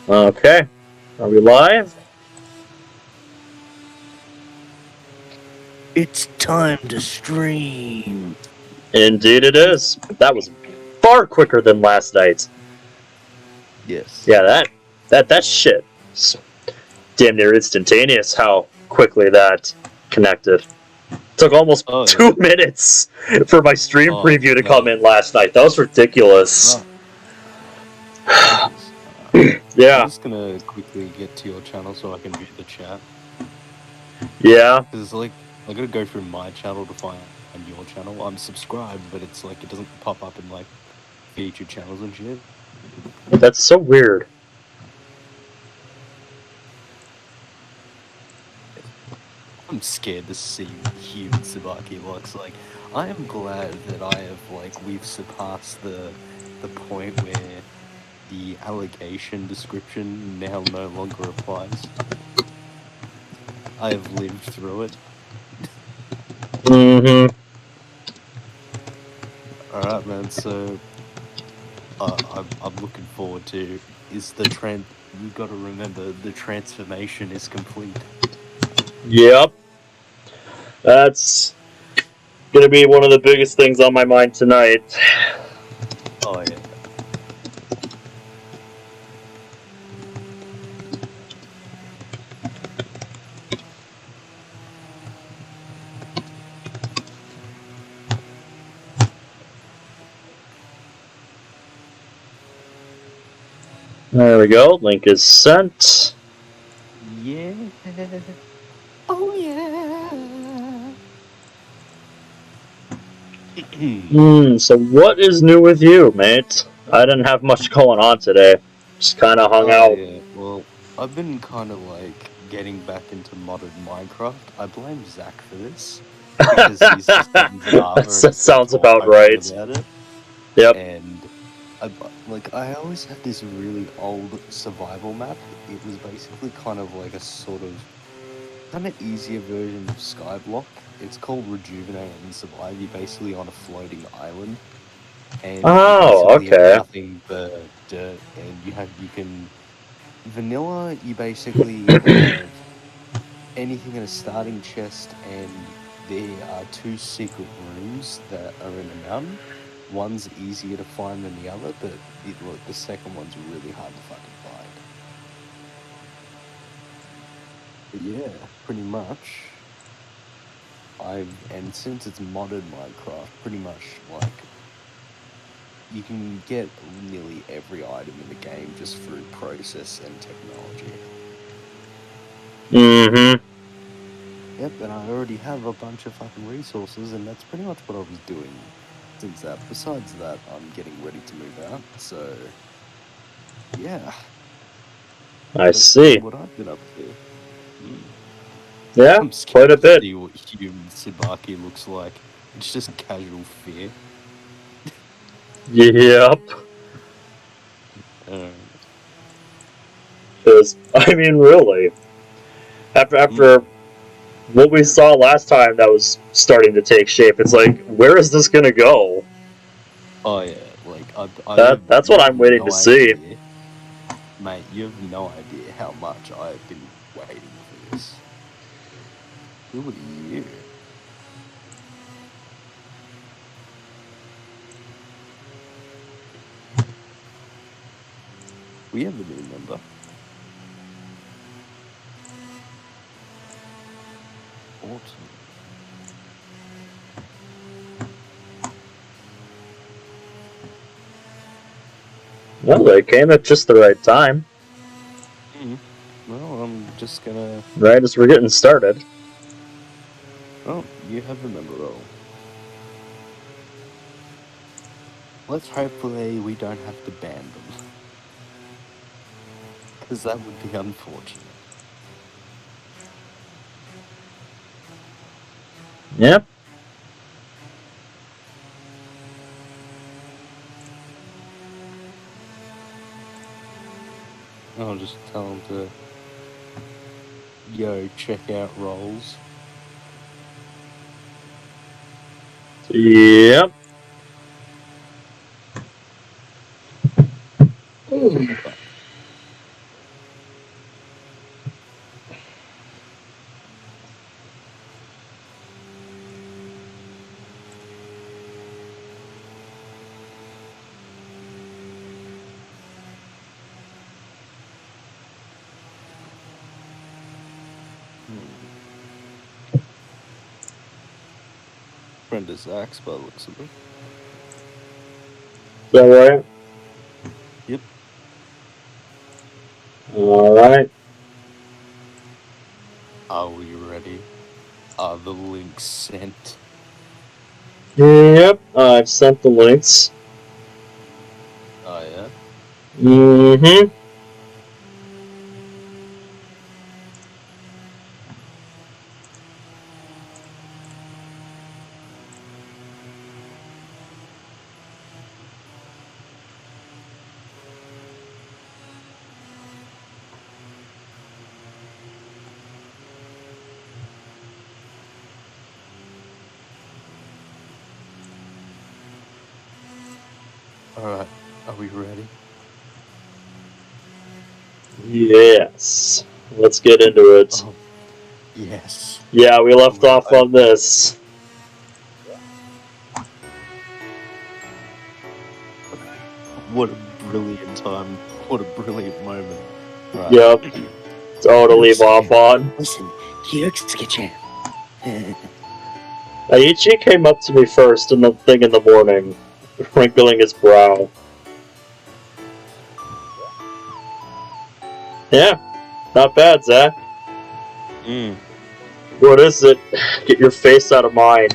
Okay. Are we live? It's time to stream. Indeed it is. That was far quicker than last night's. Yes. Yeah, that shit. Damn near instantaneous how quickly that connected. Took almost 2 minutes for my stream preview to come in last night. That was ridiculous. Yeah. I'm just gonna quickly get to your channel so I can view the chat. Yeah. Because like I gotta go through my channel to find your channel. I'm subscribed, but it's like it doesn't pop up in like featured channels and shit. That's so weird. I'm scared to see what human Tsubaki looks like. I am glad that we've surpassed the point where the allegation description now no longer applies. I have lived through it. Mm-hmm. Alright, man, so I'm looking forward to is the trend. You gotta remember the transformation is complete. Yep. That's gonna be one of the biggest things on my mind tonight. Oh yeah. There we go. Link is sent. Yeah. Oh yeah. So what is new with you, mate? I didn't have much going on today. Just kind of hung out. Yeah. Well, I've been kind of like getting back into modded Minecraft. I blame Zach for this because he's just gotten Java. That sounds about right. About it. Yep. And I always had this really old survival map. It was basically kind of like a sort of kind of easier version of Skyblock. It's called Rejuvenate and Survive. You're basically on a floating island, and you have nothing but dirt. And you can vanilla. You basically have anything in a starting chest, and there are 2 secret rooms that are in a mountain. One's easier to find than the other, but the second one's really hard to fucking find. But yeah, pretty much. And since it's modded Minecraft, pretty much like you can get nearly every item in the game just through process and technology. Mm-hmm. Yep, and I already have a bunch of fucking resources, and that's pretty much what I was doing since that. Besides that, I'm getting ready to move out, so yeah. That's see. What I've been up to. Yeah, quite a bit. See what human Tsubaki looks like. It's just casual fear. Yep. Because I mean, really, after what we saw last time, that was starting to take shape. It's like, where is this gonna go? Oh yeah, like that's what I'm waiting to see. Mate, you have no idea how much I've been waiting for this. Who are you? We have a new member. Awesome. Well, they came at just the right time. Well, I'm just gonna... Right as we're getting started. Oh, you have a member role. Let's hopefully we don't have to ban them. Because that would be unfortunate. Yep. I'll just tell them to... Yo, check out roles. Yep. Friend of Zach's by the looks of it. Is that right? Yep. Alright. Are we ready? Are the links sent? Yep, I've sent the links. Oh, yeah? Mm-hmm. Alright, are we ready? Yes. Let's get into it. Oh, yes. Yeah, we left off on this. What a brilliant time. What a brilliant moment. Right. Yep. To leave off on. Listen, Kyoksuke-chan. Aichi came up to me first in the thing in the morning, wrinkling his brow. Yeah, not bad, Zach. What is it? Get your face out of mine.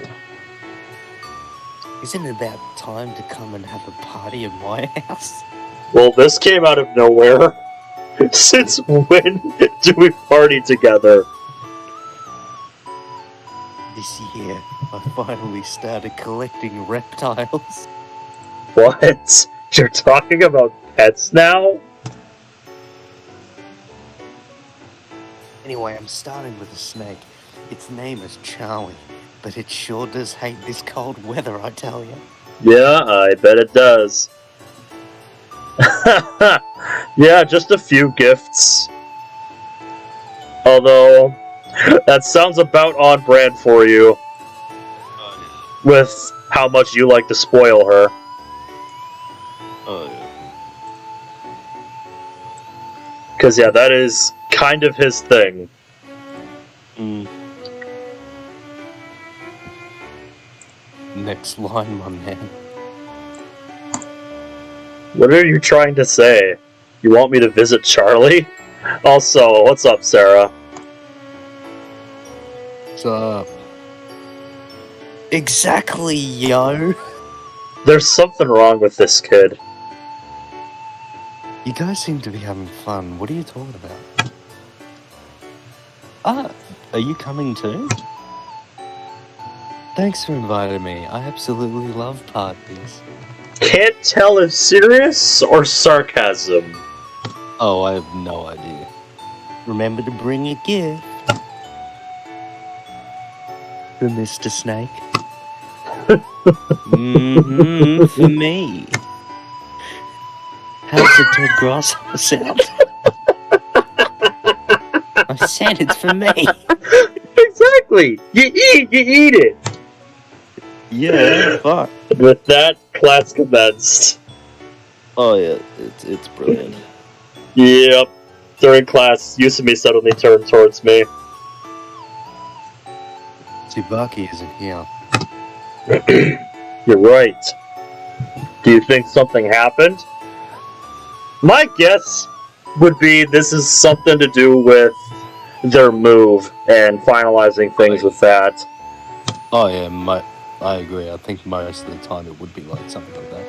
Isn't it about time to come and have a party at my house? Well, this came out of nowhere. Since when do we party together? This year, I finally started collecting reptiles. What? You're talking about pets now? Anyway, I'm starting with a snake. Its name is Charlie, but it sure does hate this cold weather, I tell you. Yeah, I bet it does. Yeah, just a few gifts. Although, that sounds about on brand for you. With how much you like to spoil her. Oh, yeah. Because, yeah, that is kind of his thing. Next line, my man. What are you trying to say? You want me to visit Charlie? Also, what's up, Sarah? What's up? Exactly, yo! There's something wrong with this kid. You guys seem to be having fun. What are you talking about? Ah, are you coming too? Thanks for inviting me. I absolutely love parties. Can't tell if serious or sarcasm. Oh, I have no idea. Remember to bring a gift. For Mr. Snake. For me. How's the dead grasshopper sound? I said it's for me. Exactly! You eat it! Yeah, fuck. With that, class commenced. Oh yeah, it's brilliant. Yep. During class, Yusumi suddenly turned towards me. Tsubaki isn't here. You're right. Do you think something happened? My guess would be this is something to do with their move and finalizing things with that. Oh yeah, I agree. I think most of the time it would be like something like that.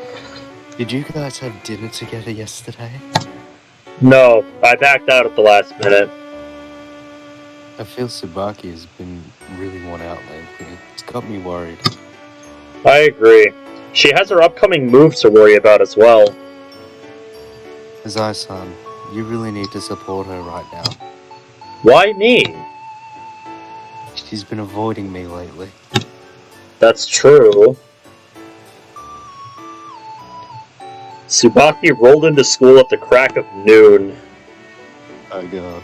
Did you guys have dinner together yesterday? No, I backed out at the last minute. I feel Tsubaki has been really worn out lately. It's got me worried. I agree. She has her upcoming move to worry about as well. Azai-san, you really need to support her right now. Why me? She's been avoiding me lately. That's true. Tsubaki rolled into school at the crack of noon. Oh god.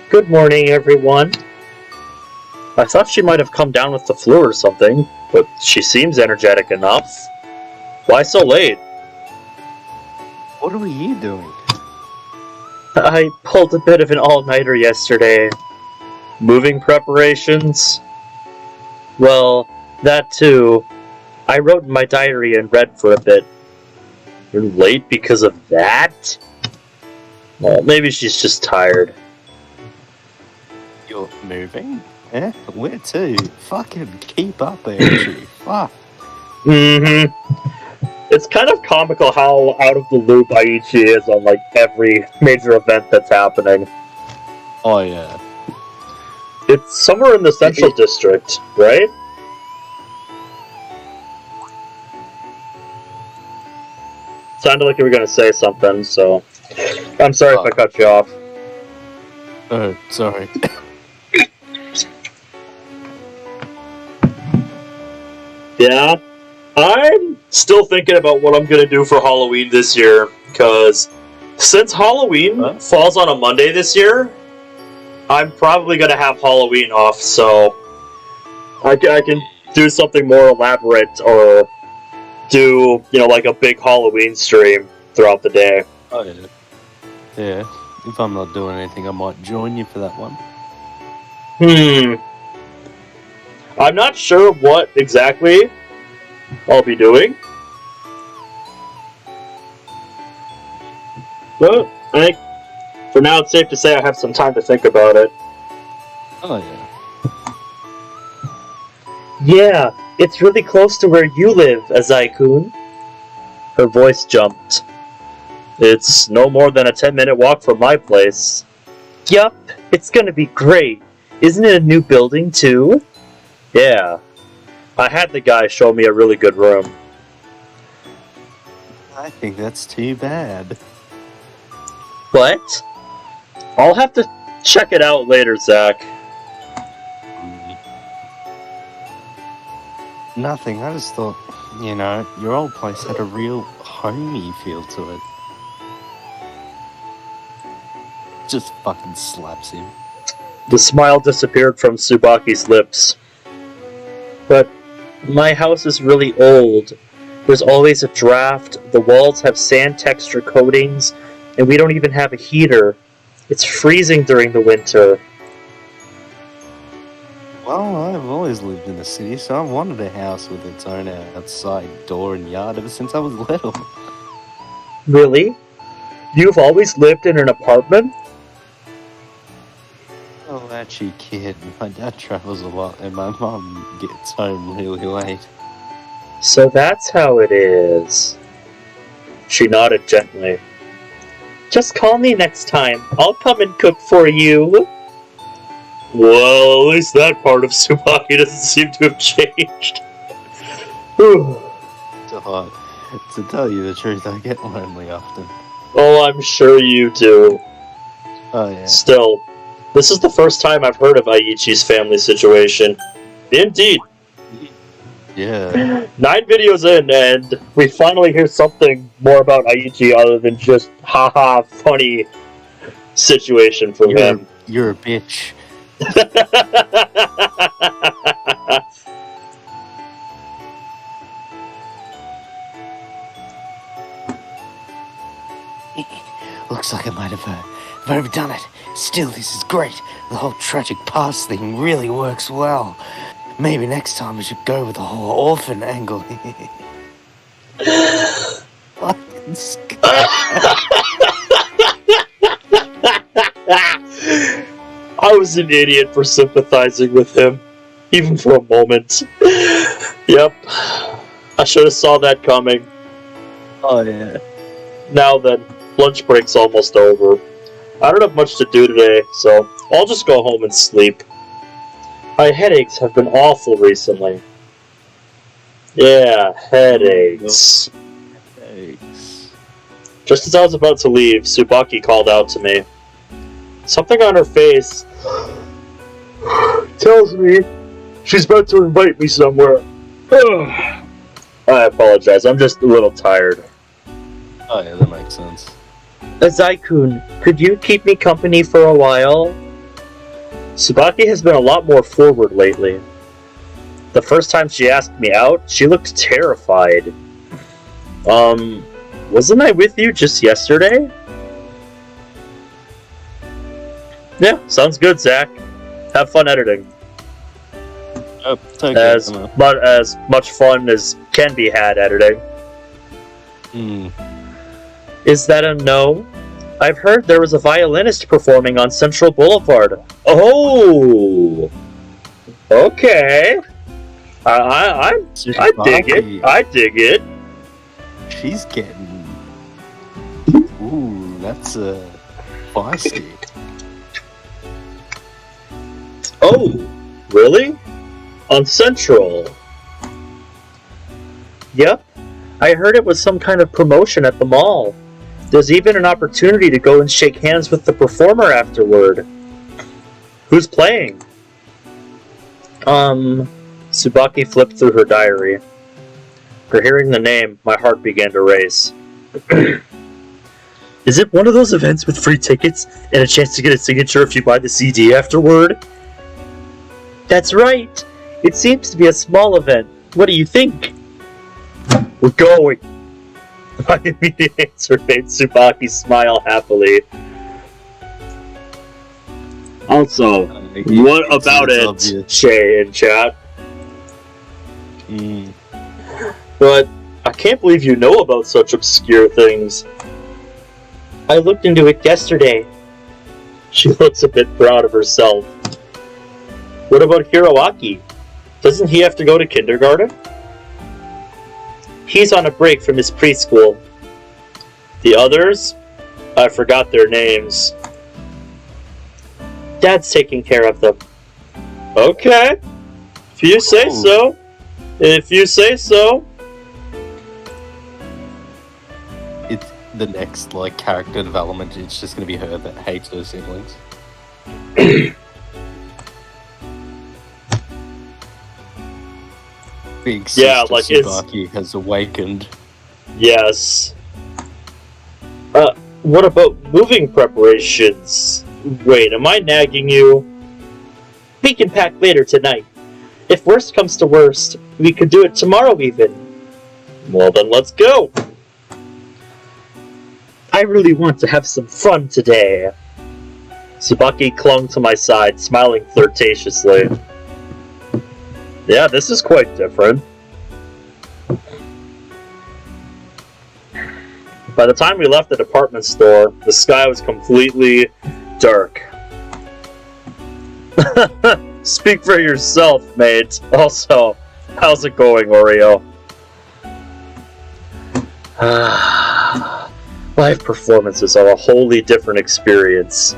Good morning, everyone. I thought she might have come down with the flu or something, but she seems energetic enough. Why so late? What were you doing? I pulled a bit of an all-nighter yesterday. Moving preparations? Well, That too. I wrote in my diary and read for a bit. You're late because of that? Well, maybe she's just tired. You're moving? Yeah? Where to? Fucking keep up, Andrew. Fuck. Mm-hmm. It's kind of comical how out of the loop Aichi is on, like, every major event that's happening. Oh, yeah. It's somewhere in the Central District, right? Sounded like you were going to say something, so... I'm sorry if I cut you off. Oh, sorry. Yeah? I'm still thinking about what I'm going to do for Halloween this year, because since Halloween falls on a Monday this year, I'm probably going to have Halloween off, so I can do something more elaborate or do, like a big Halloween stream throughout the day. Oh, yeah. Yeah. If I'm not doing anything, I might join you for that one. I'm not sure what exactly I'll be doing. But I think for now it's safe to say I have some time to think about it. Oh, yeah. Yeah, it's really close to where you live, Azai-kun. Her voice jumped. It's no more than a 10-minute walk from my place. Yup, it's gonna be great. Isn't it a new building, too? Yeah. I had the guy show me a really good room. I think that's too bad. What? I'll have to check it out later, Zach. Nothing, I just thought, your old place had a real homey feel to it. Just fucking slaps him. The smile disappeared from Tsubaki's lips. But my house is really old. There's always a draft, the walls have sand texture coatings, and we don't even have a heater. It's freezing during the winter. Well, I've always lived in the city, so I've wanted a house with its own outside door and yard ever since I was little. Really? You've always lived in an apartment? Oh, actually, kid, my dad travels a lot and my mum gets home really late. So that's how it is. She nodded gently. Just call me next time. I'll come and cook for you. Well, at least that part of Tsubaki doesn't seem to have changed. To tell you the truth, I get lonely often. Oh, I'm sure you do. Oh, yeah. Still, this is the first time I've heard of Aichi's family situation. Indeed. Yeah. 9 videos in, and we finally hear something more about Aichi other than just haha funny situation from him. You're a bitch. Looks like I might have overdone it. Still, this is great. The whole tragic past thing really works well. Maybe next time we should go with the whole orphan angle. I was an idiot for sympathizing with him, even for a moment. Yep, I should have saw that coming. Oh, yeah. Now then, lunch break's almost over. I don't have much to do today, so I'll just go home and sleep. My headaches have been awful recently. Yeah, headaches. Just as I was about to leave, Tsubaki called out to me. Something on her face tells me she's about to invite me somewhere. I apologize, I'm just a little tired. Oh yeah, that makes sense. Azai-kun, could you keep me company for a while? Tsubaki has been a lot more forward lately. The first time she asked me out, she looked terrified. Wasn't I with you just yesterday? Yeah, sounds good, Zach. Have fun editing. It's okay, as much fun as can be had editing. Is that a no? I've heard there was a violinist performing on Central Boulevard. Oh! Okay. I dig it. I dig it. She's getting... Ooh, that's feisty. Oh, really? On Central? Yep. I heard it was some kind of promotion at the mall. There's even an opportunity to go and shake hands with the performer afterward. Who's playing? Tsubaki flipped through her diary. For hearing the name, my heart began to race. Is it one of those events with free tickets and a chance to get a signature if you buy the CD afterward? That's right! It seems to be a small event. What do you think? We're going! My immediate answer made Tsubaki smile happily. Also, what about it, obvious. Shay in chat? But I can't believe you know about such obscure things. I looked into it yesterday. She looks a bit proud of herself. What about Hiroaki? Doesn't he have to go to kindergarten? He's on a break from his preschool. The others? I forgot their names. Dad's taking care of them. Okay. If you say so. If you say so. It's the next, character development. It's just gonna be her that hates her siblings. Big sister Tsubaki has awakened. Yes. What about moving preparations? Wait, am I nagging you? We can pack later tonight. If worst comes to worst, we could do it tomorrow even. Well then, let's go! I really want to have some fun today. Tsubaki clung to my side, smiling flirtatiously. Yeah, this is quite different. By the time we left the department store, the sky was completely dark. Speak for yourself, mate. Also, how's it going, Oreo? Live performances are a wholly different experience.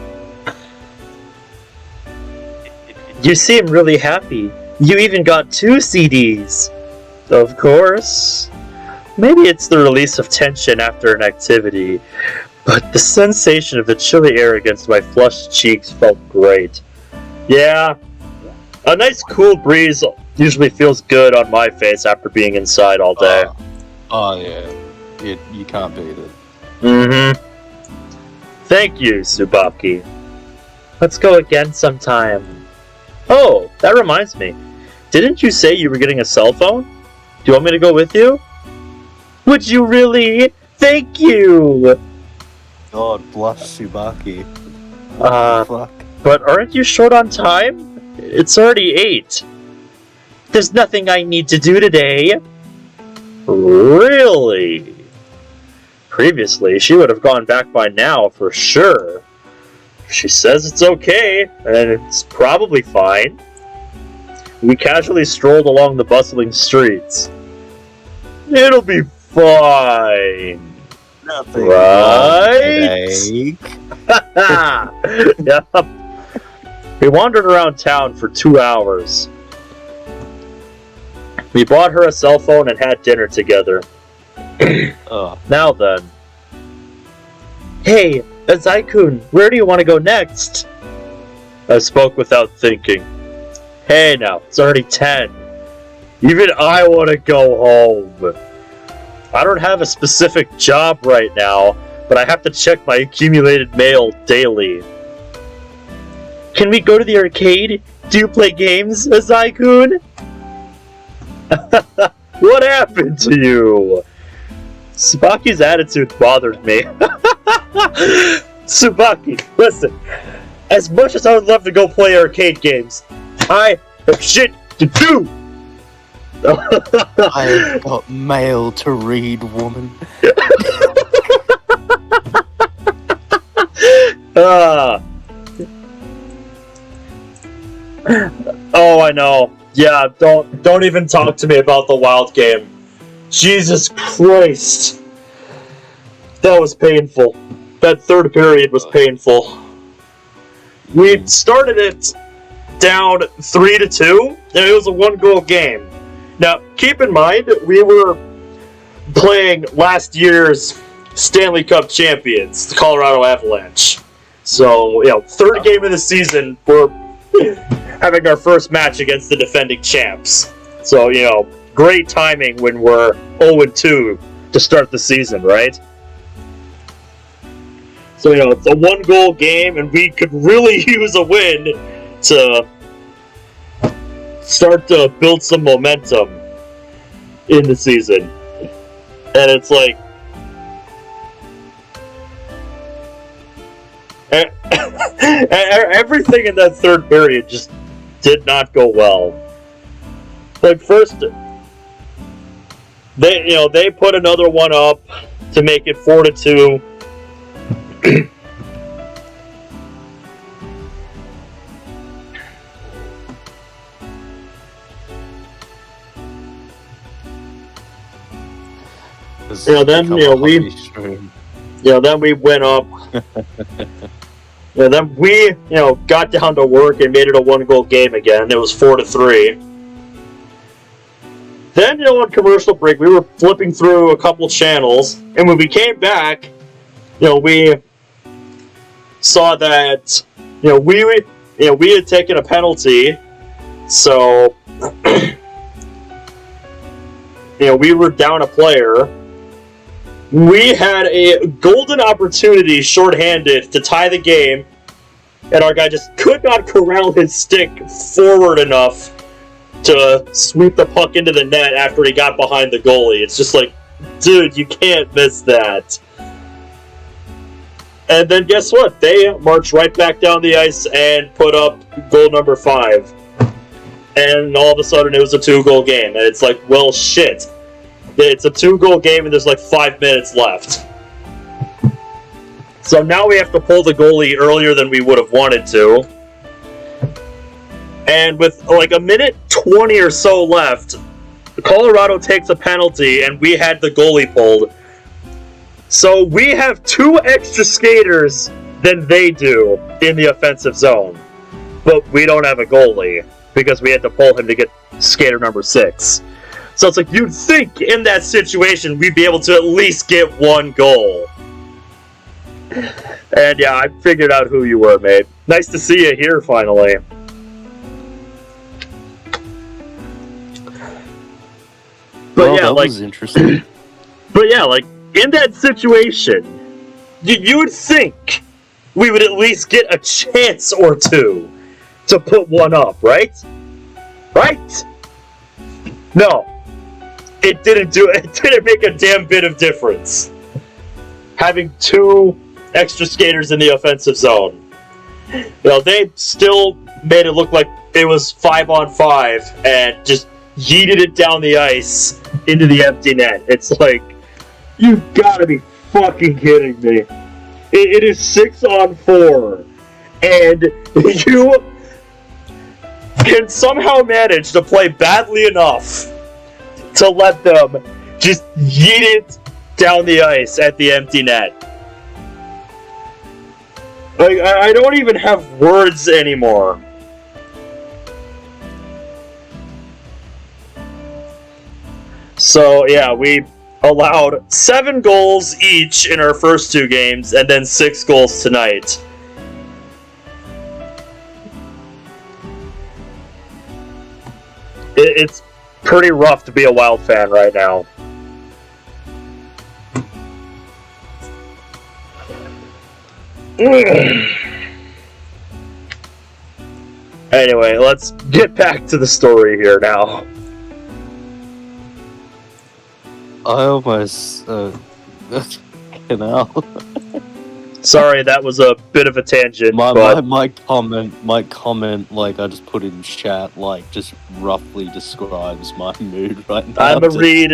You seem really happy. You even got 2 CDs. Of course. Maybe it's the release of tension after an activity, but the sensation of the chilly air against my flushed cheeks felt great. Yeah, a nice cool breeze usually feels good on my face after being inside all day. Yeah, you can't beat it. Thank you, Tsubaki. Let's go again sometime. Oh, that reminds me. Didn't you say you were getting a cell phone? Do you want me to go with you? Would you really? Thank you! God bless Tsubaki. Fuck? But aren't you short on time? It's already 8. There's nothing I need to do today. Really? Previously, she would have gone back by now for sure. She says it's okay, and it's probably fine. We casually strolled along the bustling streets. It'll be fine. Nothing right? Yep. We wandered around town for 2 hours. We bought her a cell phone and had dinner together. Now then. Hey, Azai-kun, where do you want to go next? I spoke without thinking. Hey now, it's already 10. Even I want to go home. I don't have a specific job right now, but I have to check my accumulated mail daily. Can we go to the arcade? Do you play games, Azai-kun? What happened to you? Tsubaki's attitude bothered me. Tsubaki, listen. As much as I would love to go play arcade games, I have shit Two. I've got mail to read, woman. Oh, I know. Yeah, don't even talk to me about the Wild game. Jesus Christ. That was painful. That third period was painful. We started it down 3-2, and it was a 1-goal game. Now, keep in mind, we were playing last year's Stanley Cup champions, the Colorado Avalanche. So, third game of the season, we're having our first match against the defending champs. So, great timing when we're 0-2 to start the season, right? So, it's a 1-goal game, and we could really use a win to start to build some momentum in the season. And it's like... everything in that third period just did not go well. Like, first, they put another one up to make it 4-2. Then we went up. Then we, got down to work and made it a 1-goal game again. It was 4-3. Then, on commercial break, we were flipping through a couple channels, and when we came back, we saw that, we had taken a penalty, so, we were down a player. We had a golden opportunity, shorthanded, to tie the game, and our guy just could not corral his stick forward enough to sweep the puck into the net after he got behind the goalie. It's just like, dude, you can't miss that. And then guess what? They marched right back down the ice and put up goal number 5. And all of a sudden it was a 2-goal game. And it's like, well, shit. It's a 2-goal game and there's like 5 minutes left. So now we have to pull the goalie earlier than we would have wanted to. And with like a minute 20 or so left, Colorado takes a penalty and we had the goalie pulled. So we have 2 extra skaters than they do in the offensive zone. But we don't have a goalie because we had to pull him to get skater number 6. So it's like, you'd think in that situation we'd be able to at least get 1 goal. And yeah, I figured out who you were, mate. Nice to see you here finally. But yeah, that was interesting. But yeah, like, in that situation, you would think we would at least get a chance or two to put one up, right? Right? No. It didn't make a damn bit of difference. Having 2 extra skaters in the offensive zone. They still made it look like it was 5-on-5 and just yeeted it down the ice into the empty net. It's like, you've gotta be fucking kidding me. It is 6-on-4, and you can somehow manage to play badly enough to let them just yeet it down the ice at the empty net. Like, I don't even have words anymore. So, yeah, we allowed 7 goals each in our first 2 games, and then 6 goals tonight. It's pretty rough to be a Wild fan right now. Anyway, let's get back to the story here now. I almost... canal. Sorry, that was a bit of a tangent, My but comment, like I just put in chat, like just roughly describes my mood right now.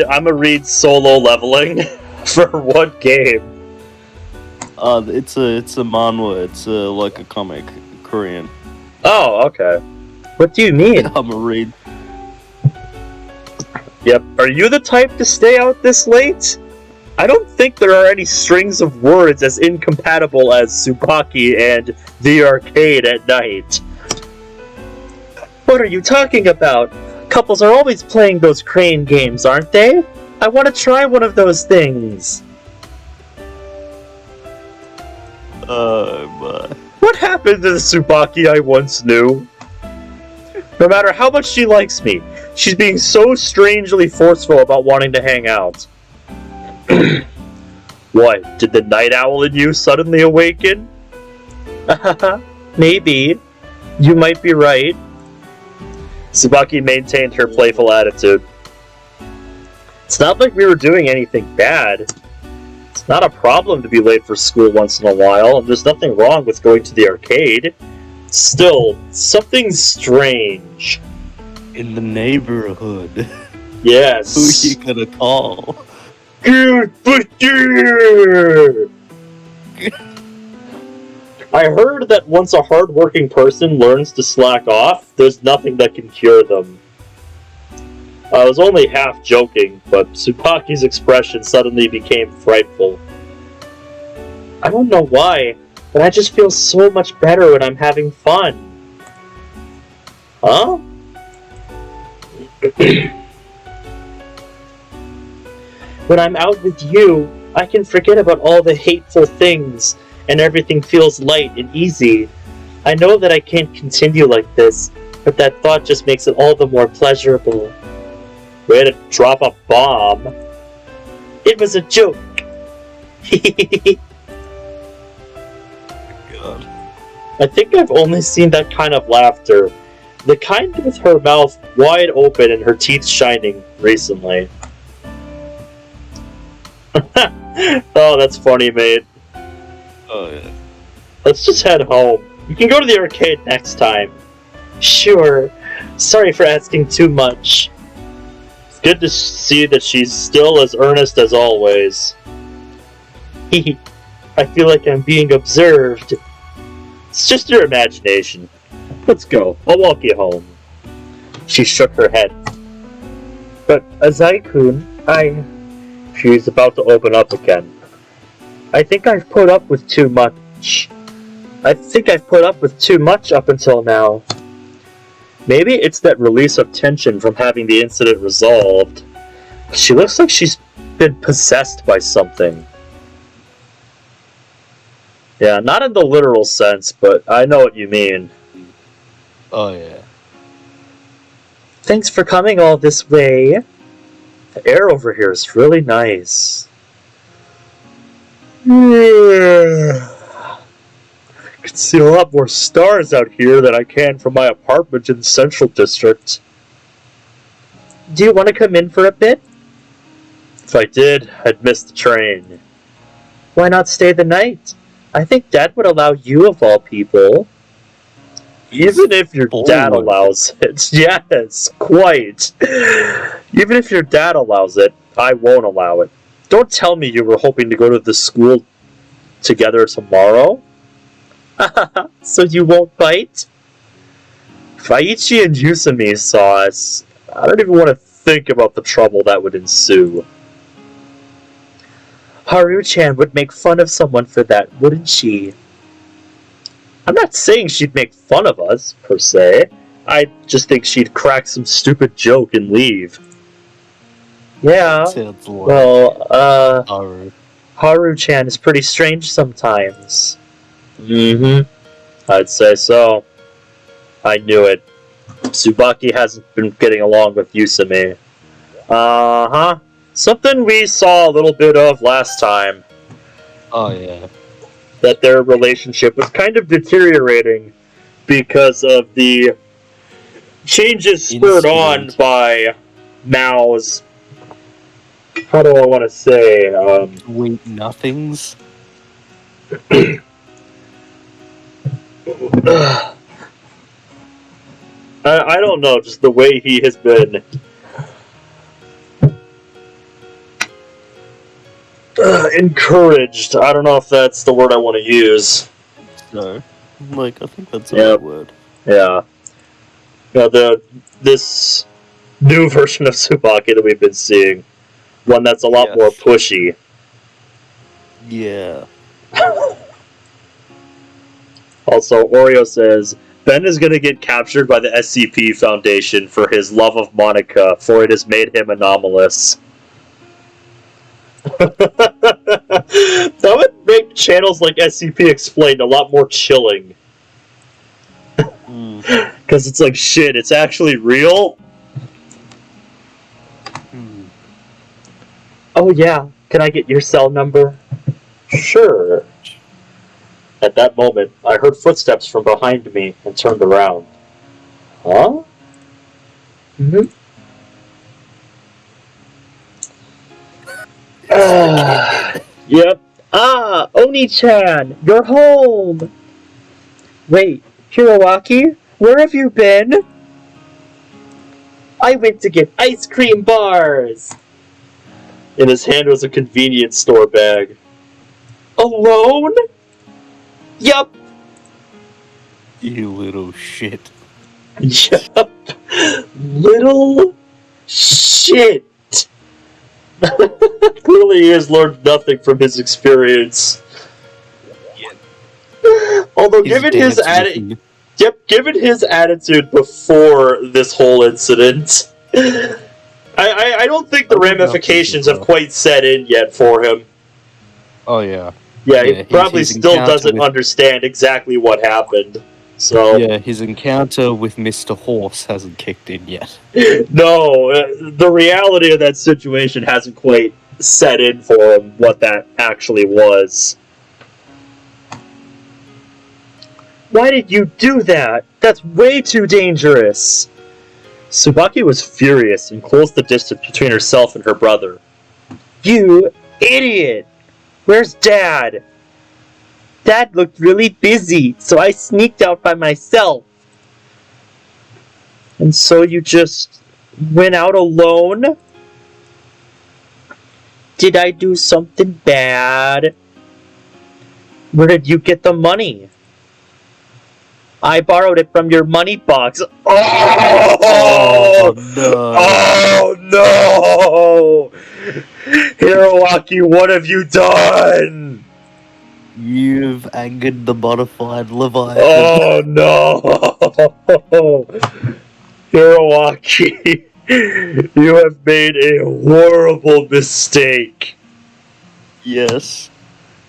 I'm a read solo leveling for what game? It's a manhwa. It's like a comic, Korean. Oh, okay. What do you mean? I'm a read. Yep. Are you the type to stay out this late? I don't think there are any strings of words as incompatible as Tsubaki and the arcade at night. What are you talking about? Couples are always playing those crane games, aren't they? I want to try one of those things. What happened to the Tsubaki I once knew? No matter how much she likes me, she's being so strangely forceful about wanting to hang out. What, did the night owl in you suddenly awaken? Maybe. You might be right. Tsubaki maintained her playful attitude. It's not like we were doing anything bad. It's not a problem to be late for school once in a while, and there's nothing wrong with going to the arcade. Still, something's strange. In the neighborhood. Yes. Who are you gonna call? I heard that once a hard-working person learns to slack off, there's nothing that can cure them. I was only half joking, but Tsubaki's expression suddenly became frightful. I don't know why, but I just feel so much better when I'm having fun. Huh? When I'm out with you, I can forget about all the hateful things, and everything feels light and easy. I know that I can't continue like this, but that thought just makes it all the more pleasurable. Way to drop a bomb. It was a joke. God. I think I've only seen that kind of laughter, the kind with her mouth wide open and her teeth shining, recently. Oh, that's funny, mate. Oh, yeah. Let's just head home. We can go to the arcade next time. Sure. Sorry for asking too much. It's good to see that she's still as earnest as always. Hehe. I feel like I'm being observed. It's just your imagination. Let's go. I'll walk you home. She shook her head. But, Azai-kun, She's about to open up again. I think I've put up with too much. Up until now. Maybe it's that release of tension from having the incident resolved. She looks like she's been possessed by something. Yeah, not in the literal sense, but I know what you mean. Oh, yeah. Thanks for coming all this way. The air over here is really nice. I can see a lot more stars out here than I can from my apartment in the Central District. Do you want to come in for a bit? If I did, I'd miss the train. Why not stay the night? I think Dad would allow you of all people. Even if your dad allows it. Yes, quite. Even if your dad allows it, I won't allow it. Don't tell me you were hoping to go to the school together tomorrow. So you won't bite? If Aichi and Yusumi saw us, I don't even want to think about the trouble that would ensue. Haru-chan would make fun of someone for that, wouldn't she? I'm not saying she'd make fun of us, per se. I just think she'd crack some stupid joke and leave. Yeah, well, Haru-chan is pretty strange sometimes. I'd say so. I knew it. Tsubaki hasn't been getting along with Yusumi. Something we saw a little bit of last time. Oh, yeah. That their relationship was kind of deteriorating because of the changes spurred on by Mao's, how do I want to say, Sweet nothings? I don't know, just the way he has been encouraged. I don't know if that's the word I want to use. No. Like, I think that's the right word. Yeah. This new version of Tsubaki that we've been seeing, one that's a lot more pushy. Yeah. Also, Oreo says, Ben is going to get captured by the SCP Foundation for his love of Monica, for it has made him anomalous. That would make channels like SCP Explained a lot more chilling. Because it's like, shit, it's actually real? Oh yeah, can I get your cell number? Sure. At that moment, I heard footsteps from behind me and turned around. Huh? Yep. Ah, Oni-chan, you're home! Wait, Hiroaki, where have you been? I went to get ice cream bars! In his hand was a convenience store bag. Alone? Yup. You little shit. Yup. Little shit. Clearly he has learned nothing from his experience. Although given his attitude before this whole incident, I don't think the ramifications have quite set in yet for him. Oh yeah. Yeah, he probably still doesn't understand exactly what happened. So yeah, his encounter with Mr. Horse hasn't kicked in yet. No, the reality of that situation hasn't quite set in for him, what that actually was. Why did you do that? That's way too dangerous! Tsubaki was furious and closed the distance between herself and her brother. You idiot! Where's Dad? Dad looked really busy, so I sneaked out by myself. And so you just went out alone? Did I do something bad? Where did you get the money? I borrowed it from your money box. Oh no! Oh no! Hiroaki, what have you done? You've angered the modified Leviathan. Oh no! Hiroaki, you have made a horrible mistake. Yes.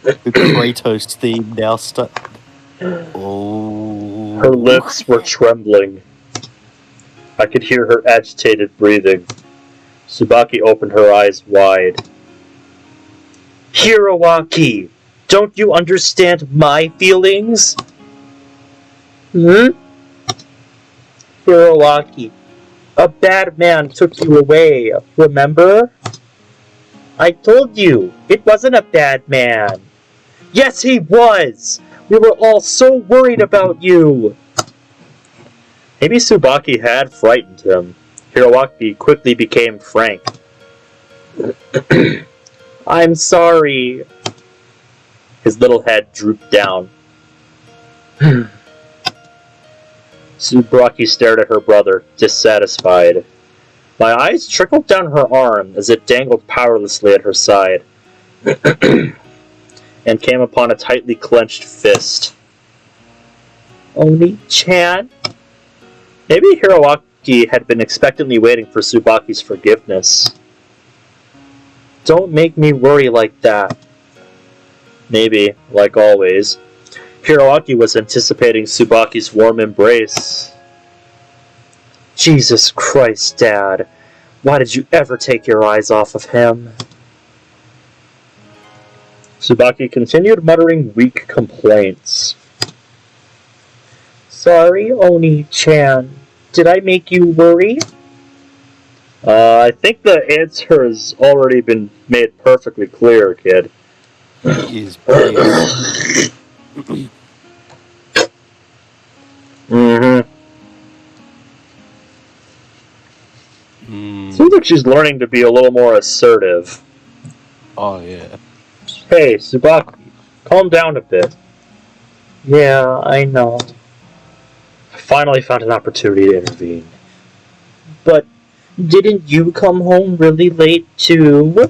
The Kratos theme now Oh. Her lips were trembling. I could hear her agitated breathing. Tsubaki opened her eyes wide. Hiroaki, don't you understand my feelings? Hiroaki, a bad man took you away, remember? I told you, it wasn't a bad man. Yes, he was! We were all so worried about you! Maybe Tsubaki had frightened him. Hiroaki quickly became frank. I'm sorry. His little head drooped down. Tsubaki stared at her brother, dissatisfied. My eyes trickled down her arm as it dangled powerlessly at her side, and came upon a tightly clenched fist. Oni-chan? Maybe Hiroaki had been expectantly waiting for Tsubaki's forgiveness. Don't make me worry like that. Maybe, like always, Hiroaki was anticipating Tsubaki's warm embrace. Jesus Christ, Dad. Why did you ever take your eyes off of him? Tsubaki continued muttering weak complaints. Sorry, Oni-chan. Did I make you worry? I think the answer has already been made perfectly clear, kid. He is pissed. Mm-hmm. Seems like she's learning to be a little more assertive. Oh, yeah. Hey, Tsubaki, calm down a bit. Yeah, I know. I finally found an opportunity to intervene. But didn't you come home really late too?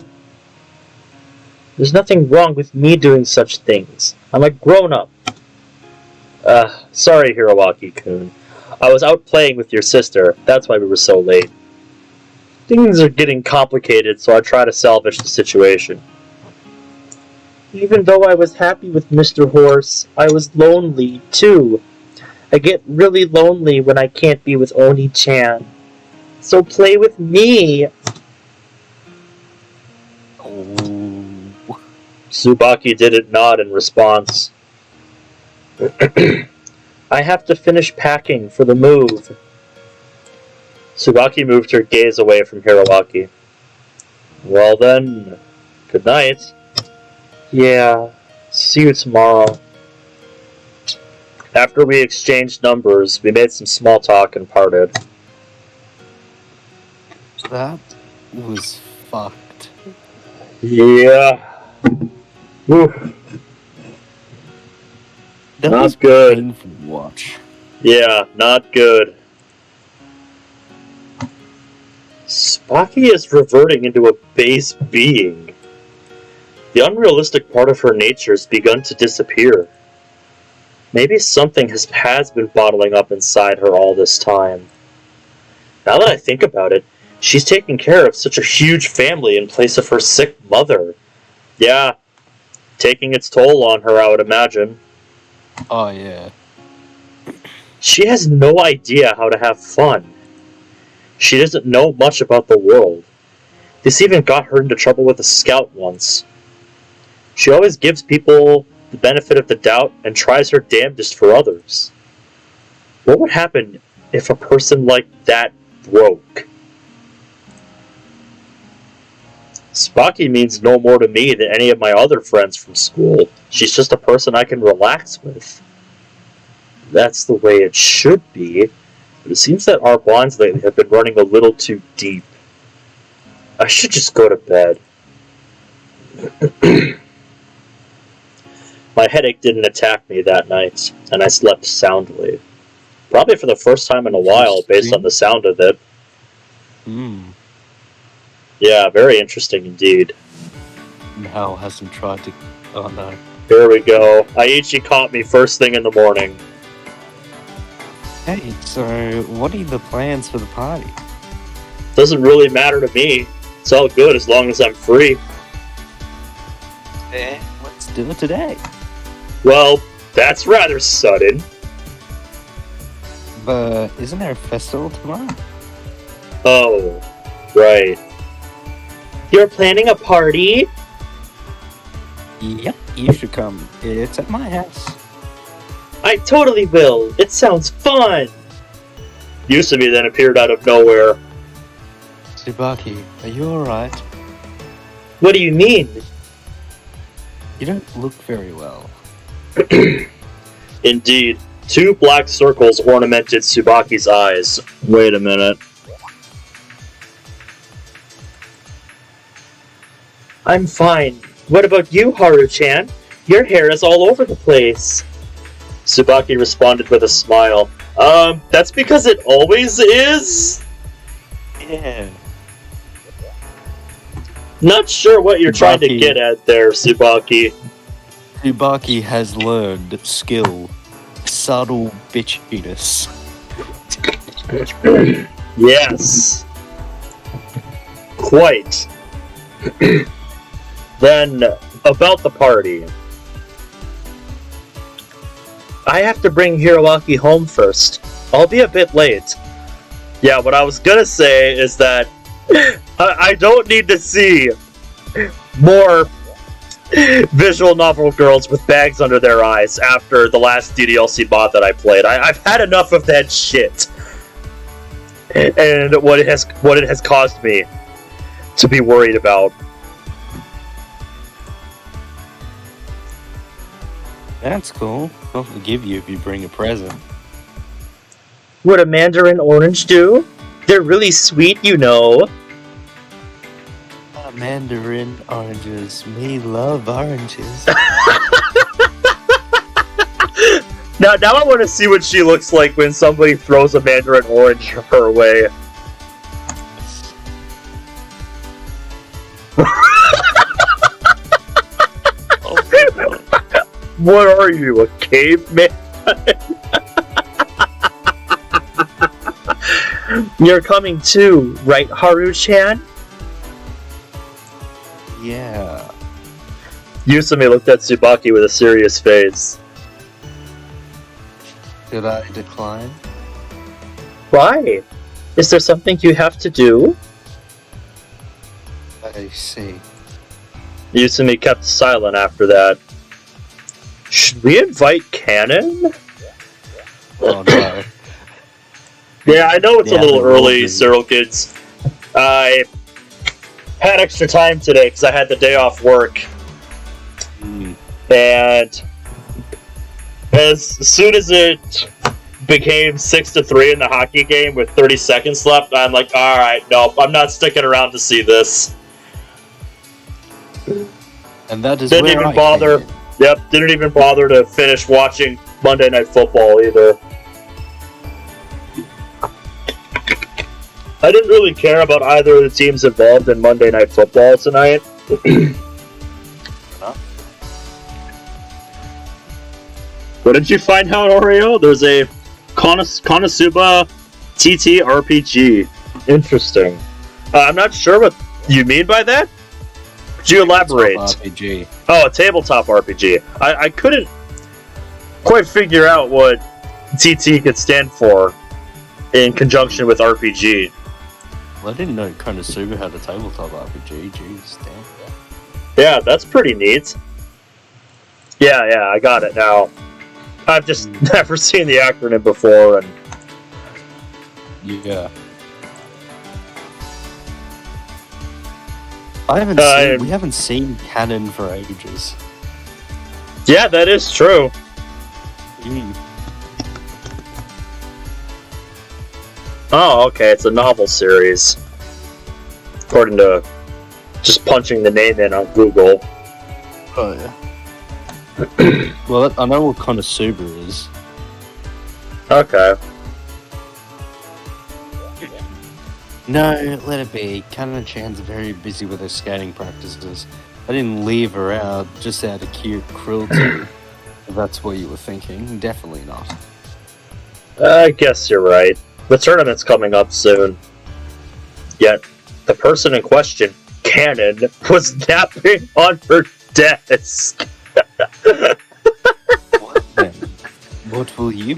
There's nothing wrong with me doing such things. I'm a grown-up. Sorry, Hiroaki-kun. I was out playing with your sister. That's why we were so late. Things are getting complicated, so I try to salvage the situation. Even though I was happy with Mr. Horse, I was lonely, too. I get really lonely when I can't be with Oni-chan. So play with me! Oh. Tsubaki didn't nod in response. I have to finish packing for the move. Tsubaki moved her gaze away from Hiroaki. Well then, good night. Yeah, see you tomorrow. After we exchanged numbers, we made some small talk and parted. That was fucked. Yeah. Whew. That Not was good. painful to watch. Yeah, not good. Tsubaki is reverting into a base being. The unrealistic part of her nature has begun to disappear. Maybe something has been bottling up inside her all this time. Now that I think about it, she's taking care of such a huge family in place of her sick mother. Yeah, taking its toll on her, I would imagine. Oh, yeah. She has no idea how to have fun. She doesn't know much about the world. This even got her into trouble with a scout once. She always gives people the benefit of the doubt and tries her damnedest for others. What would happen if a person like that broke? Tsubaki means no more to me than any of my other friends from school. She's just a person I can relax with. That's the way it should be, but it seems that our bonds lately have been running a little too deep. I should just go to bed. My headache didn't attack me that night, and I slept soundly. Probably for the first time in a while, based on the sound of it. Yeah, very interesting indeed. Hal hasn't tried to... Oh, no. Here we go. Aichi caught me first thing in the morning. Hey, so what are the plans for the party? Doesn't really matter to me. It's all good as long as I'm free. Let's do it today. Well, that's rather sudden. But isn't there a festival tomorrow? Oh, right. You're planning a party? Yep, you should come. It's at my house. I totally will. It sounds fun. Yusumi then appeared out of nowhere. Tsubaki, are you alright? What do you mean? You don't look very well. Indeed. 2 black circles ornamented Tsubaki's eyes. Wait a minute. I'm fine. What about you, Haru-chan? Your hair is all over the place. Tsubaki responded with a smile. That's because it always is? Yeah. Not sure what you're trying to Tsubaki. get at there, Tsubaki. Tsubaki has learned skill. Subtle bitchiness. Yes. Quite. Then, about the party. I have to bring Hiroaki home first. I'll be a bit late. Yeah, what I was gonna say is that I don't need to see more visual novel girls with bags under their eyes after the last DDLC mod that I played. I've had enough of that shit. And what it has caused me to be worried about. That's cool. I'll forgive you if you bring a present. Would a mandarin orange do? They're really sweet, you know. Mandarin oranges. Me love oranges. Now I want to see what she looks like when somebody throws a mandarin orange her way. What are you, a caveman? You're coming too, right, Haru-chan? Yeah. Yusumi looked at Tsubaki with a serious face. Should I decline? Why? Is there something you have to do? I see. Yusumi kept silent after that. Should we invite Cannon? Oh no. Yeah, I know it's a little early, movie. Cyril kids. I had extra time today because I had the day off work. And as soon as it became 6-3 in the hockey game with 30 seconds left, I'm like, alright, nope, I'm not sticking around to see this. And that is Didn't where even I bother. came in. Yep, didn't even bother to finish watching Monday Night Football either. I didn't really care about either of the teams involved in Monday Night Football tonight. What did you find out, Oreo? There's a Konosuba TT RPG. Interesting. I'm not sure what you mean by that. Could you elaborate? RPG. Oh, a tabletop RPG. I couldn't quite figure out what TT could stand for in conjunction with RPG. Well, I didn't know Konosuba had a tabletop RPG. Jeez, damn. Yeah, that's pretty neat. Yeah, I got it now. I've just never seen the acronym before, and Yeah. We haven't seen Canon for ages. yeah, that is true. Oh, okay, it's a novel series. According to just punching the name in on Google. Oh yeah. Well, I know what Konosuba is. Okay. No, let it be. Canon-chan's very busy with her skating practices. I didn't leave her out just out of cute cruelty. If that's what you were thinking. Definitely not. I guess you're right. The tournament's coming up soon. Yet, the person in question, Cannon, was napping on her desk. What then? What will you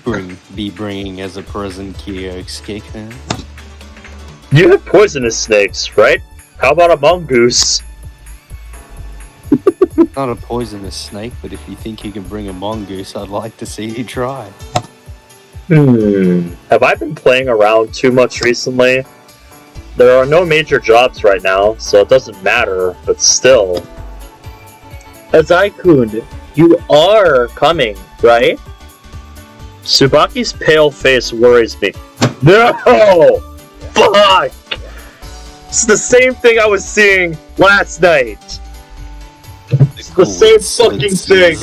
be bringing as a present, Kyosuke? You have poisonous snakes, right? How about a mongoose? Not a poisonous snake, but if you think you can bring a mongoose, I'd like to see you try. Have I been playing around too much recently? There are no major jobs right now, so it doesn't matter, but still. Azai-kun, you are coming, right? Tsubaki's pale face worries me. No! Fuck! It's the same thing I was seeing last night. It's the same fucking thing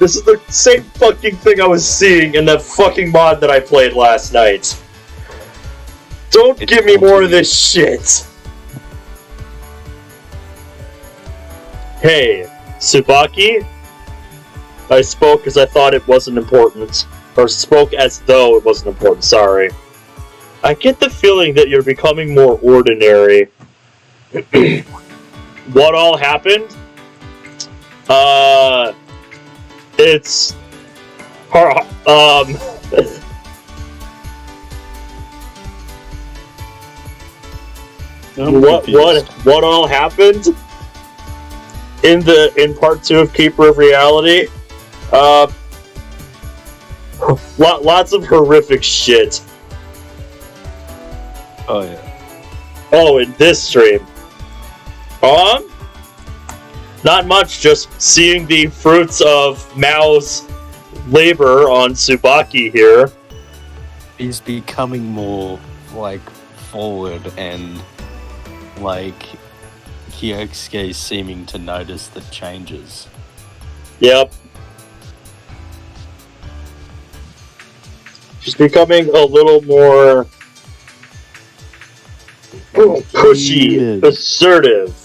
This is the same fucking thing I was seeing in that fucking mod that I played last night. Don't give me more of this shit. Hey, Tsubaki? I spoke as I thought it wasn't important. Or spoke as though it wasn't important, sorry. I get the feeling that you're becoming more ordinary. What all happened? It's... What all happened? In part 2 of Keeper of Reality? Lots of horrific shit. Oh yeah. Oh, in this stream. Not much, just seeing the fruits of Mao's labor on Tsubaki here. He's becoming more, like, forward, and, like, Kyosuke is seeming to notice the changes. Yep. She's becoming a little more pushy, assertive,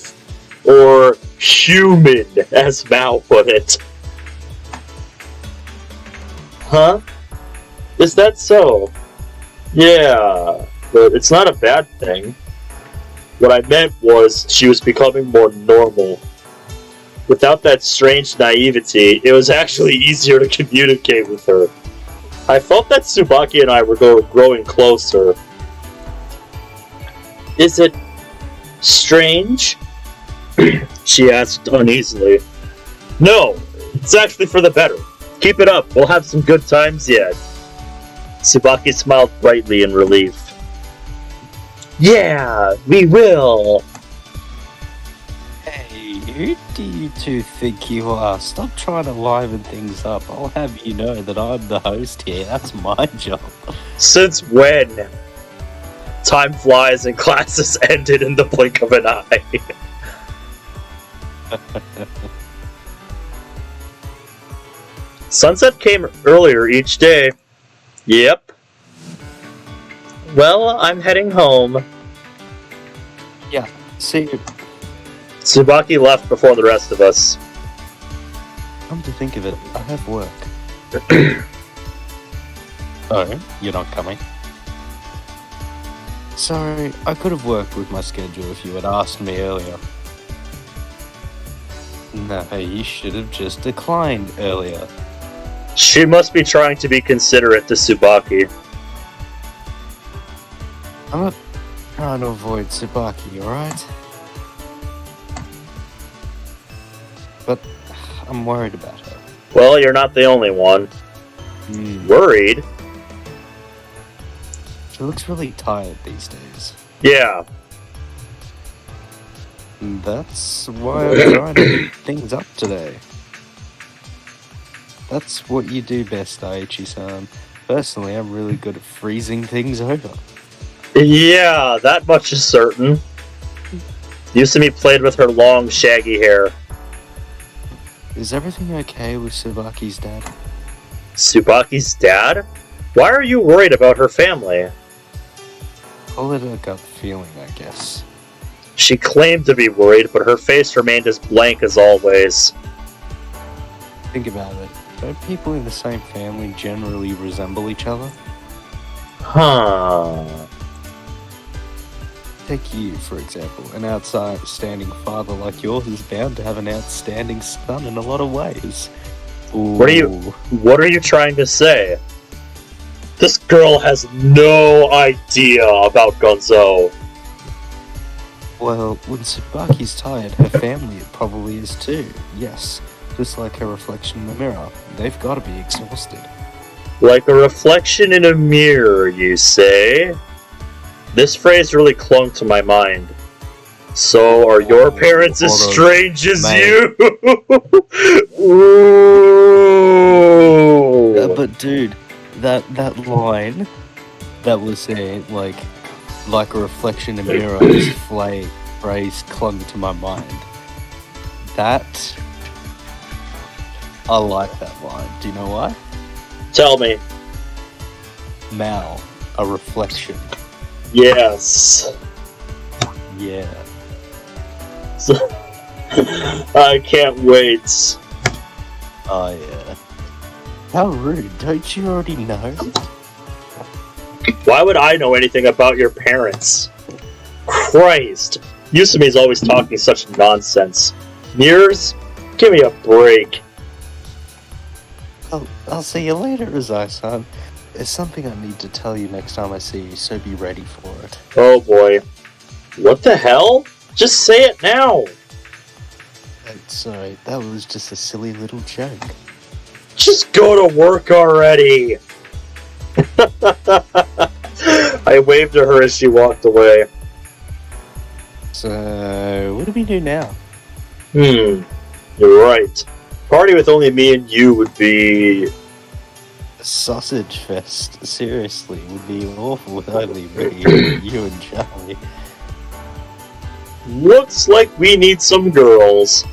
or human, as Mao put it. Huh? Is that so? Yeah, but it's not a bad thing. What I meant was she was becoming more normal. Without that strange naivety, it was actually easier to communicate with her. I felt that Tsubaki and I were growing closer. Is it strange? She asked uneasily. No, it's actually for the better. Keep it up, we'll have some good times yet. Tsubaki smiled brightly in relief. Yeah, we will. Hey, who do you two think you are? Stop trying to liven things up. I'll have you know that I'm the host here. That's my job. Since when? Time flies and classes ended in the blink of an eye. Sunset came earlier each day. Yep. Well, I'm heading home. Yeah, see you. Tsubaki left before the rest of us. Come to think of it, I have work. Oh, you're not coming? Sorry, I could have worked with my schedule if you had asked me earlier. No, you should have just declined earlier. She must be trying to be considerate to Tsubaki. I'm not trying to avoid Tsubaki, alright? But I'm worried about her. Well, you're not the only one. Worried? She looks really tired these days. Yeah. That's why I'm trying to pick things up today. That's what you do best, Aichi-san. Personally, I'm really good at freezing things over. Yeah, that much is certain. Yusumi played with her long, shaggy hair. Is everything okay with Tsubaki's dad? Tsubaki's dad? Why are you worried about her family? Call it a gut feeling, I guess. She claimed to be worried, but her face remained as blank as always. Think about it. Don't people in the same family generally resemble each other? Huh. Take you, for example. An outstanding father like yours is bound to have an outstanding son in a lot of ways. Ooh. What are you trying to say? This girl has no idea about Gonzo. Well, when Tsubaki's tired, her family probably is too. Yes, just like her reflection in the mirror. They've got to be exhausted. Like a reflection in a mirror, you say? This phrase really clung to my mind. So, are your parents as strange as you? Ooh. But dude, that line that was saying, like a reflection in a mirror, this phrase clung to my mind. That, I like that line. Do you know why? Tell me. Mal, a reflection. Yes. Yeah. I can't wait. Oh yeah. How rude, don't you already know? Why would I know anything about your parents? Christ. Yusumi's always talking such nonsense. Mirrors? Give me a break. I'll see you later, Azai-san. There's something I need to tell you next time I see you, so be ready for it. Oh boy. What the hell? Just say it now! Sorry, that was just a silly little joke. Just go to work already! I waved to her as she walked away. So, what do we do now? You're right. Party with only me and you would be... Sausage fest, seriously, would be awful with only me, you and Charlie. Looks like we need some girls.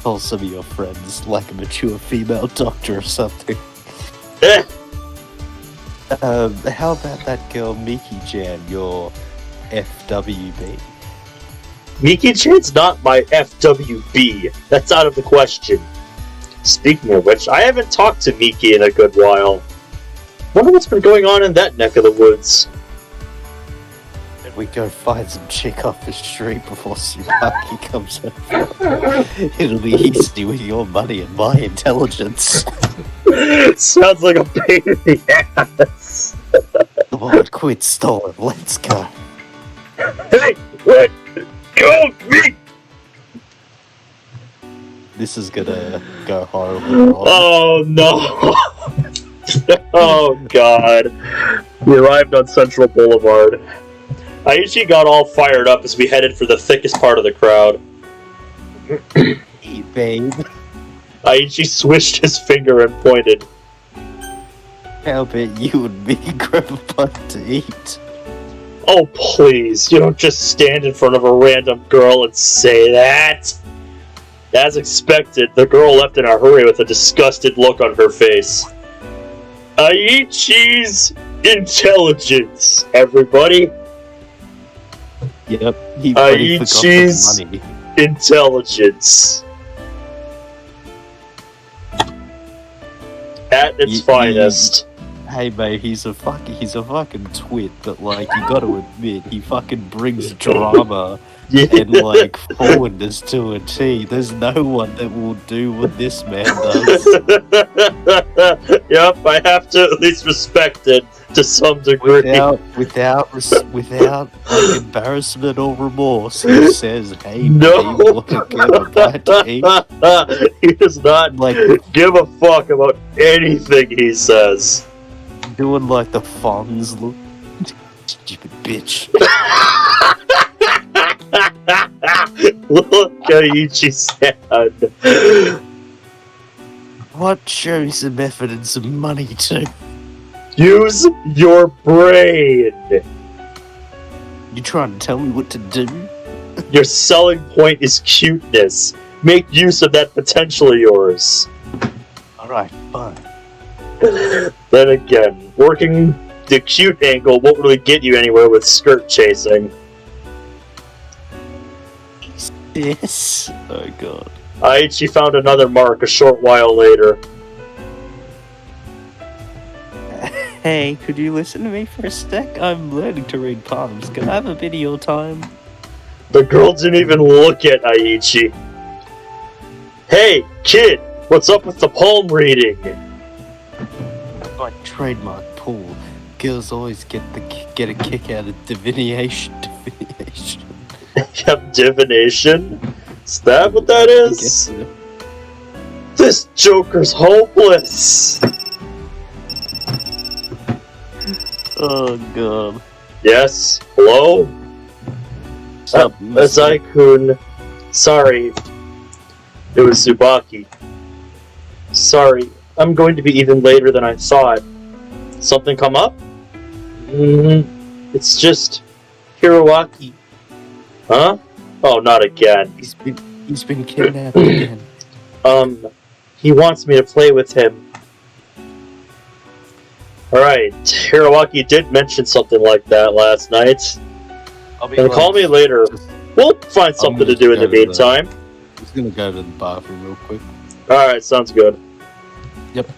Call some of your friends, like a mature female doctor or something. Eh. How about that girl Miki-chan, your FWB? Miki-chan's not my FWB. That's out of the question. Speaking of which, I haven't talked to Miki in a good while. Wonder what's been going on in that neck of the woods. And we go find some chick off the street before Tsubaki comes over. It'll be easy with your money and my intelligence. Sounds like a pain in the ass. Come on, quit stalling, let's go. Hey, let go of me! This is gonna go horribly wrong. Oh no! Oh god. We arrived on Central Boulevard. Aichi got all fired up as we headed for the thickest part of the crowd. Hey, babe. Aichi swished his finger and pointed. How about you and me grab a bite to eat? Oh please, you don't just stand in front of a random girl and say that! As expected, the girl left in a hurry with a disgusted look on her face. Aichi's intelligence, everybody! Yep, he pretty forgot Aichi's the money. intelligence. At its finest. Hey mate, he's a fucking twit, but like, you gotta admit, he fucking brings drama Yeah. and like forwardness to a T. There's no one that will do what this man does. Yep, I have to at least respect it to some degree. Without like, embarrassment or remorse, he says, "Hey, No, babe, wanna get a bite to eat?" he does not Like give a fuck about anything he says. doing like the Fonz look. Stupid bitch. Look, Aichi-san. What? Show me some effort and some money too. Use your brain. You trying to tell me what to do? Your selling point is cuteness. Make use of that potential of yours. Alright, fine. Then again, working the cute angle won't really get you anywhere with skirt chasing. Yes. Oh god. Aichi found another mark a short while later. Hey, could you listen to me for a sec? I'm learning to read palms. Can I have a bit of your time? The girl didn't even look at Aichi. Hey, kid, what's up with the palm reading? My trademark pool. Girls always get a kick out of divination. Yep, divination? Is that what that is? This Joker's hopeless! Oh god. Yes? Hello? Azai-kun. Sorry. It was Tsubaki. Sorry, I'm going to be even later than I thought. Something come up? It's just... Hiroaki. Huh? Oh, not again. He's been kidnapped again. He wants me to play with him. Alright, Hiroaki did mention something like that last night. And call me later. We'll find something to do in the meantime. I'm just gonna go to the bathroom real quick. Alright, sounds good. Yep.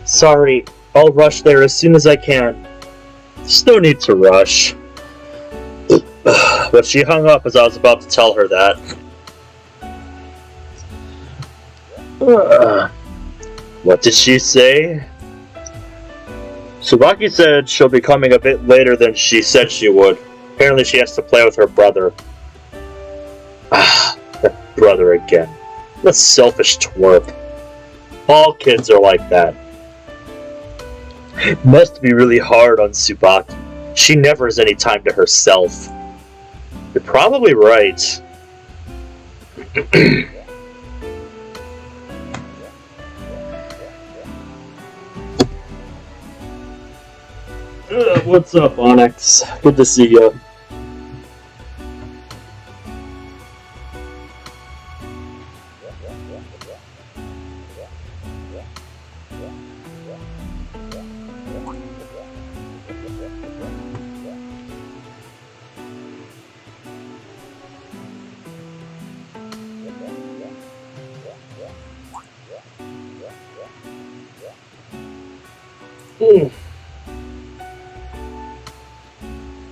Sorry, I'll rush there as soon as I can. There's no need to rush. But she hung up as I was about to tell her that. What did she say? Tsubaki said she'll be coming a bit later than she said she would. Apparently she has to play with her brother. That brother again. What a selfish twerp. All kids are like that. It must be really hard on Tsubaki. She never has any time to herself. You're probably right. What's up, Onyx? Good to see you.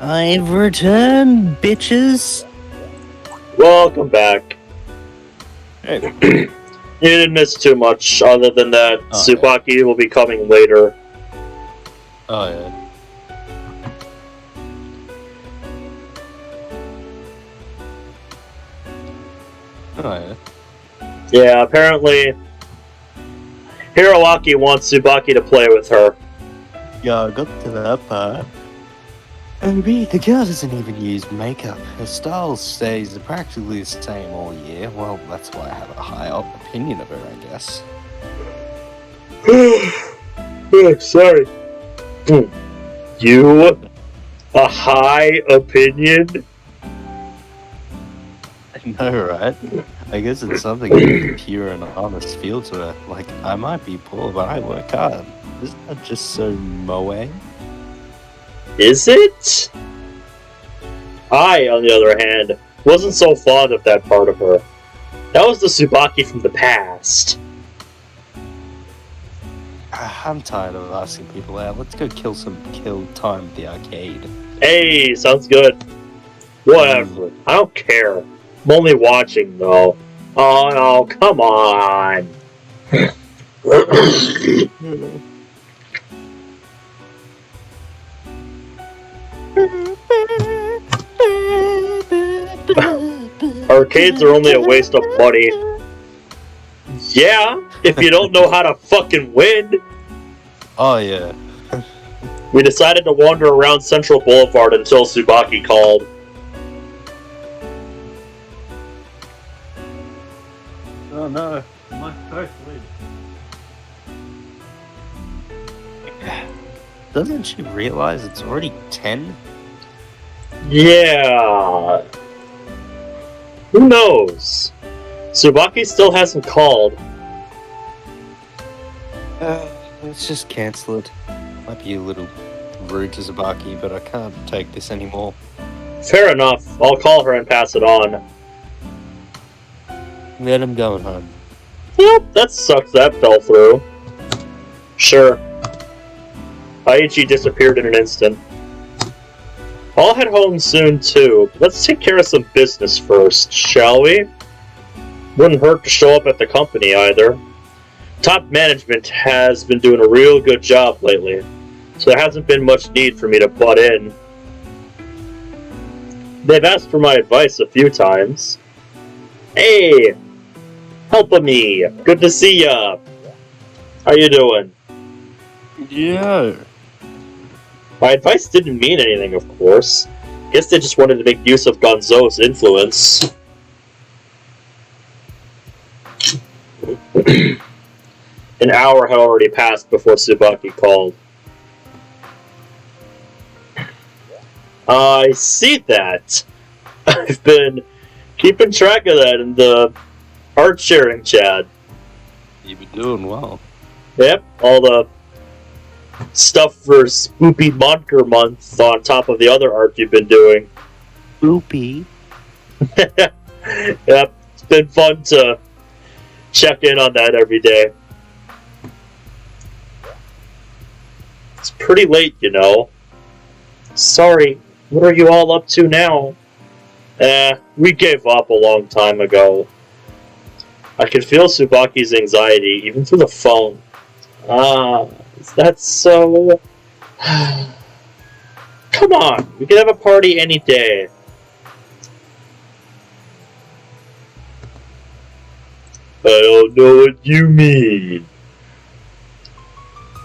I've returned, bitches. Welcome back. Hey. You didn't miss too much, other than that Tsubaki will be coming later. Oh, yeah. Oh, yeah. Yeah, apparently Hiroaki wants Tsubaki to play with her. Yeah, I got to that part. Maybe the girl doesn't even use makeup. Her style stays practically the same all year. Well, that's why I have a high opinion of her, I guess. Sorry. You? A high opinion? I know, right? I guess it's something with a pure and honest feel to her. Like, I might be poor, but I work hard. Isn't that just so moe? Is it? I, on the other hand, wasn't so fond of that part of her. That was the Tsubaki from the past. I'm tired of asking people out. Let's go kill time at the arcade. Hey, sounds good. Whatever. I don't care. I'm only watching, though. Oh, no, come on. Arcades are only a waste of money. Yeah, if you don't know how to fucking win. Oh, yeah. We decided to wander around Central Boulevard until Tsubaki called. Oh no, my first win. Doesn't she realize it's already 10? Yeah. Who knows? Tsubaki still hasn't called. Let's just cancel it. Might be a little rude to Tsubaki, but I can't take this anymore. Fair enough. I'll call her and pass it on. Let him go home. Yep, that sucks that fell through. Sure. Aichi disappeared in an instant. I'll head home soon too. Let's take care of some business first, shall we? Wouldn't hurt to show up at the company either. Top management has been doing a real good job lately, so there hasn't been much need for me to butt in. They've asked for my advice a few times. Hey! Help-a-me! Good to see ya! How you doing? Yeah. My advice didn't mean anything, of course. Guess they just wanted to make use of Gonzo's influence. An hour had already passed before Tsubaki called. I see that. I've been keeping track of that in the art sharing chat. You've been doing well. Yep, all the stuff for Spoopy Monker Month on top of the other art you've been doing. Spoopy? Yep, it's been fun to check in on that every day. It's pretty late, you know. Sorry, what are you all up to now? We gave up a long time ago. I could feel Tsubaki's anxiety, even through the phone. That's so... Come on, we could have a party any day. I don't know what you mean.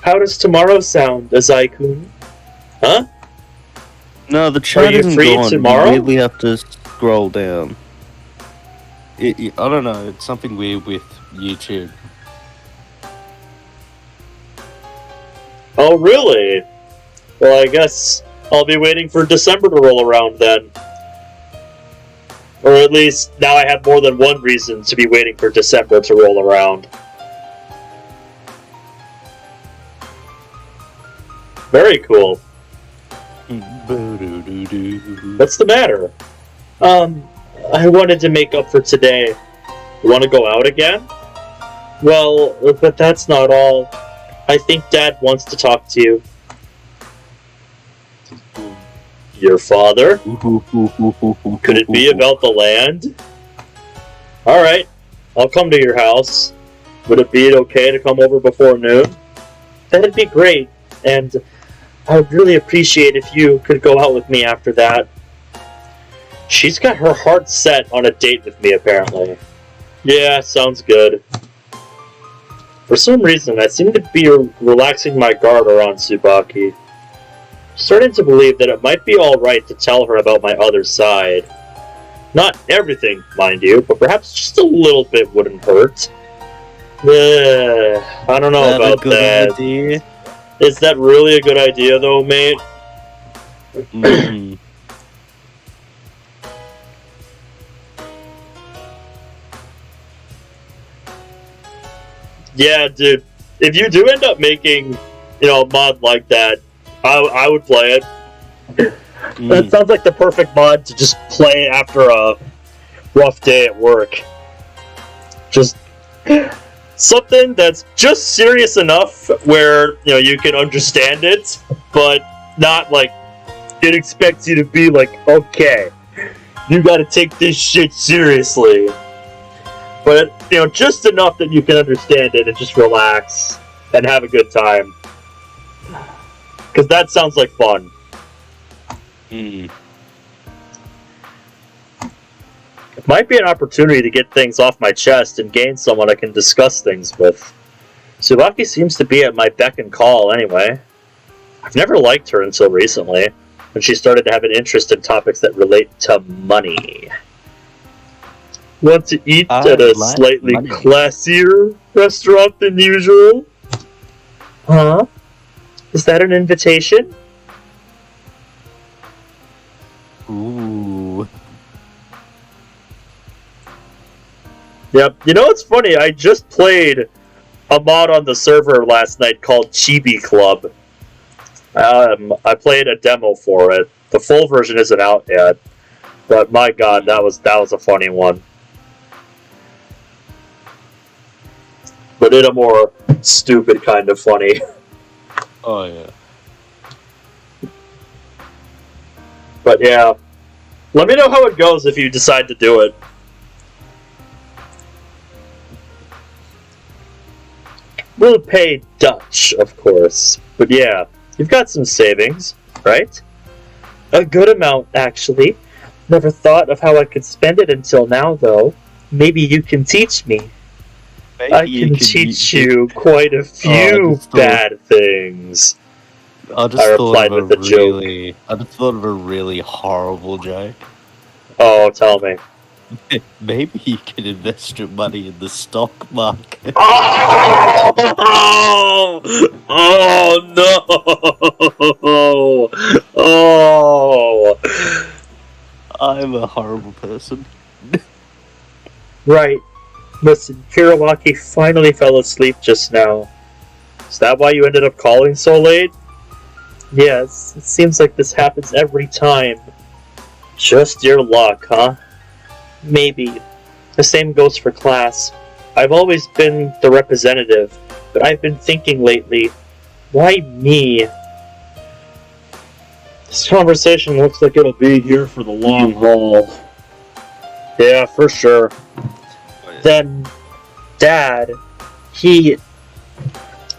How does tomorrow sound, Azai-kun? Huh? No, the chat Are you isn't free gone. tomorrow? You really have to scroll down. I don't know, it's something weird with YouTube. Oh, really? Well, I guess I'll be waiting for December to roll around then. Or at least now I have more than one reason to be waiting for December to roll around. Very cool. What's the matter? I wanted to make up for today. You want to go out again? Well, but that's not all. I think Dad wants to talk to you. Your father? Could it be about the land? Alright, I'll come to your house. Would it be okay to come over before noon? That'd be great, and I would really appreciate if you could go out with me after that. She's got her heart set on a date with me, apparently. Yeah, sounds good. For some reason, I seem to be relaxing my guard around Tsubaki. Starting to believe that it might be alright to tell her about my other side. Not everything, mind you, but perhaps just a little bit wouldn't hurt. I don't know about that. Idea? Is that really a good idea, though, mate? Yeah, dude. If you do end up making, a mod like that, I would play it. That sounds like the perfect mod to just play after a rough day at work. Just something that's just serious enough where, you can understand it, but not like it expects you to be like, okay, you gotta take this shit seriously. But, just enough that you can understand it and just relax and have a good time. Because that sounds like fun. It might be an opportunity to get things off my chest and gain someone I can discuss things with. Tsubaki seems to be at my beck and call anyway. I've never liked her until recently, when she started to have an interest in topics that relate to money. Want to eat at a slightly classier restaurant than usual? Huh? Is that an invitation? Ooh. Yep. It's funny? I just played a mod on the server last night called Chibi Club. I played a demo for it. The full version isn't out yet. But my god, that was a funny one. But in a more stupid kind of funny. Oh, yeah. But yeah. Let me know how it goes if you decide to do it. We'll pay Dutch, of course. But yeah, you've got some savings, right? A good amount, actually. Never thought of how I could spend it until now, though. Maybe you can teach me. I can teach you quite a few bad things. I replied with a joke. I just thought of a really horrible joke. Oh, tell me. Maybe you can invest your money in the stock market. Oh! Oh no! Oh! I'm a horrible person. Right. Listen, Hirawaki finally fell asleep just now. Is that why you ended up calling so late? Yes, it seems like this happens every time. Just your luck, huh? Maybe. The same goes for class. I've always been the representative, but I've been thinking lately, why me? This conversation looks like it'll be here for the long haul. Yeah, for sure. Then, Dad,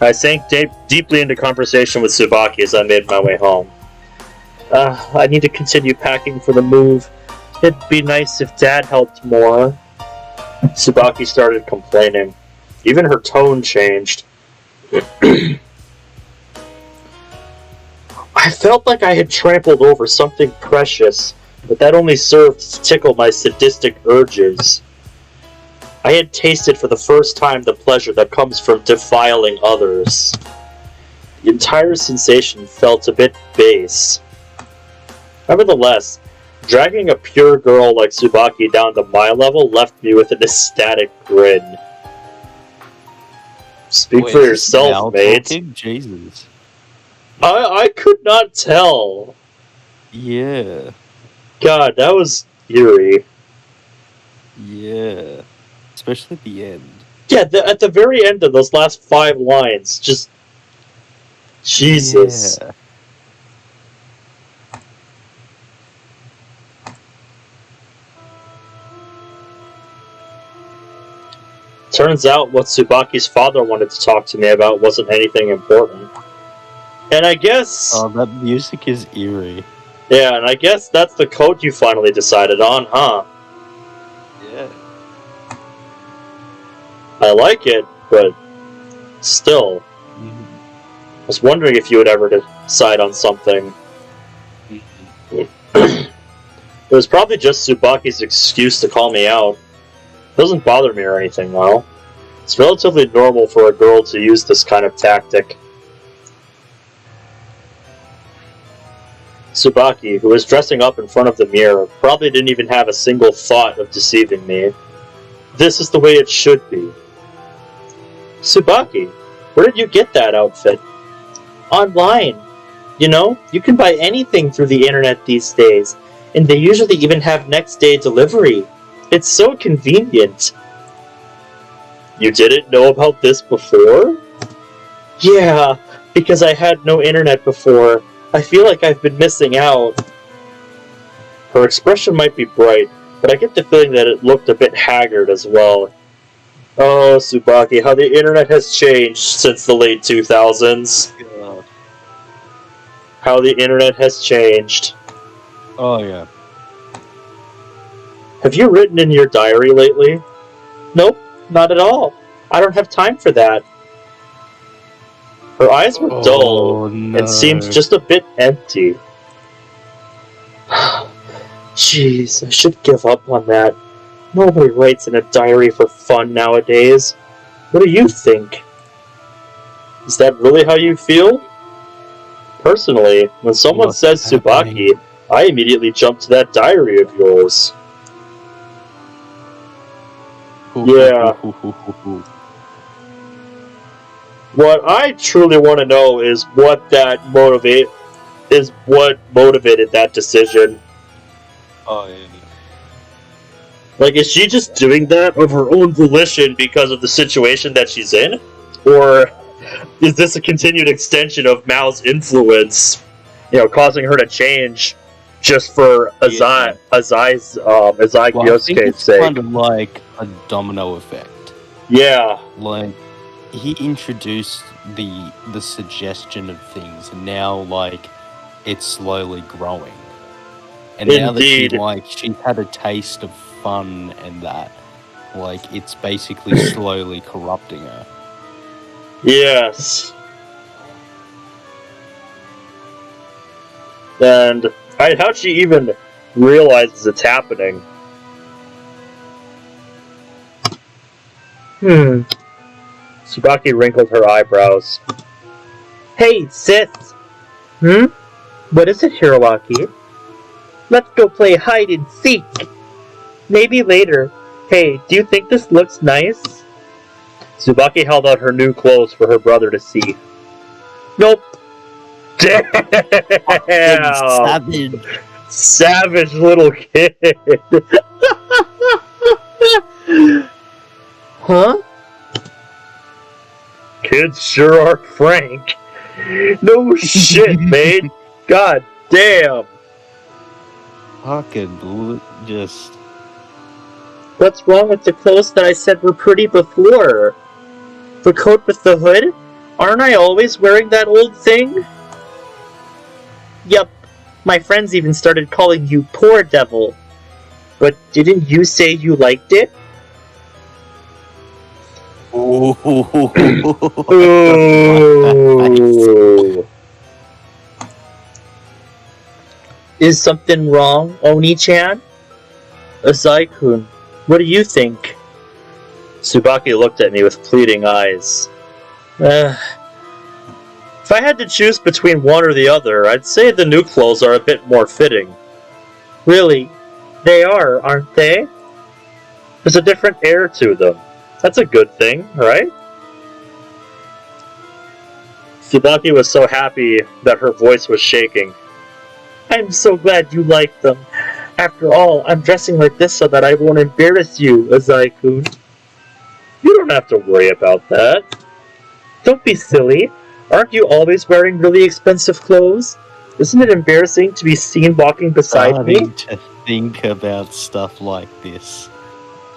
I sank deeply into conversation with Tsubaki as I made my way home. I need to continue packing for the move. It'd be nice if Dad helped more. Tsubaki started complaining. Even her tone changed. I felt like I had trampled over something precious but that only served to tickle my sadistic urges. I had tasted for the first time the pleasure that comes from defiling others. The entire sensation felt a bit base. Nevertheless, dragging a pure girl like Tsubaki down to my level left me with an ecstatic grin. Speak for yourself, mate. Jesus. I could not tell. Yeah. God, that was eerie. Yeah. Especially at the end. Yeah, at the very end of those last 5 lines, just... Jesus. Yeah. Turns out what Tsubaki's father wanted to talk to me about wasn't anything important. And I guess... Oh, that music is eerie. Yeah, and I guess that's the code you finally decided on, huh? Yeah. I like it, but still. I was wondering if you would ever decide on something. It was probably just Tsubaki's excuse to call me out. It doesn't bother me or anything, though. It's relatively normal for a girl to use this kind of tactic. Tsubaki, who was dressing up in front of the mirror, probably didn't even have a single thought of deceiving me. This is the way it should be. Tsubaki, where did you get that outfit? Online. You know, you can buy anything through the internet these days, and they usually even have next day delivery. It's so convenient. You didn't know about this before? Yeah, because I had no internet before. I feel like I've been missing out. Her expression might be bright, but I get the feeling that it looked a bit haggard as well. Oh, Tsubaki, how the internet has changed since the late 2000s. God. How the internet has changed. Oh, yeah. Have you written in your diary lately? Nope, not at all. I don't have time for that. Her eyes were dull and seemed just a bit empty. Jeez, I should give up on that. Nobody writes in a diary for fun nowadays. What do you think? Is that really how you feel? Personally, when someone says Tsubaki, I immediately jump to that diary of yours. Yeah. What I truly want to know is what motivated that decision. Oh, yeah. Like, is she just doing that of her own volition because of the situation that she's in? Or is this a continued extension of Mao's influence, causing her to change just for Azai Yosuke's sake? Kind of like a domino effect. Yeah. Like, he introduced the suggestion of things, and now, like, it's slowly growing. And Indeed. now that she's had a taste of fun and that, like, it's basically slowly corrupting her. Yes. And how'd she even realize it's happening? Tsubaki wrinkled her eyebrows. Hey, sis! What is it, Hiroaki? Let's go play hide and seek! Maybe later. Hey, do you think this looks nice? Tsubaki held out her new clothes for her brother to see. Nope. Damn! Savage! Savage little kid! Huh? Kids sure are frank. No shit, mate. God damn. Fucking just... What's wrong with the clothes that I said were pretty before? The coat with the hood? Aren't I always wearing that old thing? Yup. My friends even started calling you Poor Devil. But didn't you say you liked it? Ooh. Ooh. Is something wrong, Oni-chan? Azai-kun, what do you think? Tsubaki looked at me with pleading eyes. If I had to choose between one or the other, I'd say the new clothes are a bit more fitting. Really? They are, aren't they? There's a different air to them. That's a good thing, right? Tsubaki was so happy that her voice was shaking. I'm so glad you like them. After all, I'm dressing like this so that I won't embarrass you, Azai-kun. You don't have to worry about that. Don't be silly. Aren't you always wearing really expensive clothes? Isn't it embarrassing to be seen walking beside me? To think about stuff like this.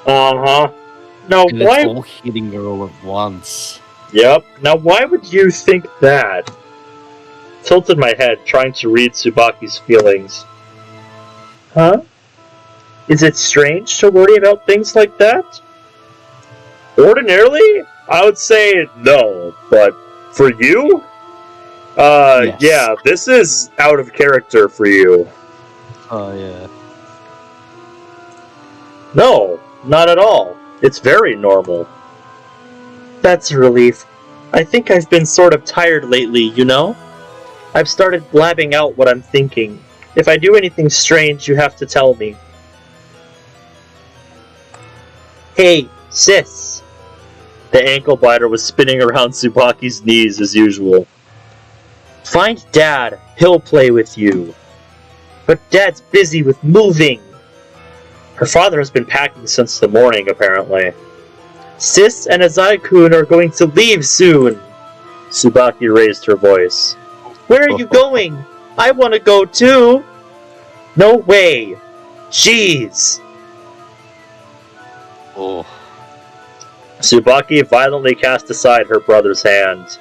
Uh-huh. Now And why... it's all hitting her all at once. Yep. Now why would you think that? Tilted my head, trying to read Tsubaki's feelings. Huh? Is it strange to worry about things like that? Ordinarily, I would say no, but for you? Yes. Yeah, this is out of character for you. Oh, yeah. No, not at all. It's very normal. That's a relief. I think I've been sort of tired lately, you know? I've started blabbing out what I'm thinking. If I do anything strange, you have to tell me. Hey, sis! The ankle biter was spinning around Tsubaki's knees as usual. Find Dad. He'll play with you. But Dad's busy with moving. Her father has been packing since the morning, apparently. Sis and Azai-kun are going to leave soon. Tsubaki raised her voice. Where are you going? I want to go too. No way. Jeez. Oh. Tsubaki violently cast aside her brother's hand.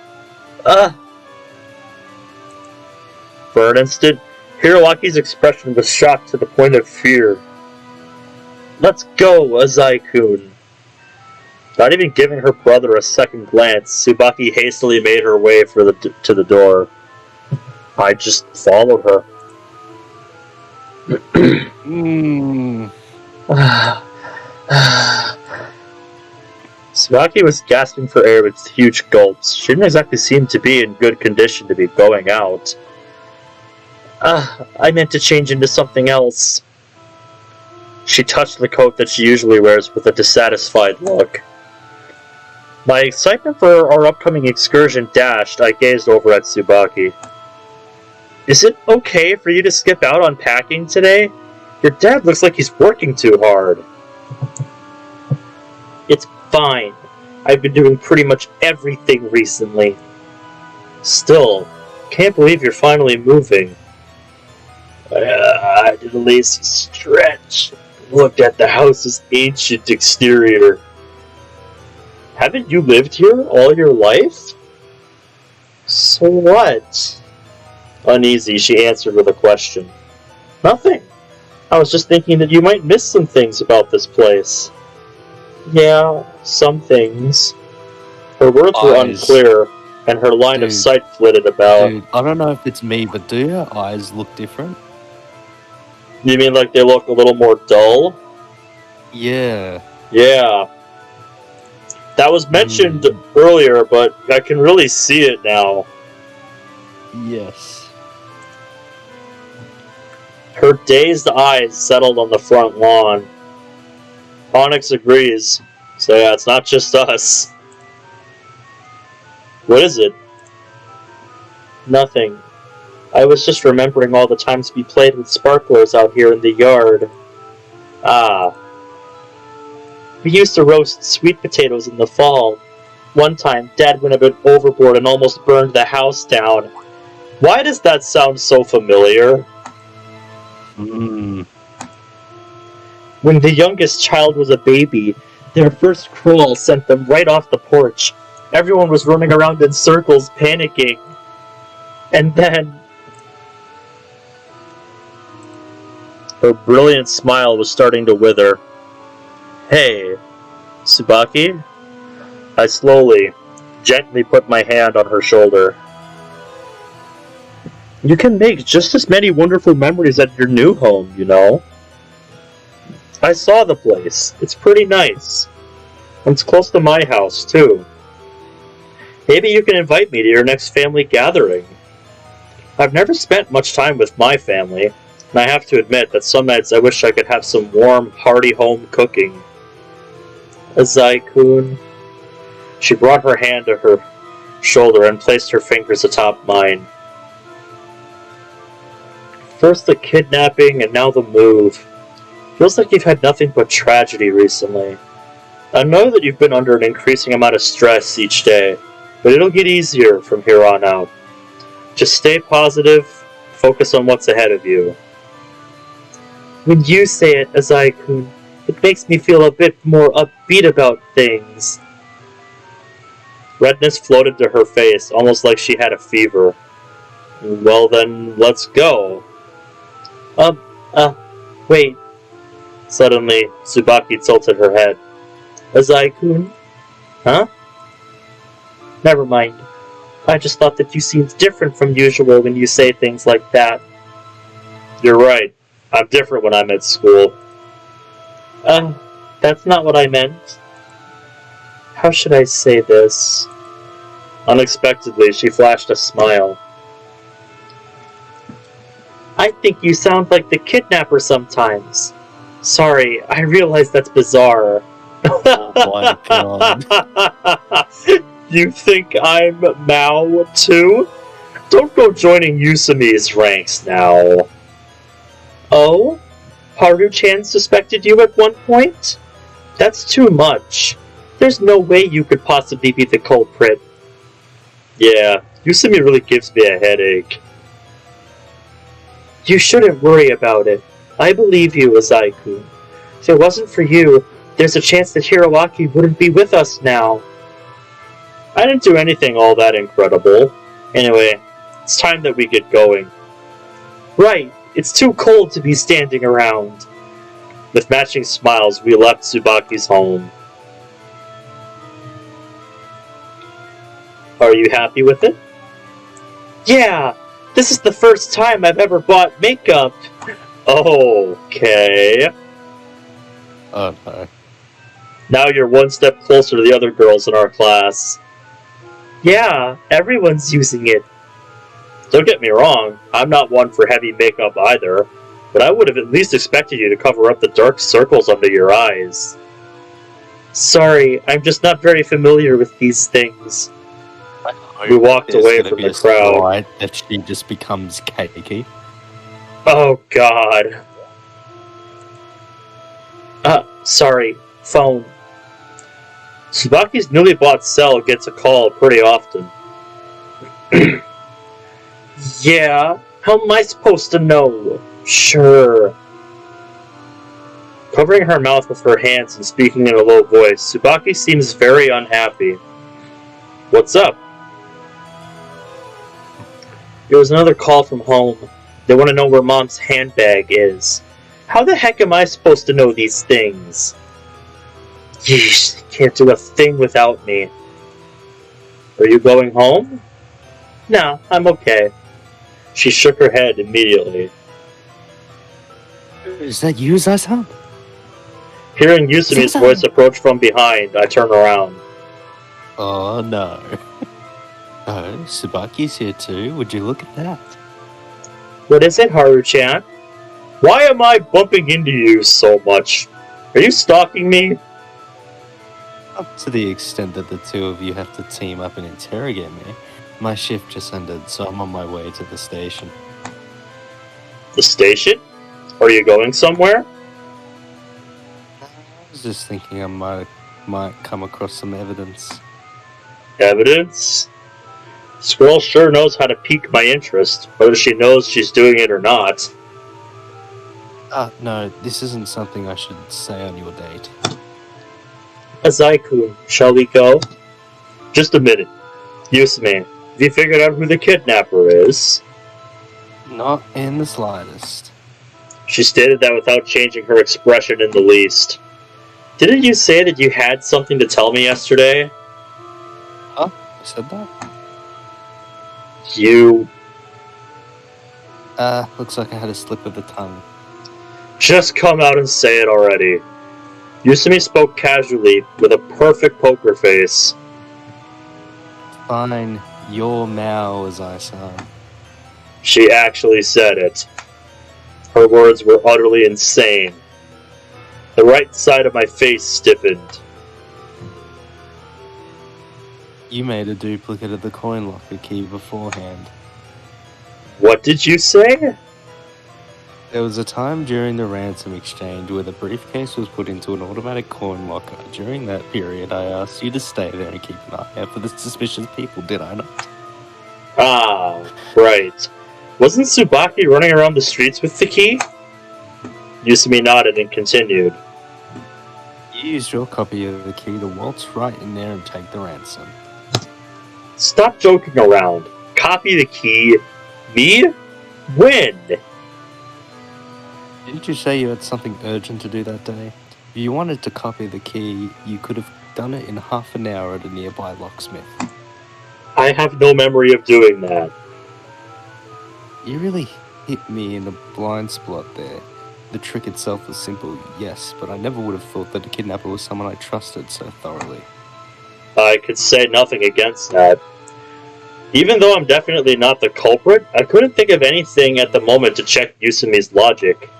For an instant, Hiroaki's expression was shocked to the point of fear. Let's go, Azai-kun. Not even giving her brother a second glance, Tsubaki hastily made her way to the door. I just followed her. Tsubaki was gasping for air with huge gulps. She didn't exactly seem to be in good condition to be going out. I meant to change into something else. She touched the coat that she usually wears with a dissatisfied look. My excitement for our upcoming excursion dashed, I gazed over at Tsubaki. Is it okay for you to skip out on packing today? Your dad looks like he's working too hard. It's fine. I've been doing pretty much everything recently. Still, can't believe you're finally moving. I did a lazy stretch. Looked at the house's ancient exterior. Haven't you lived here all your life? So what? Uneasy, she answered with a question. Nothing. I was just thinking that you might miss some things about this place. Yeah, some things. Her words were unclear, and her line of sight flitted about. Dude, I don't know if it's me, but do your eyes look different? You mean like they look a little more dull? Yeah. Yeah. That was mentioned earlier, but I can really see it now. Yes. Her dazed eyes settled on the front lawn. Onyx agrees. So yeah, it's not just us. What is it? Nothing. I was just remembering all the times we played with sparklers out here in the yard. Ah. We used to roast sweet potatoes in the fall. One time, Dad went a bit overboard and almost burned the house down. Why does that sound so familiar? When the youngest child was a baby, their first crawl sent them right off the porch. Everyone was running around in circles, panicking. And then... Her brilliant smile was starting to wither. Hey, Tsubaki? I slowly, gently put my hand on her shoulder. You can make just as many wonderful memories at your new home, you know? I saw the place. It's pretty nice. And it's close to my house, too. Maybe you can invite me to your next family gathering. I've never spent much time with my family, and I have to admit that some nights I wish I could have some warm, hearty home cooking. Azai-kun. She brought her hand to her shoulder and placed her fingers atop mine. First the kidnapping, and now the move. Feels like you've had nothing but tragedy recently. I know that you've been under an increasing amount of stress each day, but it'll get easier from here on out. Just stay positive, focus on what's ahead of you. When you say it, Azai-kun, it makes me feel a bit more upbeat about things. Redness floated to her face, almost like she had a fever. Well then, let's go. Wait. Suddenly, Tsubaki tilted her head. Azai-kun? Huh? Never mind. I just thought that you seemed different from usual when you say things like that. You're right. I'm different when I'm at school. That's not what I meant. How should I say this? Unexpectedly, she flashed a smile. I think you sound like the kidnapper sometimes. Sorry, I realize that's bizarre. Oh my god. You think I'm Mao, too? Don't go joining Yusumi's ranks now. Oh? Haru-chan suspected you at one point? That's too much. There's no way you could possibly be the culprit. Yeah, Yusumi really gives me a headache. You shouldn't worry about it. I believe you, Azai-kun. If it wasn't for you, there's a chance that Hiroaki wouldn't be with us now. I didn't do anything all that incredible. Anyway, it's time that we get going. Right, it's too cold to be standing around. With matching smiles, we left Tsubaki's home. Are you happy with it? Yeah, this is the first time I've ever bought makeup. Okay. Oh no. Now you're one step closer to the other girls in our class. Yeah, everyone's using it. Don't get me wrong, I'm not one for heavy makeup either, but I would have at least expected you to cover up the dark circles under your eyes. Sorry, I'm just not very familiar with these things. We walked away from the crowd. Right, that she just becomes cakey. Oh god. Sorry, phone. Tsubaki's newly bought cell gets a call pretty often. Yeah, how am I supposed to know? Sure. Covering her mouth with her hands and speaking in a low voice, Tsubaki seems very unhappy. What's up? There was another call from home. They want to know where Mom's handbag is. How the heck am I supposed to know these things? Yeesh, they can't do a thing without me. Are you going home? No, I'm okay. She shook her head immediately. Is that you, Zai-san? Hearing Yusumi's voice approach from behind, I turn around. Oh no. Oh, Tsubaki's here too. Would you look at that? What is it, Haru-chan? Why am I bumping into you so much? Are you stalking me? Up to the extent that the two of you have to team up and interrogate me. My shift just ended, so I'm on my way to the station. The station? Are you going somewhere? I was just thinking I might come across some evidence. Evidence? This girl sure knows how to pique my interest, whether she knows she's doing it or not. No, this isn't something I should say on your date. Azai-kun, shall we go? Just a minute. Yusumi, have you figured out who the kidnapper is? Not in the slightest. She stated that without changing her expression in the least. Didn't you say that you had something to tell me yesterday? Huh? I said that? You... Looks like I had a slip of the tongue. Just come out and say it already. Yusumi spoke casually, with a perfect poker face. Fine, you're Mao, as I sound. She actually said it. Her words were utterly insane. The right side of my face stiffened. You made a duplicate of the coin locker key beforehand. What did you say? There was a time during the ransom exchange where the briefcase was put into an automatic coin locker. During that period, I asked you to stay there and keep an eye out for the suspicious people, did I not? Ah, right. Wasn't Tsubaki running around the streets with the key? Yusumi nodded and continued. You used your copy of the key to waltz right in there and take the ransom. Stop joking around. Copy the key. Me? When? Didn't you say you had something urgent to do that day? If you wanted to copy the key, you could have done it in half an hour at a nearby locksmith. I have no memory of doing that. You really hit me in a blind spot there. The trick itself was simple, yes, but I never would have thought that the kidnapper was someone I trusted so thoroughly. I could say nothing against that. Even though I'm definitely not the culprit, I couldn't think of anything at the moment to check Yusumi's logic.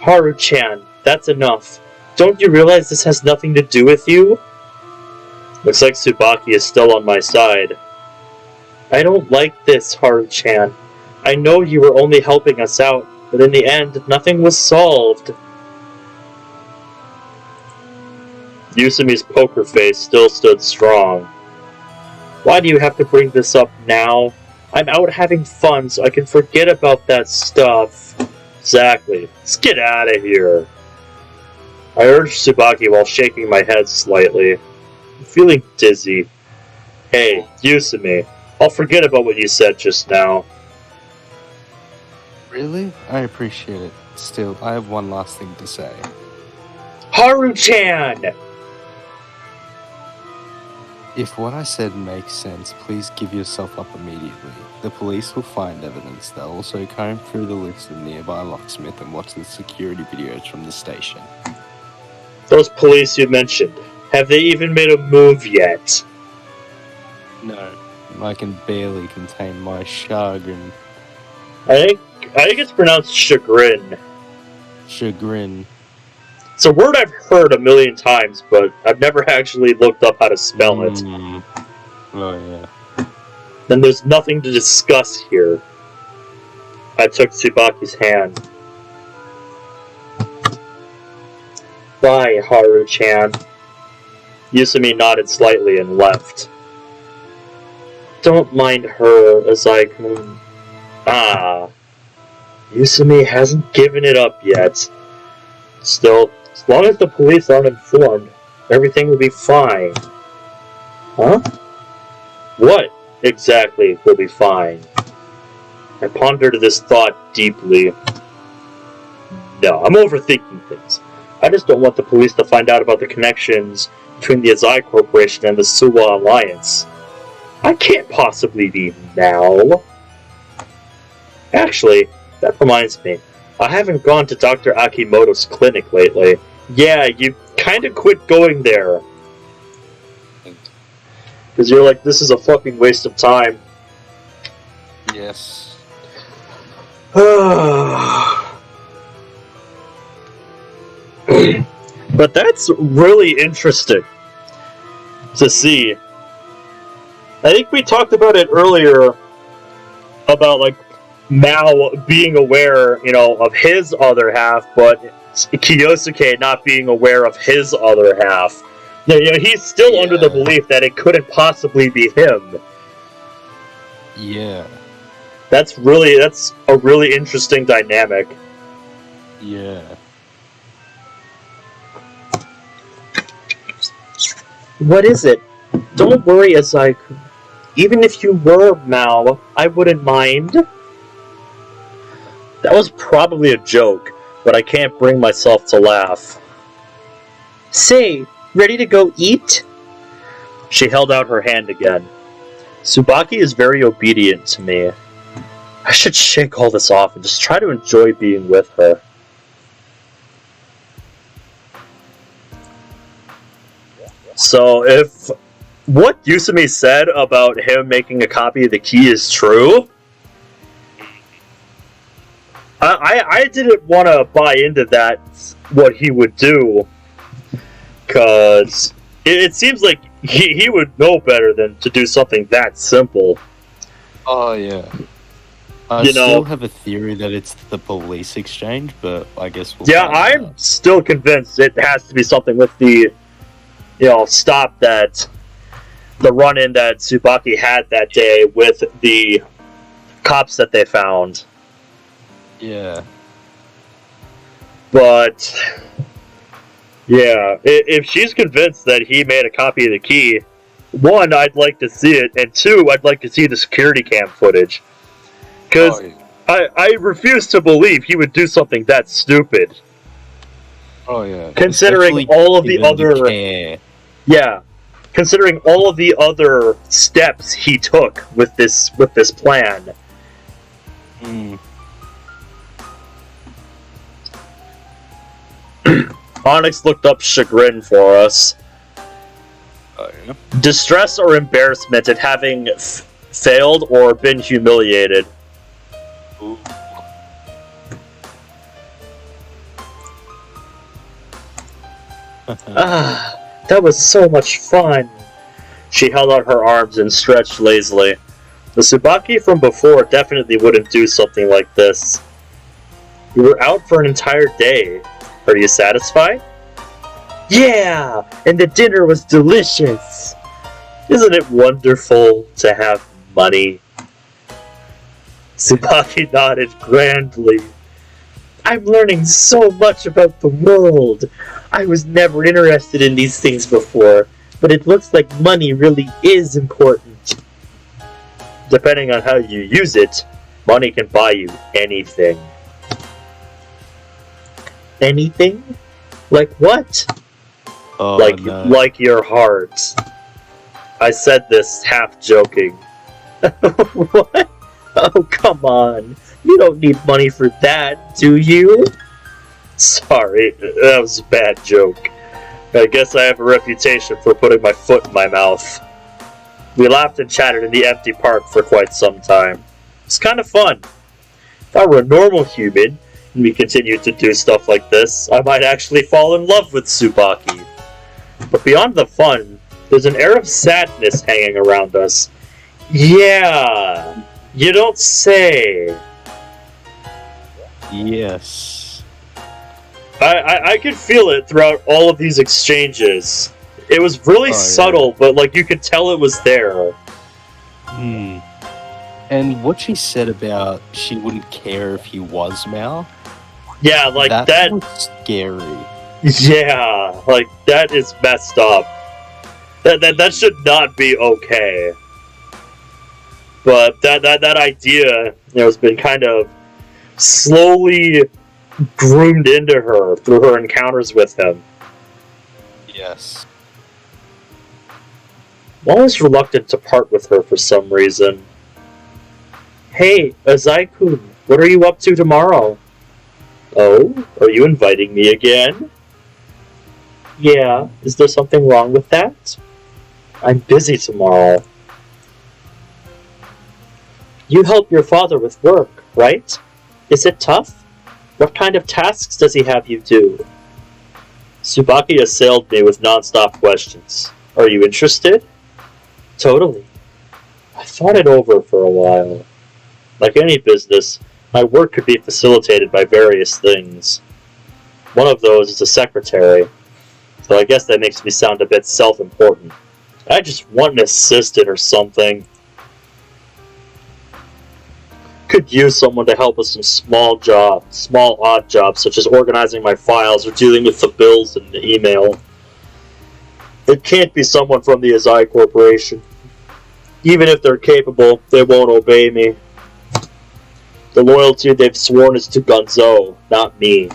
Haru-chan, that's enough. Don't you realize this has nothing to do with you? Looks like Tsubaki is still on my side. I don't like this, Haru-chan. I know you were only helping us out, but in the end, nothing was solved. Yusumi's poker face still stood strong. Why do you have to bring this up now? I'm out having fun so I can forget about that stuff. Exactly. Let's get out of here. I urged Tsubaki while shaking my head slightly. I'm feeling dizzy. Hey, Yusumi, I'll forget about what you said just now. Really? I appreciate it. Still, I have one last thing to say. Haru-chan! If what I said makes sense, please give yourself up immediately. The police will find evidence. They'll also comb through the list of nearby locksmith and watch the security videos from the station. Those police you mentioned, have they even made a move yet? No. I can barely contain my chagrin. I think it's pronounced chagrin. Chagrin. It's a word I've heard a million times, but I've never actually looked up how to spell it. Oh, yeah. Then there's nothing to discuss here. I took Tsubaki's hand. Bye, Haru-chan. Yusumi nodded slightly and left. Don't mind her as I come... Ah. Yusumi hasn't given it up yet. Still, as long as the police aren't informed, everything will be fine. Huh? What exactly will be fine? I pondered this thought deeply. No, I'm overthinking things. I just don't want the police to find out about the connections between the Azai Corporation and the Suwa Alliance. I can't possibly be Mal. Actually, that reminds me. I haven't gone to Dr. Akimoto's clinic lately. Yeah, you kinda quit going there. Because you're like, this is a fucking waste of time. Yes. But that's really interesting to see. I think we talked about it earlier about, like, Mao being aware, you know, of his other half, but Kiyosuke not being aware of his other half. You know, he's still under the belief that it couldn't possibly be him. Yeah. That's a really interesting dynamic. Yeah. What is it? Don't worry, Azai. Even if you were Mao, I wouldn't mind. That was probably a joke, but I can't bring myself to laugh. Say, ready to go eat? She held out her hand again. Tsubaki is very obedient to me. I should shake all this off and just try to enjoy being with her. So if what Yusumi said about him making a copy of the key is true, I didn't want to buy into that, what he would do, because it seems like he would know better than to do something that simple. Oh, yeah. I still have a theory that it's the police exchange, but I guess we'll Yeah, I'm still convinced it has to be something with the, stop that, the run-in that Tsubaki had that day with the cops that they found. Yeah. But, yeah, if she's convinced that he made a copy of the key, one, I'd like to see it, and two, I'd like to see the security cam footage. Because I refuse to believe he would do something that stupid. Oh, yeah. Considering all of the other... Yeah. Considering all of the other steps he took with this plan. Onyx looked up chagrin for us. Oh, yeah. Distress or embarrassment at having failed or been humiliated. Ooh. That was so much fun. She held out her arms and stretched lazily. The Tsubaki from before definitely wouldn't do something like this. We were out for an entire day. Are you satisfied? Yeah! And the dinner was delicious! Isn't it wonderful to have money? Tsubaki nodded grandly. I'm learning so much about the world. I was never interested in these things before, but it looks like money really is important. Depending on how you use it, money can buy you anything. Anything? Like what? Oh, like your heart. I said this half joking. What? Oh, come on. You don't need money for that, do you? Sorry, that was a bad joke. I guess I have a reputation for putting my foot in my mouth. We laughed and chatted in the empty park for quite some time. It's kind of fun. If I were a normal human, and we continued to do stuff like this, I might actually fall in love with Tsubaki. But beyond the fun, there's an air of sadness hanging around us. Yeah, you don't say. Yes. I could feel it throughout all of these exchanges. It was really subtle, but like you could tell it was there. And what she said about she wouldn't care if he was Mao. Yeah, like that was scary. Yeah, like that is messed up. That should not be okay. But that idea, has been kind of slowly groomed into her through her encounters with him. Yes. I'm always reluctant to part with her for some reason. Hey, Azai-kun, what are you up to tomorrow? Oh, are you inviting me again? Yeah, is there something wrong with that? I'm busy tomorrow. You help your father with work, right? Is it tough? What kind of tasks does he have you do? Tsubaki assailed me with non-stop questions. Are you interested? Totally. I thought it over for a while. Like any business, my work could be facilitated by various things. One of those is a secretary, though I guess that makes me sound a bit self-important. I just want an assistant or something. Could use someone to help with some small odd jobs, such as organizing my files or dealing with the bills and the email. It can't be someone from the Azai Corporation. Even if they're capable, they won't obey me. The loyalty they've sworn is to Gonzo, not me.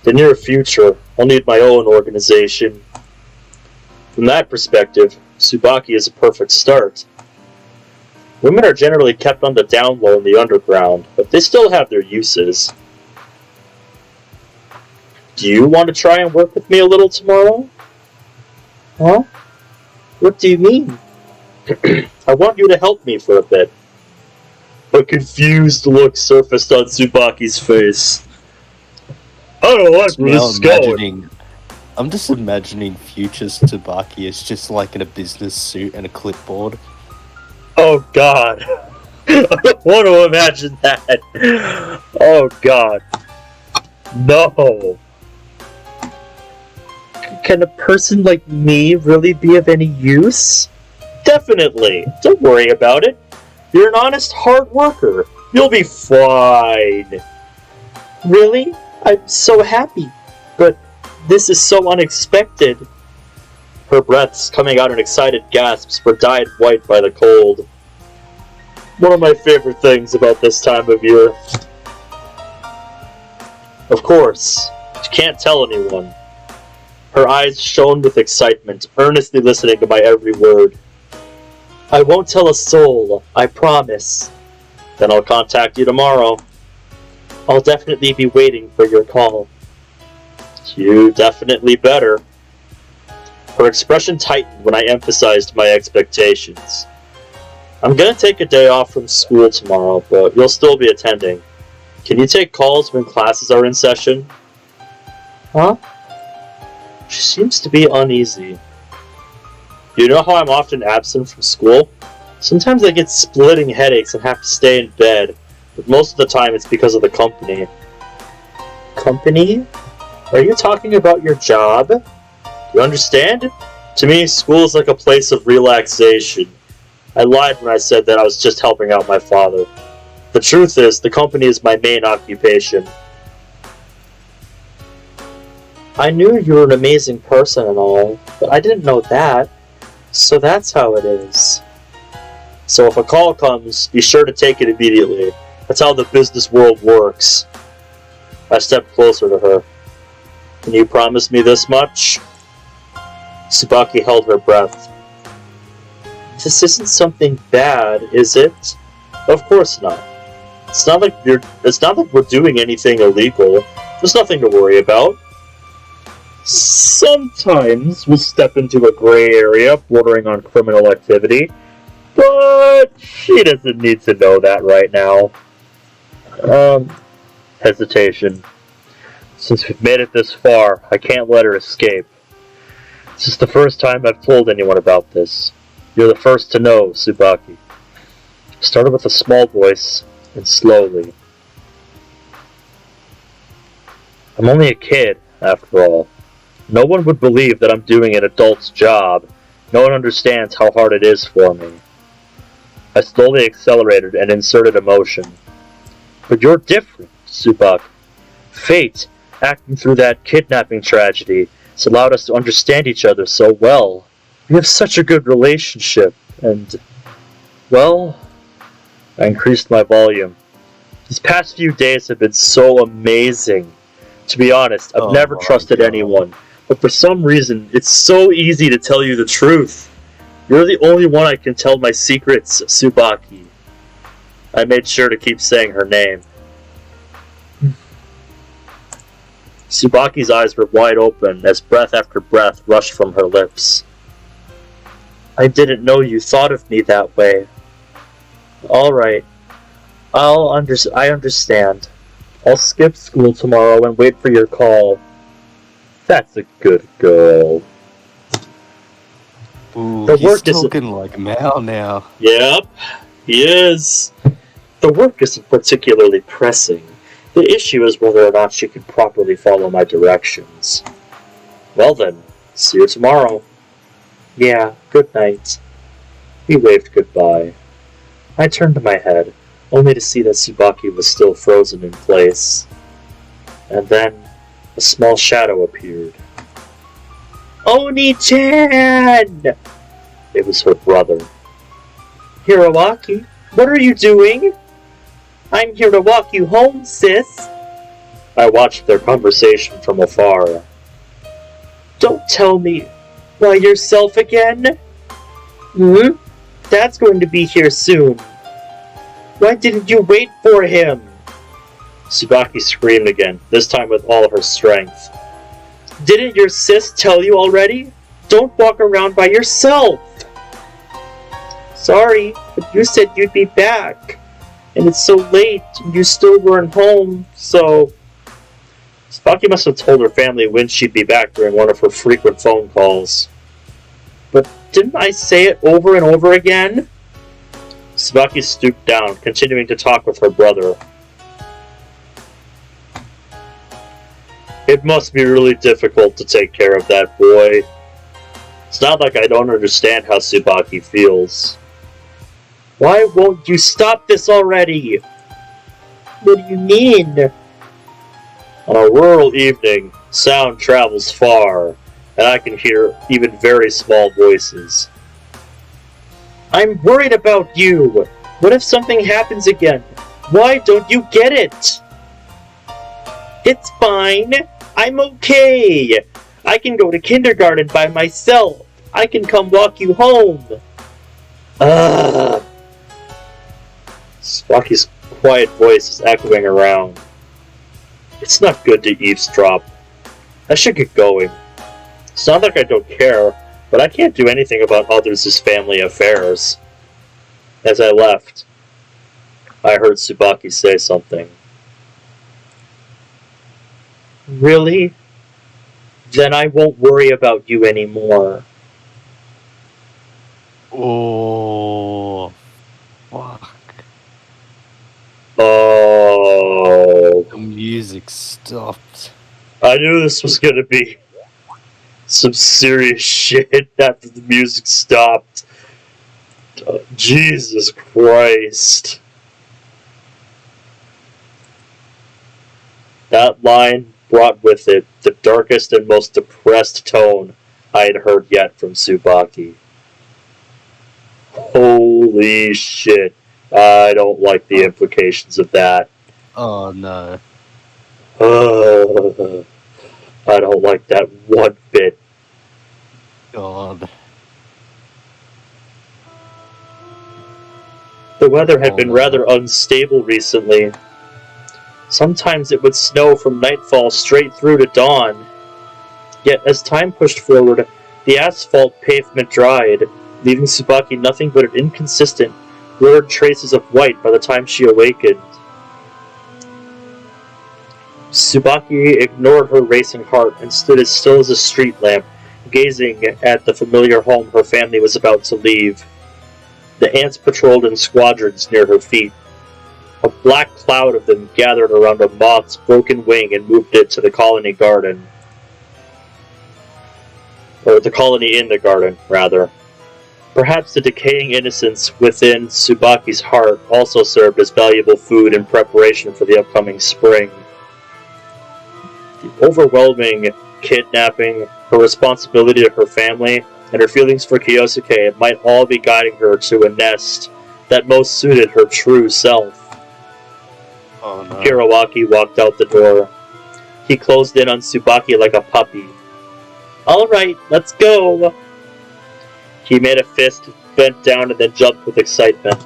The near future, I'll need my own organization. From that perspective, Tsubaki is a perfect start. Women are generally kept on the down low in the underground, but they still have their uses. Do you want to try and work with me a little tomorrow? Huh? What do you mean? I want you to help me for a bit. A confused look surfaced on Tsubaki's face. I don't like where this is going. I'm just imagining future Tsubaki as just like in a business suit and a clipboard. Oh god. I don't want to imagine that. Oh god. No. Can a person like me really be of any use? Definitely. Don't worry about it. You're an honest, hard worker. You'll be fine. Really? I'm so happy. But this is so unexpected. Her breaths, coming out in excited gasps, were dyed white by the cold. One of my favorite things about this time of year. Of course, you can't tell anyone. Her eyes shone with excitement, earnestly listening to my every word. I won't tell a soul, I promise. Then I'll contact you tomorrow. I'll definitely be waiting for your call. You definitely better. Her expression tightened when I emphasized my expectations. I'm gonna take a day off from school tomorrow, but you'll still be attending. Can you take calls when classes are in session? Huh? She seems to be uneasy. You know how I'm often absent from school? Sometimes I get splitting headaches and have to stay in bed, but most of the time it's because of the company. Company? Are you talking about your job? You understand? To me, school is like a place of relaxation. I lied when I said that I was just helping out my father. The truth is, the company is my main occupation. I knew you were an amazing person and all, but I didn't know that. So that's how it is. So if a call comes, be sure to take it immediately. That's how the business world works. I stepped closer to her. Can you promise me this much? Tsubaki held her breath. This isn't something bad, is it? Of course not. It's not like we're doing anything illegal. There's nothing to worry about. Sometimes we'll step into a gray area bordering on criminal activity, but she doesn't need to know that right now. Hesitation. Since we've made it this far, I can't let her escape. This is the first time I've told anyone about this. You're the first to know, Tsubaki. Started with a small voice, and slowly. I'm only a kid, after all. No one would believe that I'm doing an adult's job. No one understands how hard it is for me. I slowly accelerated and inserted emotion. But you're different, Tsubaki. Fate, acting through that kidnapping tragedy, has allowed us to understand each other so well. We have such a good relationship, and, well, I increased my volume. These past few days have been so amazing. To be honest, I've never trusted anyone, but for some reason, it's so easy to tell you the truth. You're the only one I can tell my secrets, Tsubaki. I made sure to keep saying her name. Tsubaki's eyes were wide open as breath after breath rushed from her lips. I didn't know you thought of me that way. Alright. I understand. I'll skip school tomorrow and wait for your call. That's a good girl. Ooh, he's talking like Mao now. Yep, he is. The work isn't particularly pressing. The issue is whether or not she can properly follow my directions. Well then, see you tomorrow. Yeah, good night. We waved goodbye. I turned my head, only to see that Tsubaki was still frozen in place. And then, a small shadow appeared. Oni-chan! It was her brother. Hiroaki, what are you doing? I'm here to walk you home, sis. I watched their conversation from afar. Don't tell me. Why, yourself again? Dad's going to be here soon. Why didn't you wait for him? Tsubaki screamed again, this time with all her strength. Didn't your sis tell you already? Don't walk around by yourself! Sorry, but you said you'd be back. And it's so late, and you still weren't home, so... Tsubaki must have told her family when she'd be back during one of her frequent phone calls. But didn't I say it over and over again? Tsubaki stooped down, continuing to talk with her brother. It must be really difficult to take care of that boy. It's not like I don't understand how Tsubaki feels. Why won't you stop this already? What do you mean? On a rural evening, sound travels far, and I can hear even very small voices. I'm worried about you! What if something happens again? Why don't you get it? It's fine! I'm okay! I can go to kindergarten by myself! I can come walk you home! Tsubaki's quiet voice is echoing around. It's not good to eavesdrop. I should get going. It's not like I don't care, but I can't do anything about others' family affairs. As I left, I heard Tsubaki say something. Really? Then I won't worry about you anymore. Oh, fuck. Oh. The music stopped. I knew this was gonna be some serious shit after the music stopped. Jesus Christ. That line brought with it the darkest and most depressed tone I had heard yet from Tsubaki. Holy shit. I don't like the implications of that. Oh no. I don't like that one bit. God. The weather had been rather unstable recently. Sometimes it would snow from nightfall straight through to dawn. Yet as time pushed forward, the asphalt pavement dried, leaving Tsubaki nothing but an inconsistent, blurred traces of white by the time she awakened. Tsubaki ignored her racing heart and stood as still as a street lamp, gazing at the familiar home her family was about to leave. The ants patrolled in squadrons near her feet. A black cloud of them gathered around a moth's broken wing and moved it to the colony garden. Or the colony in the garden, rather. Perhaps the decaying innocence within Tsubaki's heart also served as valuable food in preparation for the upcoming spring. The overwhelming kidnapping, her responsibility to her family, and her feelings for Kyosuke might all be guiding her to a nest that most suited her true self. Oh no. Hiroaki walked out the door. He closed in on Tsubaki like a puppy. Alright, let's go! He made a fist, bent down, and then jumped with excitement.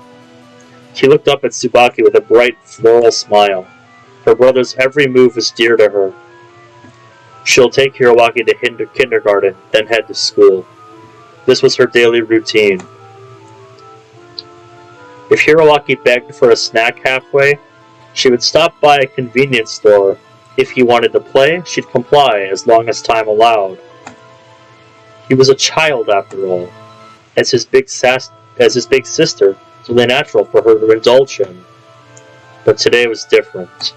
She looked up at Tsubaki with a bright, floral smile. Her brother's every move was dear to her. She'll take Hiroaki to kindergarten, then head to school. This was her daily routine. If Hiroaki begged for a snack halfway, she would stop by a convenience store. If he wanted to play, she'd comply as long as time allowed. He was a child, after all. As his big sister, it's only natural for her to indulge him. But today was different.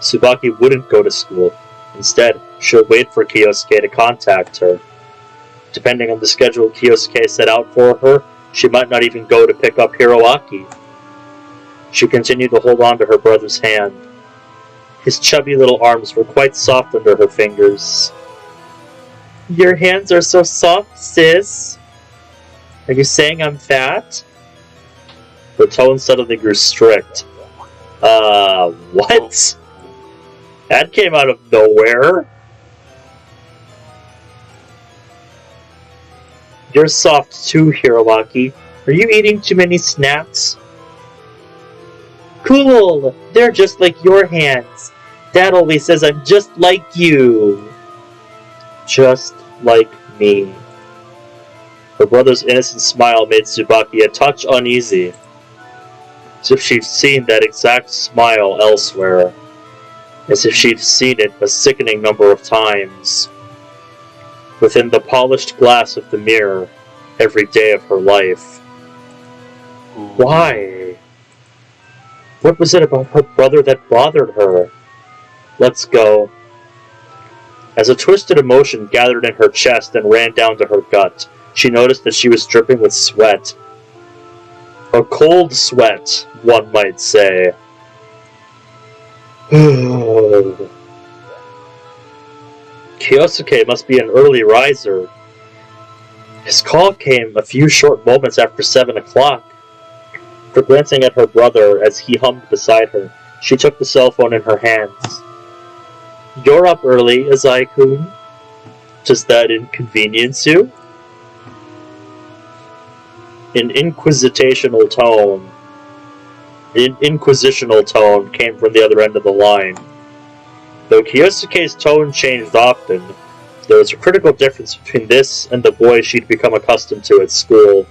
Tsubaki wouldn't go to school. Instead, she'll wait for Kyosuke to contact her. Depending on the schedule Kyosuke set out for her, she might not even go to pick up Hiroaki. She continued to hold on to her brother's hand. His chubby little arms were quite soft under her fingers. Your hands are so soft, sis. Are you saying I'm fat? Her tone suddenly grew strict. What? That came out of nowhere. You're soft too, Hiroaki. Are you eating too many snacks? Cool! They're just like your hands. Dad always says I'm just like you. Just like me. Her brother's innocent smile made Tsubaki a touch uneasy, as if she'd seen that exact smile elsewhere, as if she'd seen it a sickening number of times, within the polished glass of the mirror, every day of her life. Why? What was it about her brother that bothered her? Let's go. As a twisted emotion gathered in her chest and ran down to her gut, she noticed that she was dripping with sweat. A cold sweat, one might say. Kyosuke must be an early riser. His call came a few short moments after 7 o'clock. After glancing at her brother as he hummed beside her, she took the cell phone in her hands. You're up early, Azai-kun. Does that inconvenience you? An inquisitional tone came from the other end of the line. Though Kyosuke's tone changed often, there was a critical difference between this and the boy she'd become accustomed to at school.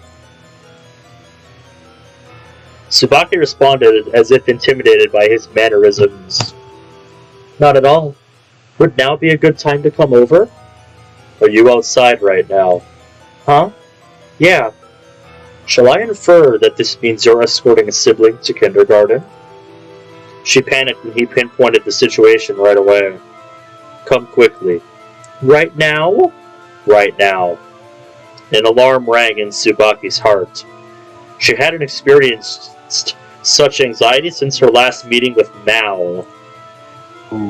Tsubaki responded as if intimidated by his mannerisms. Not at all. Would now be a good time to come over? Are you outside right now? Huh? Yeah. Shall I infer that this means you're escorting a sibling to kindergarten? She panicked when he pinpointed the situation right away. Come quickly. Right now? Right now. An alarm rang in Tsubaki's heart. She hadn't experienced such anxiety since her last meeting with Mao.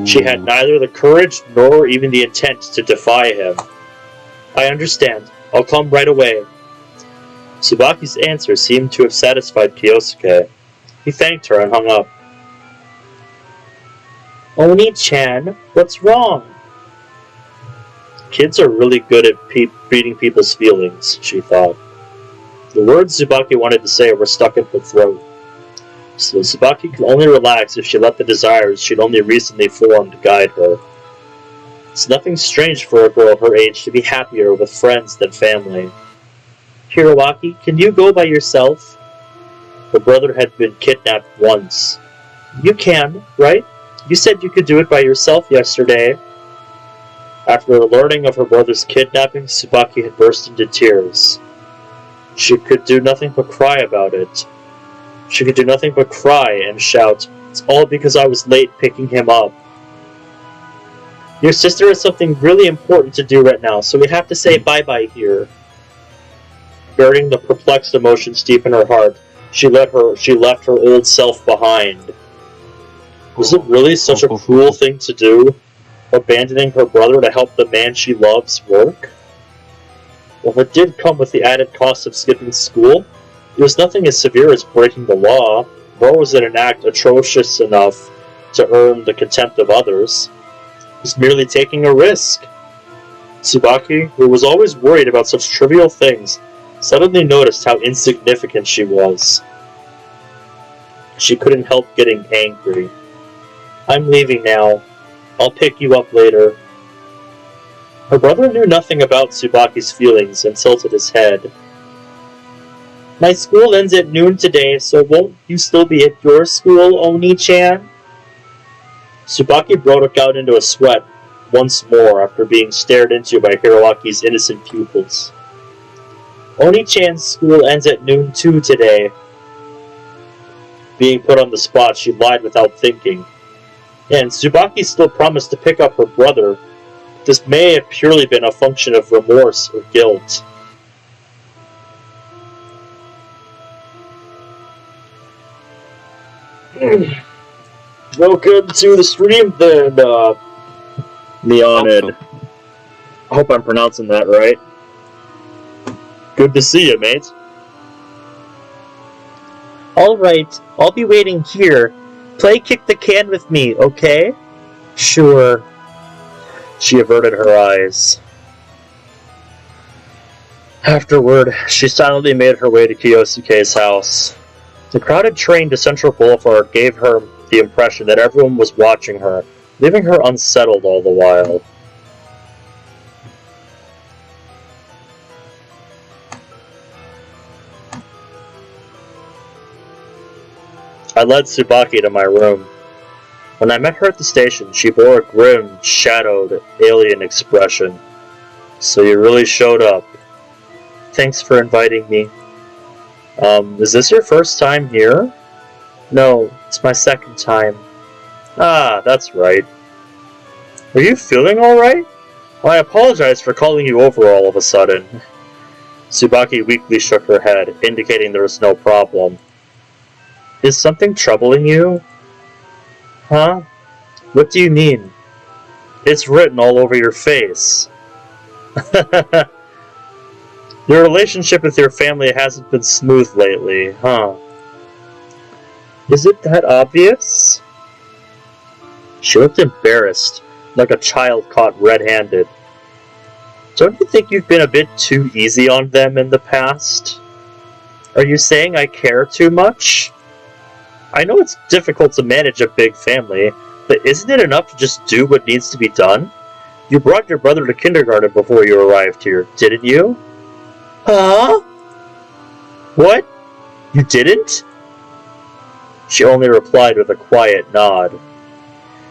She had neither the courage nor even the intent to defy him. I understand. I'll come right away. Tsubaki's answer seemed to have satisfied Kyosuke. He thanked her and hung up. Oni-chan, what's wrong? Kids are really good at reading people's feelings, she thought. The words Tsubaki wanted to say were stuck in her throat. So Tsubaki could only relax if she let the desires she'd only recently formed guide her. It's nothing strange for a girl her age to be happier with friends than family. Hiroaki, can you go by yourself? Her brother had been kidnapped once. You can, right? You said you could do it by yourself yesterday. After learning of her brother's kidnapping, Tsubaki had burst into tears. She could do nothing but cry about it. She could do nothing but cry and shout, It's all because I was late picking him up. Your sister has something really important to do right now, so we have to say bye-bye here. Bearing the perplexed emotions deep in her heart, she left her old self behind. Was it really such a cruel thing to do? Abandoning her brother to help the man she loves work? Well, it did come with the added cost of skipping school. It was nothing as severe as breaking the law, nor was it an act atrocious enough to earn the contempt of others. It was merely taking a risk. Tsubaki, who was always worried about such trivial things, suddenly noticed how insignificant she was. She couldn't help getting angry. I'm leaving now. I'll pick you up later. Her brother knew nothing about Tsubaki's feelings and tilted his head. My school ends at noon today, so won't you still be at your school, Oni-chan? Tsubaki broke out into a sweat once more after being stared into by Hiroaki's innocent pupils. Oni-chan's school ends at noon too today. Being put on the spot, she lied without thinking. And Tsubaki still promised to pick up her brother. This may have purely been a function of remorse or guilt. Welcome to the stream then, Leonid. I hope I'm pronouncing that right. Good to see you, mate. Alright, I'll be waiting here. Play kick the can with me, okay? Sure. She averted her eyes. Afterward, she silently made her way to Kyosuke's house. The crowded train to Central Boulevard gave her the impression that everyone was watching her, leaving her unsettled all the while. I led Tsubaki to my room. When I met her at the station, she bore a grim, shadowed, alien expression. So you really showed up. Thanks for inviting me. Is this your first time here? No, it's my second time. Ah, that's right. Are you feeling alright? Well, I apologize for calling you over all of a sudden. Tsubaki weakly shook her head, indicating there was no problem. Is something troubling you? Huh? What do you mean? It's written all over your face. Your relationship with your family hasn't been smooth lately, huh? Is it that obvious? She looked embarrassed, like a child caught red-handed. Don't you think you've been a bit too easy on them in the past? Are you saying I care too much? I know it's difficult to manage a big family, but isn't it enough to just do what needs to be done? You brought your brother to kindergarten before you arrived here, didn't you? Huh? What? You didn't? She only replied with a quiet nod.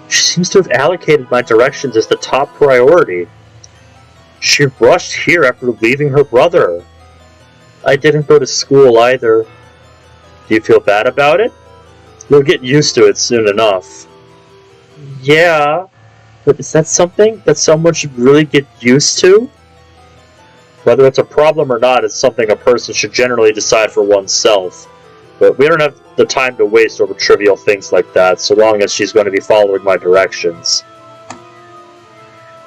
She seems to have allocated my directions as the top priority. She rushed here after leaving her brother. I didn't go to school either. Do you feel bad about it? You'll get used to it soon enough. Yeah, but is that something that someone should really get used to? Whether it's a problem or not is something a person should generally decide for oneself. But we don't have the time to waste over trivial things like that, so long as she's going to be following my directions.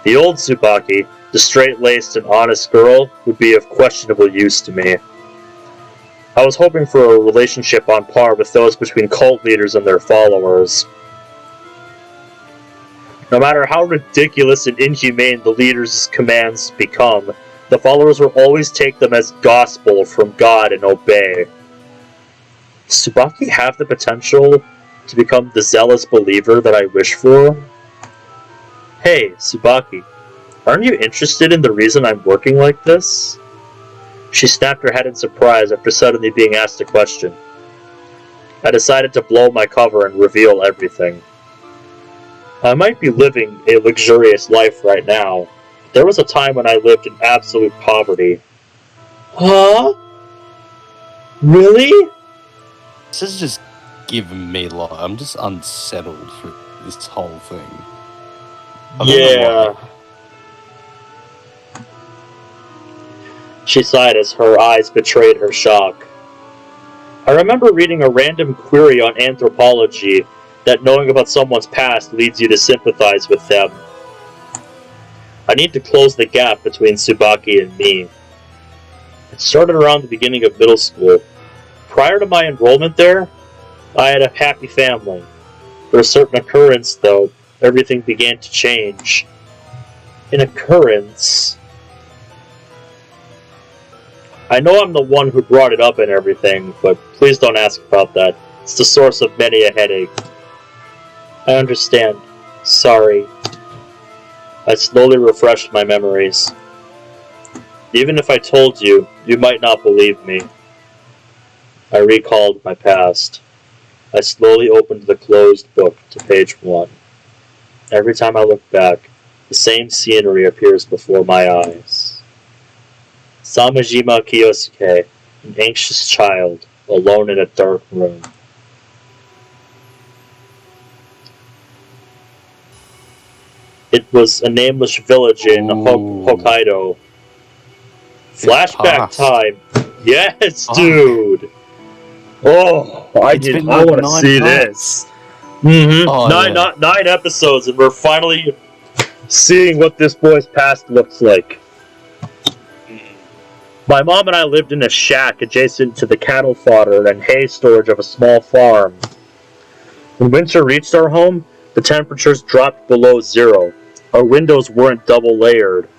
The old Tsubaki, the straight-laced and honest girl, would be of questionable use to me. I was hoping for a relationship on par with those between cult leaders and their followers. No matter how ridiculous and inhumane the leaders' commands become, the followers will always take them as gospel from God and obey. Does Tsubaki have the potential to become the zealous believer that I wish for? Hey, Tsubaki, aren't you interested in the reason I'm working like this? She snapped her head in surprise after suddenly being asked a question. I decided to blow my cover and reveal everything. I might be living a luxurious life right now. There was a time when I lived in absolute poverty. Huh? Really? This is just giving me I'm just unsettled for this whole thing. Yeah. She sighed as her eyes betrayed her shock. I remember reading a random query on anthropology that knowing about someone's past leads you to sympathize with them. I need to close the gap between Tsubaki and me. It started around the beginning of middle school. Prior to my enrollment there, I had a happy family. For a certain occurrence, though, everything began to change. An occurrence? I know I'm the one who brought it up and everything, but please don't ask about that. It's the source of many a headache. I understand. Sorry. I slowly refreshed my memories. Even if I told you, you might not believe me. I recalled my past. I slowly opened the closed book to page 1. Every time I look back, the same scenery appears before my eyes. Samajima Kiyosuke, an anxious child, alone in a dark room. It was a nameless village in Hokkaido. Flashback time! Yes, dude! Oh, I want to see this. Mm-hmm. Oh, 9 episodes, and we're finally seeing what this boy's past looks like. My mom and I lived in a shack adjacent to the cattle fodder and hay storage of a small farm. When winter reached our home, the temperatures dropped below 0. Our windows weren't double layered.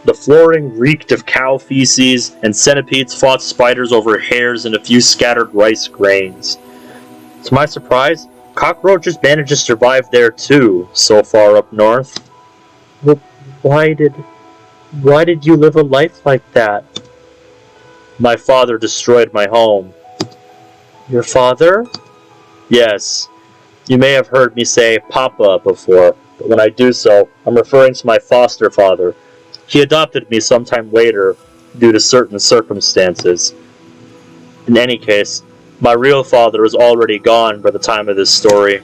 The flooring reeked of cow feces, and centipedes fought spiders over hairs and a few scattered rice grains. To my surprise, cockroaches managed to survive there too, so far up north. Why did you live a life like that? My father destroyed my home. Your father? Yes. You may have heard me say Papa before, but when I do so, I'm referring to my foster father. He adopted me sometime later due to certain circumstances. In any case, my real father is already gone by the time of this story.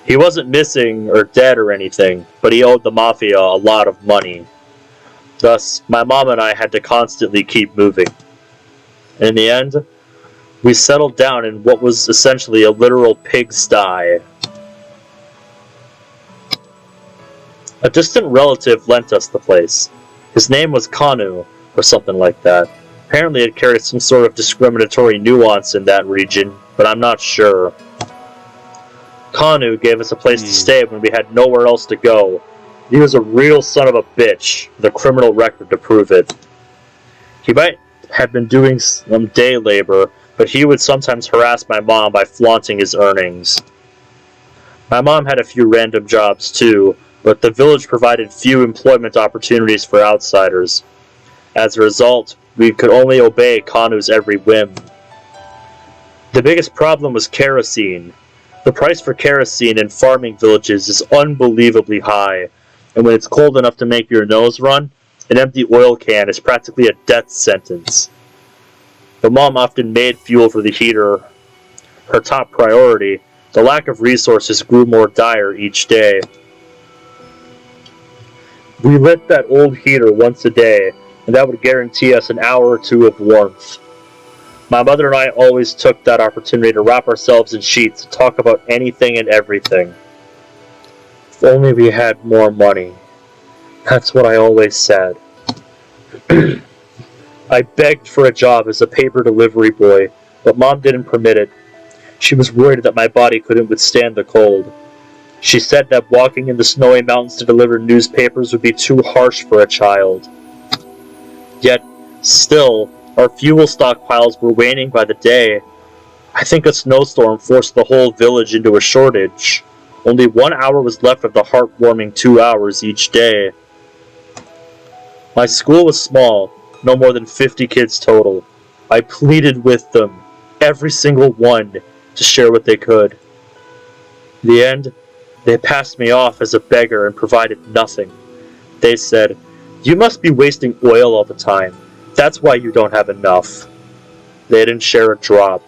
He wasn't missing or dead or anything, but he owed the Mafia a lot of money. Thus, my mom and I had to constantly keep moving. In the end, we settled down in what was essentially a literal pigsty. A distant relative lent us the place. His name was Kanu, or something like that. Apparently it carried some sort of discriminatory nuance in that region, but I'm not sure. Kanu gave us a place to stay when we had nowhere else to go. He was a real son of a bitch, with a criminal record to prove it. He might have been doing some day labor, but he would sometimes harass my mom by flaunting his earnings. My mom had a few random jobs too, but the village provided few employment opportunities for outsiders. As a result, we could only obey Kanu's every whim. The biggest problem was kerosene. The price for kerosene in farming villages is unbelievably high, and when it's cold enough to make your nose run, an empty oil can is practically a death sentence. Though Mom often made fuel for the heater her top priority, the lack of resources grew more dire each day. We lit that old heater once a day, and that would guarantee us an hour or two of warmth. My mother and I always took that opportunity to wrap ourselves in sheets and talk about anything and everything. If only we had more money. That's what I always said. I begged for a job as a paper delivery boy, but Mom didn't permit it. She was worried that my body couldn't withstand the cold. She said that walking in the snowy mountains to deliver newspapers would be too harsh for a child. Yet, still, our fuel stockpiles were waning by the day. I think a snowstorm forced the whole village into a shortage. Only 1 hour was left of the heartwarming 2 hours each day. My school was small, no more than 50 kids total. I pleaded with them, every single one, to share what they could. In the end, they passed me off as a beggar and provided nothing. They said, "You must be wasting oil all the time. That's why you don't have enough." They didn't share a drop.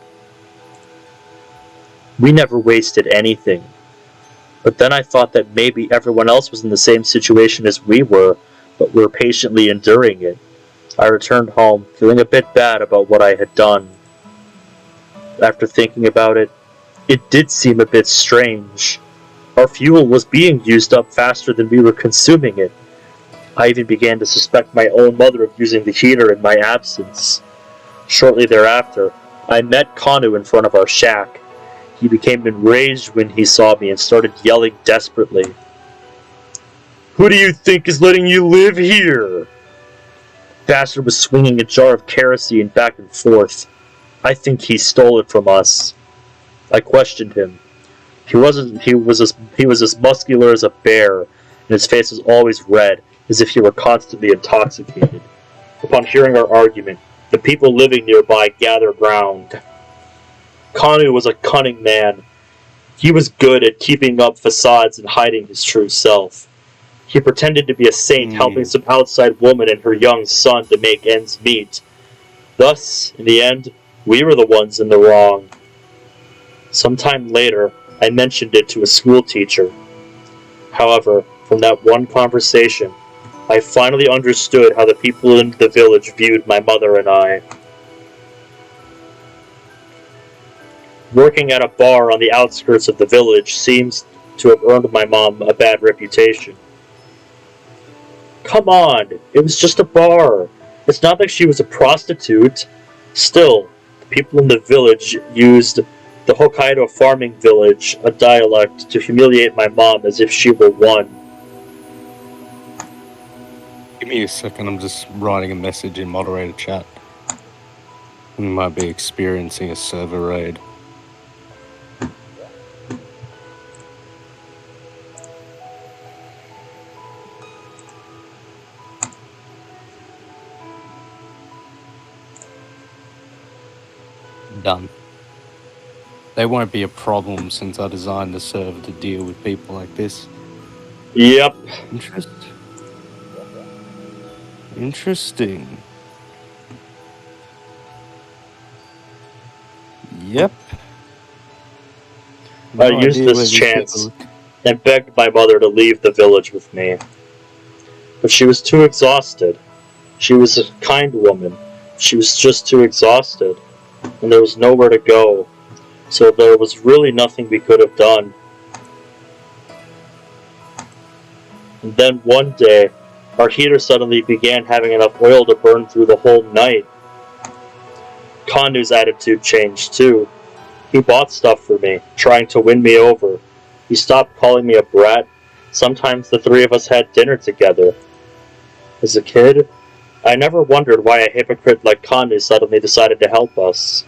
We never wasted anything. But then I thought that maybe everyone else was in the same situation as we were, but were patiently enduring it. I returned home, feeling a bit bad about what I had done. After thinking about it, it did seem a bit strange. Our fuel was being used up faster than we were consuming it. I even began to suspect my own mother of using the heater in my absence. Shortly thereafter, I met Kanu in front of our shack. He became enraged when he saw me and started yelling desperately. "Who do you think is letting you live here?" Bastard was swinging a jar of kerosene back and forth. I think he stole it from us. I questioned him. He was as muscular as a bear, and his face was always red, as if he were constantly intoxicated. Upon hearing our argument, the people living nearby gathered round. Kanu was a cunning man. He was good at keeping up facades and hiding his true self. He pretended to be a saint helping some outside woman and her young son to make ends meet. Thus, in the end, we were the ones in the wrong. Sometime later, I mentioned it to a school teacher. However, from that one conversation, I finally understood how the people in the village viewed my mother and I. Working at a bar on the outskirts of the village seems to have earned my mom a bad reputation. Come on, it was just a bar. It's not like she was a prostitute. Still, the people in the village used the Hokkaido farming village, a dialect, to humiliate my mom as if she were one. Give me a second, I'm just writing a message in moderator chat. We might be experiencing a server raid. Done. They won't be a problem since I designed the server to deal with people like this. Yep. Interesting. Yep. I used this chance and begged my mother to leave the village with me. But she was too exhausted. She was a kind woman. She was just too exhausted. And there was nowhere to go. So there was really nothing we could have done. And then one day, our heater suddenly began having enough oil to burn through the whole night. Kandu's attitude changed too. He bought stuff for me, trying to win me over. He stopped calling me a brat. Sometimes the three of us had dinner together. As a kid, I never wondered why a hypocrite like Kandu suddenly decided to help us.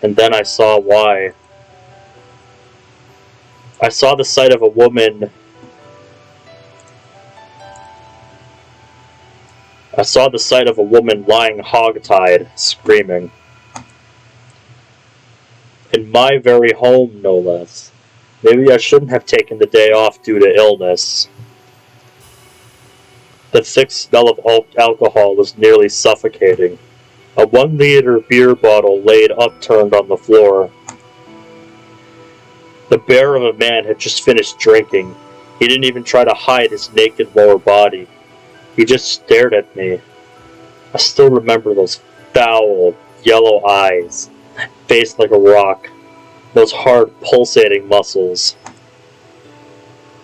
And then I saw why. I saw the sight of a woman. I saw the sight of a woman lying hog-tied, screaming. In my very home, no less. Maybe I shouldn't have taken the day off due to illness. The thick smell of alcohol was nearly suffocating. A 1-liter beer bottle laid upturned on the floor. The bear of a man had just finished drinking. He didn't even try to hide his naked lower body. He just stared at me. I still remember those foul, yellow eyes, face like a rock, those hard, pulsating muscles.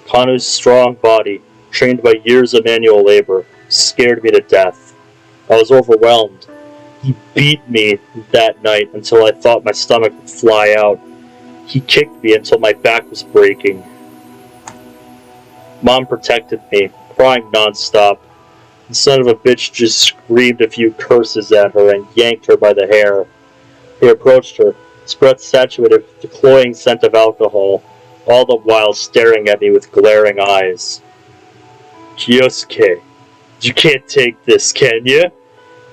Kanu's strong body, trained by years of manual labor, scared me to death. I was overwhelmed. He beat me that night until I thought my stomach would fly out. He kicked me until my back was breaking. Mom protected me, crying non-stop. The son of a bitch just screamed a few curses at her and yanked her by the hair. He approached her, his breath saturated with the cloying scent of alcohol, all the while staring at me with glaring eyes. Kyosuke, you can't take this, can you?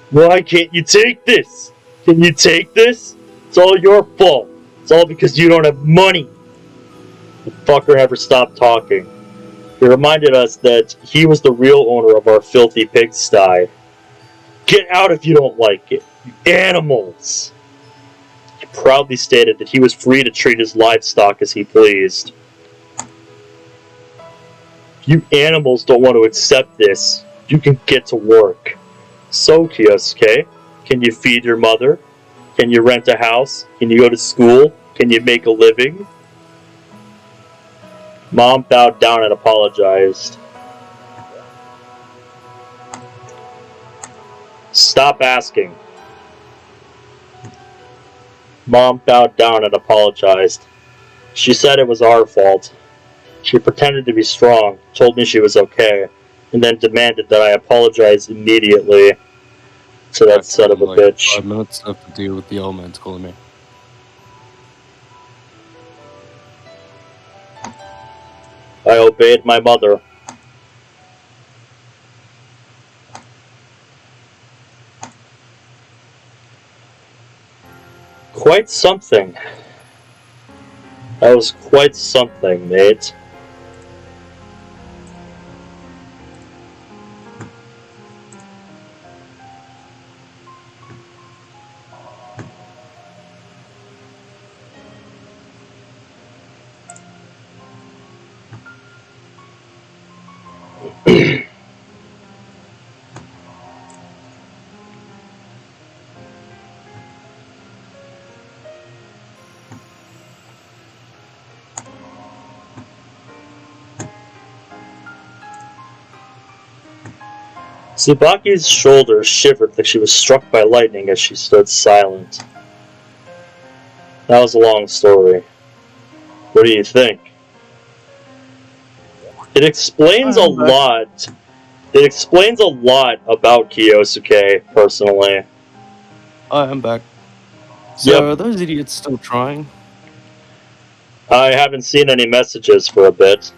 Why can't you take this? Can you take this? It's all your fault. It's all because you don't have money. The fucker never stopped talking. He reminded us that he was the real owner of our filthy pigsty. Get out if you don't like it, you animals! He proudly stated that he was free to treat his livestock as he pleased. If you animals don't want to accept this, you can get to work. So, Kyosuke, can you feed your mother? Can you rent a house? Can you go to school? Can you make a living? Mom bowed down and apologized. Stop asking. Mom bowed down and apologized. She said it was our fault. She pretended to be strong, told me she was okay, and then demanded that I apologize immediately to that son of a bitch. 5 minutes I have to deal with the old man's calling me. I obeyed my mother. Quite something. That was quite something, mate. Tsubaki's shoulders shivered like she was struck by lightning as she stood silent. That was a long story. What do you think? It explains a lot It explains a lot about Kyosuke, personally. I'm back. So, Yep. are those idiots still trying? I haven't seen any messages for a bit.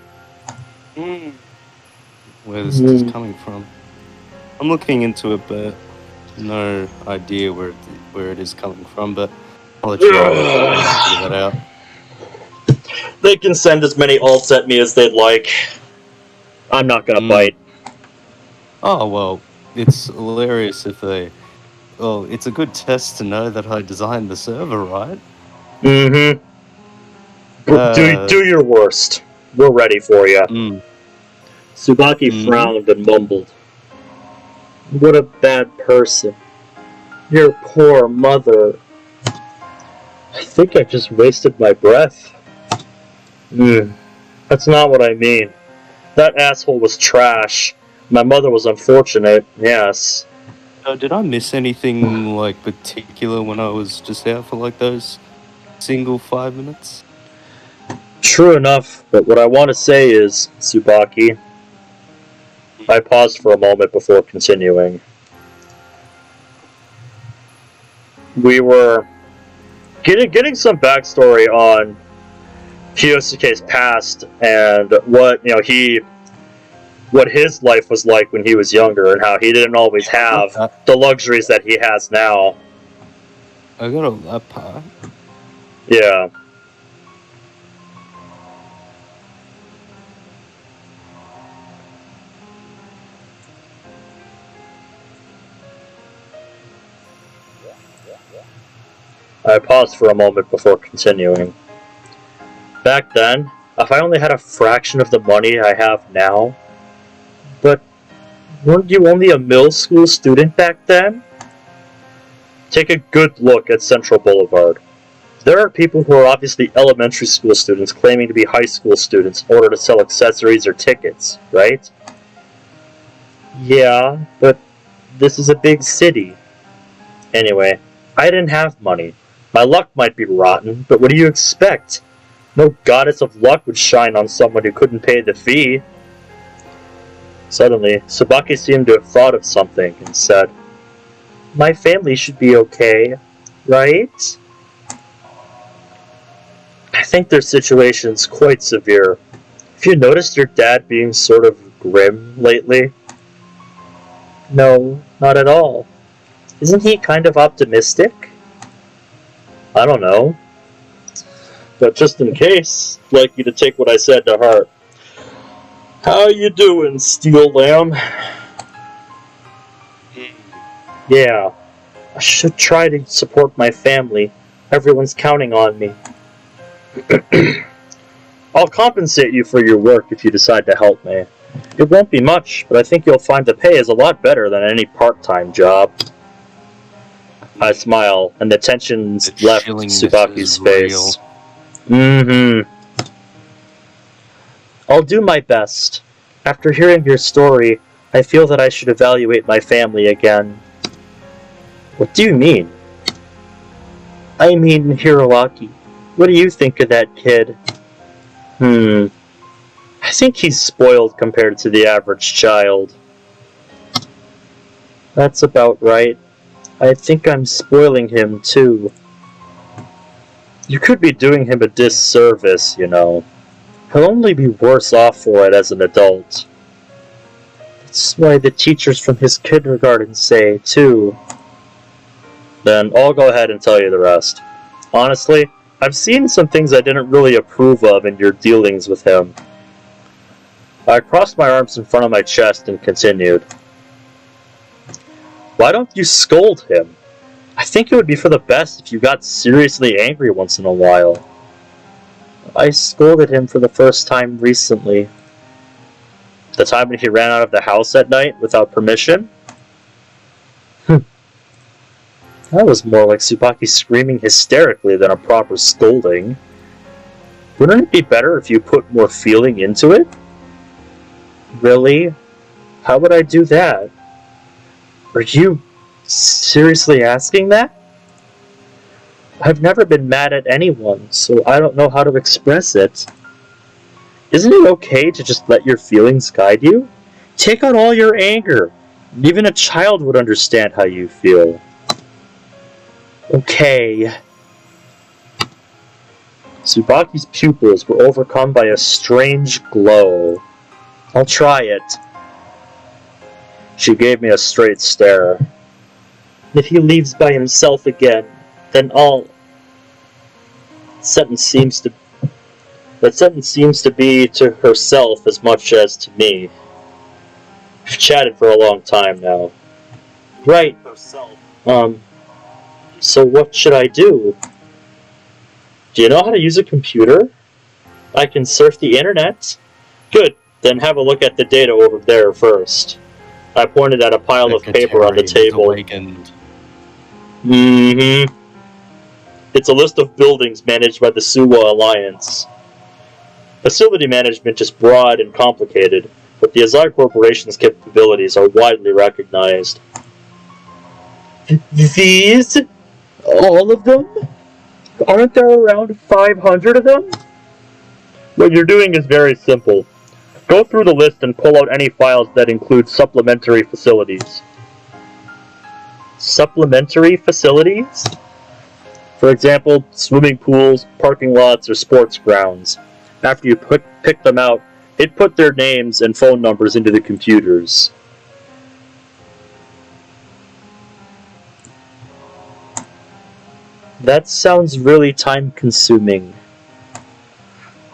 Where this is coming from? I'm looking into it, but no idea where it is coming from. But I'll let you figure that out. They can send as many alts at me as they'd like. I'm not gonna bite. Oh, well, it's hilarious if they... Well, it's a good test to know that I designed the server, right? Mm-hmm. Do your worst. We're ready for you. Tsubaki frowned and mumbled. What a bad person. Your poor mother. I think I just wasted my breath. That's not what I mean. That asshole was trash. My mother was unfortunate, yes. Did I miss anything, like, particular when I was just out for, like, those single 5 minutes? True enough, but what I want to say is, Tsubaki... I paused for a moment before continuing. We were getting some backstory on Kyosuke's past and what his life was like when he was younger and how he didn't always have the luxuries that he has now. I got that part. Yeah. I paused for a moment before continuing. Back then, if I only had a fraction of the money I have now... But weren't you only a middle school student back then? Take a good look at Central Boulevard. There are people who are obviously elementary school students claiming to be high school students in order to sell accessories or tickets, right? Yeah, but this is a big city. Anyway, I didn't have money. My luck might be rotten, but what do you expect? No goddess of luck would shine on someone who couldn't pay the fee. Suddenly, Tsubaki seemed to have thought of something and said, My family should be okay, right? I think their situation's quite severe. Have you noticed your dad being sort of grim lately? No, not at all. Isn't he kind of optimistic? I don't know. But just in case, I'd like you to take what I said to heart. How you doing, Steel Lamb? Yeah, I should try to support my family. Everyone's counting on me. I'll compensate you for your work if you decide to help me. It won't be much, but I think you'll find the pay is a lot better than any part-time job. I smile, and the tension left Tsubaki's face. I'll do my best. After hearing your story, I feel that I should evaluate my family again. What do you mean? I mean Hiroaki. What do you think of that kid? I think he's spoiled compared to the average child. That's about right. I think I'm spoiling him, too. You could be doing him a disservice, you know. He'll only be worse off for it as an adult. That's why the teachers from his kindergarten say, too. Then I'll go ahead and tell you the rest. Honestly, I've seen some things I didn't really approve of in your dealings with him. I crossed my arms in front of my chest and continued. Why don't you scold him? I think it would be for the best if you got seriously angry once in a while. I scolded him for the first time recently. The time when he ran out of the house at night without permission? That was more like Tsubaki screaming hysterically than a proper scolding. Wouldn't it be better if you put more feeling into it? Really? How would I do that? Are you seriously asking that? I've never been mad at anyone, so I don't know how to express it. Isn't it okay to just let your feelings guide you? Take out all your anger. Even a child would understand how you feel. Okay. Tsubaki's pupils were overcome by a strange glow. I'll try it. She gave me a straight stare. If he leaves by himself again, then I'll... That sentence seems to be to herself as much as to me. We've chatted for a long time now. Right. So what should I do? Do you know how to use a computer? I can surf the internet. Good. Then have a look at the data over there first. I pointed at a pile of paper on the table. Mm-hmm. It's a list of buildings managed by the Suwa Alliance. Facility management is broad and complicated, but the Azai Corporation's capabilities are widely recognized. These? All of them? Aren't there around 500 of them? What you're doing is very simple. Go through the list and pull out any files that include supplementary facilities. Supplementary facilities? For example, swimming pools, parking lots, or sports grounds. After you pick them out, it put their names and phone numbers into the computers. That sounds really time-consuming.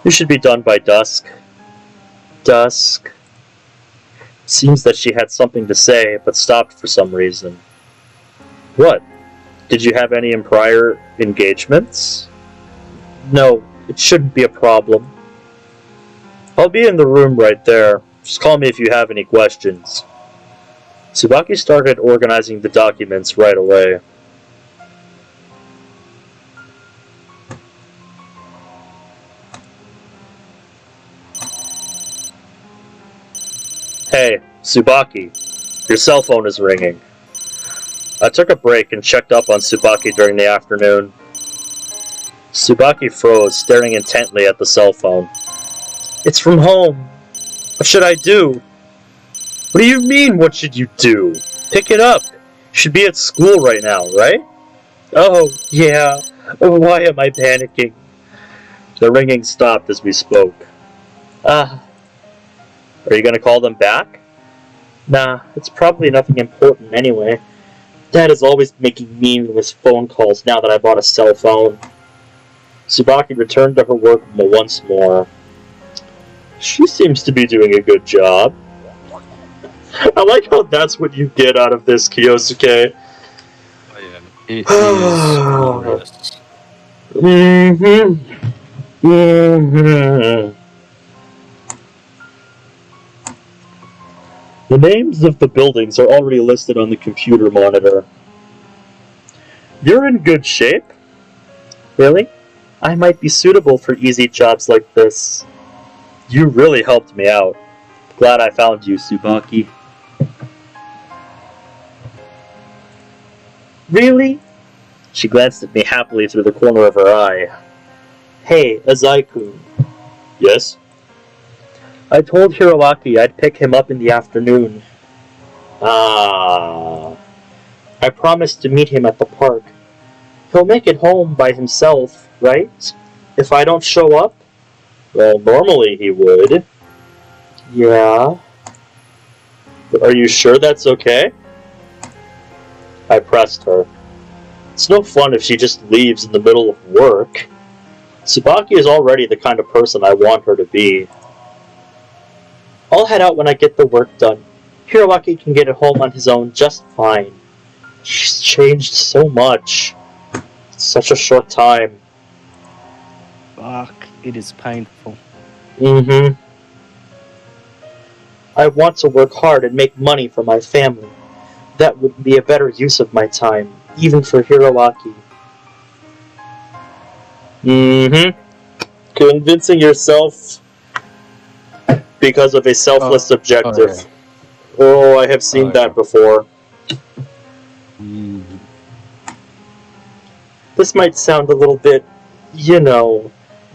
You should be done by dusk. Dusk. Seems that she had something to say, but stopped for some reason. What? Did you have any in prior engagements? No, it shouldn't be a problem. I'll be in the room right there. Just call me if you have any questions. Tsubaki started organizing the documents right away. Hey, Tsubaki, your cell phone is ringing. I took a break and checked up on Tsubaki during the afternoon. Tsubaki froze, staring intently at the cell phone. It's from home. What should I do? What do you mean, what should you do? Pick it up. You should be at school right now, right? Oh, yeah. Why am I panicking? The ringing stopped as we spoke. Are you gonna call them back? Nah, it's probably nothing important anyway. Dad is always making meaningless phone calls now that I bought a cell phone. Tsubaki returned to her work once more. She seems to be doing a good job. I like how that's what you get out of this, Kyosuke. Oh, yeah. It is glorious. The names of the buildings are already listed on the computer monitor. You're in good shape. Really? I might be suitable for easy jobs like this. You really helped me out. Glad I found you, Tsubaki. Really? She glanced at me happily through the corner of her eye. Hey, Azai-kun. Yes? I told Hiroaki I'd pick him up in the afternoon. I promised to meet him at the park. He'll make it home by himself, right? If I don't show up? Well, normally he would. Yeah. But are you sure that's okay? I pressed her. It's no fun if she just leaves in the middle of work. Tsubaki is already the kind of person I want her to be. I'll head out when I get the work done. Hiroaki can get it home on his own just fine. She's changed so much. It's such a short time. Fuck, it is painful. Mm-hmm. I want to work hard and make money for my family. That would be a better use of my time, even for Hiroaki. Mm-hmm. Convincing yourself because of a selfless objective. Oh, I have seen that before. This might sound a little bit,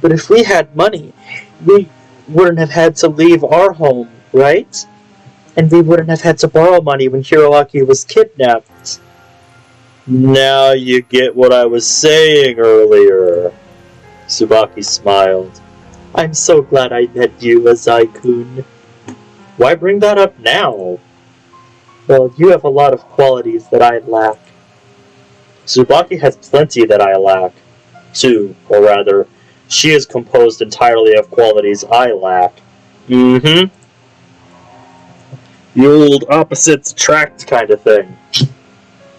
but if we had money, we wouldn't have had to leave our home, right? And we wouldn't have had to borrow money when Hiroaki was kidnapped. Now you get what I was saying earlier. Tsubaki smiled. I'm so glad I met you, Azai-kun. Why bring that up now? Well, you have a lot of qualities that I lack. Tsubaki has plenty that I lack, too, or rather, she is composed entirely of qualities I lack. The old opposites attract kind of thing.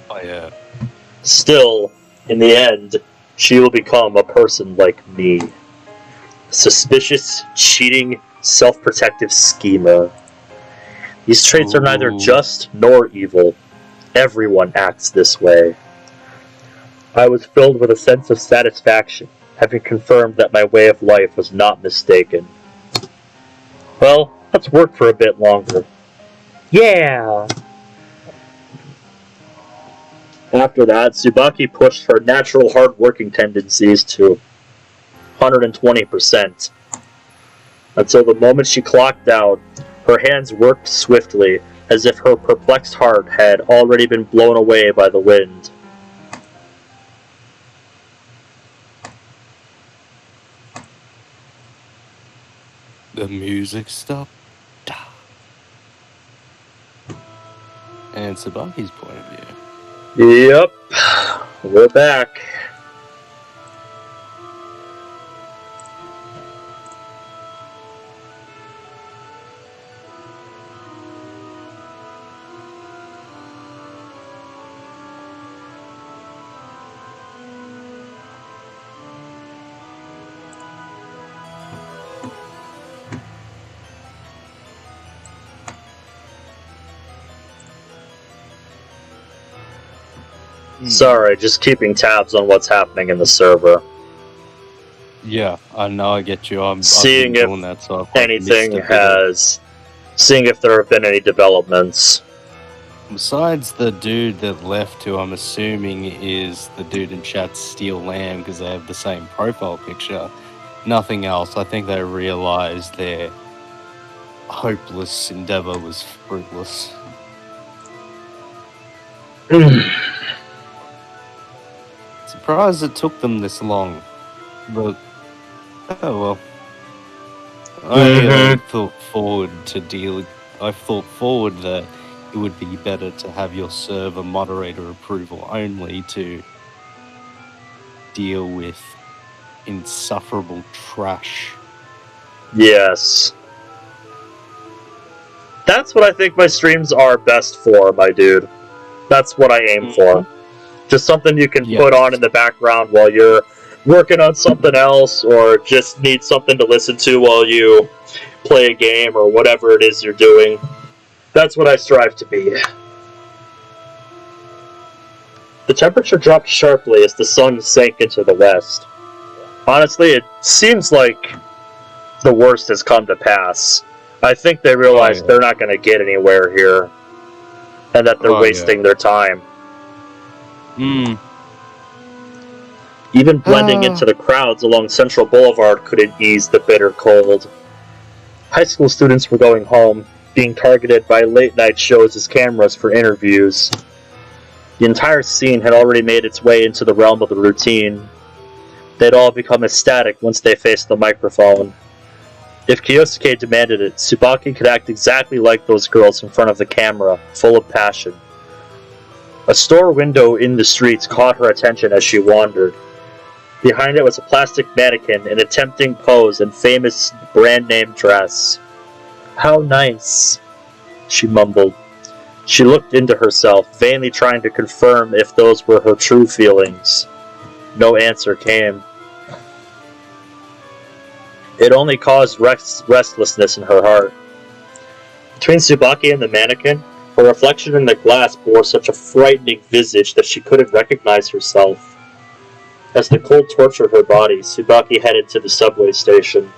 Oh, yeah. Still, in the end, she will become a person like me. Suspicious, cheating, self-protective schemer. These traits are neither just nor evil. Everyone acts this way. I was filled with a sense of satisfaction, having confirmed that my way of life was not mistaken. Well, let's work for a bit longer. Yeah! After that, Tsubaki pushed her natural hard-working tendencies to 120%. Until the moment she clocked out, her hands worked swiftly, as if her perplexed heart had already been blown away by the wind. The music stopped. And Tsubaki's point of view. Yep, we're back. Sorry, just keeping tabs on what's happening in the server. Yeah, I know, I get you. I've seeing been if doing that, so seeing if there have been any developments. Besides the dude that left, who I'm assuming is the dude in chat's Steel Lamb, because they have the same profile picture, nothing else. I think they realized their hopeless endeavor was fruitless. Surprised it took them this long, but oh well. I thought forward that it would be better to have your server moderator approval only to deal with insufferable trash. Yes. That's what I think my streams are best for, my dude. That's what I aim for. Just something you can put on in the background while you're working on something else, or just need something to listen to while you play a game or whatever it is you're doing. That's what I strive to be. The temperature dropped sharply as the sun sank into the west. Honestly, it seems like the worst has come to pass. I think they realize they're not going to get anywhere here, and that they're wasting their time. Even blending into the crowds along Central Boulevard couldn't ease the bitter cold. High school students were going home, being targeted by late-night shows as cameras for interviews. The entire scene had already made its way into the realm of the routine. They'd all become ecstatic once they faced the microphone. If Kyosuke demanded it, Tsubaki could act exactly like those girls in front of the camera, full of passion. A store window in the streets caught her attention as she wandered. Behind it was a plastic mannequin in a tempting pose and famous brand-name dress. How nice, she mumbled. She looked into herself, vainly trying to confirm if those were her true feelings. No answer came. It only caused restlessness in her heart. Between Tsubaki and the mannequin, her reflection in the glass bore such a frightening visage that she couldn't recognize herself. As the cold tortured her body, Tsubaki headed to the subway station.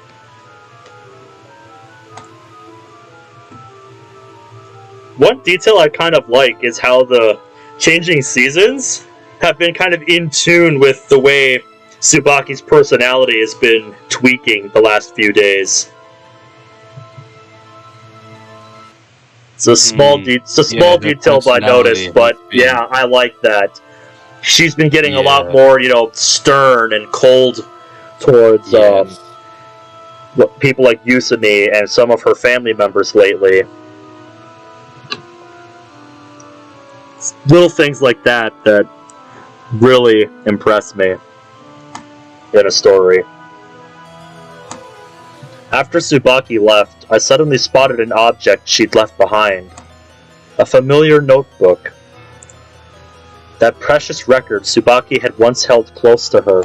One detail I kind of like is how the changing seasons have been kind of in tune with the way Tsubaki's personality has been tweaking the last few days. It's a small, it's a small the detail, but I noticed. personality But has been- yeah, I like that. She's been getting a lot Yeah. more, you know, stern and cold towards Yes. people like Yusumi and some of her family members lately. Little things like that that really impress me in a story. After Tsubaki left, I suddenly spotted an object she'd left behind. A familiar notebook. That precious record Tsubaki had once held close to her.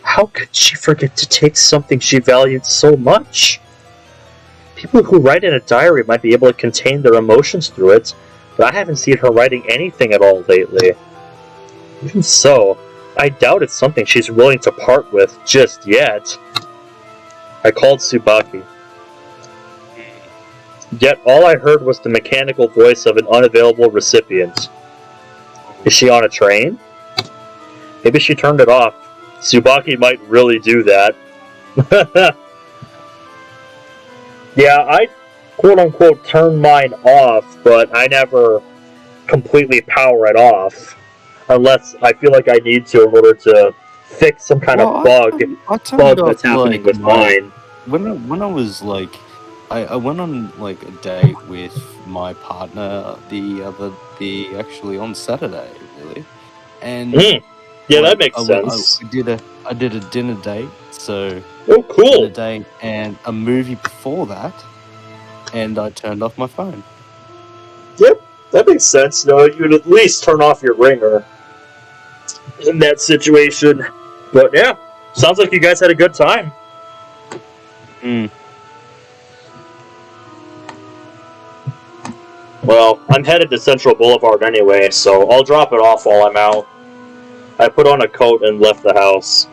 How could she forget to take something she valued so much? People who write in a diary might be able to contain their emotions through it, but I haven't seen her writing anything at all lately. Even so, I doubt it's something she's willing to part with just yet. I called Tsubaki. Yet all I heard was the mechanical voice of an unavailable recipient. Is she on a train? Maybe she turned it off. Tsubaki might really do that. Yeah, I quote-unquote turn mine off, but I never completely power it off. Unless I feel like I need to in order to fix some kind of bug that's happening with mine. When I was like, I went on like a date with my partner actually on Saturday, really, and yeah, like, that makes sense. I did a dinner date, so oh, cool. Dinner date and a movie before that, and I turned off my phone. Yep, that makes sense. You know, you'd at least turn off your ringer in that situation. But yeah, sounds like you guys had a good time. Well, I'm headed to Central Boulevard anyway, so I'll drop it off while I'm out. I put on a coat and left the house.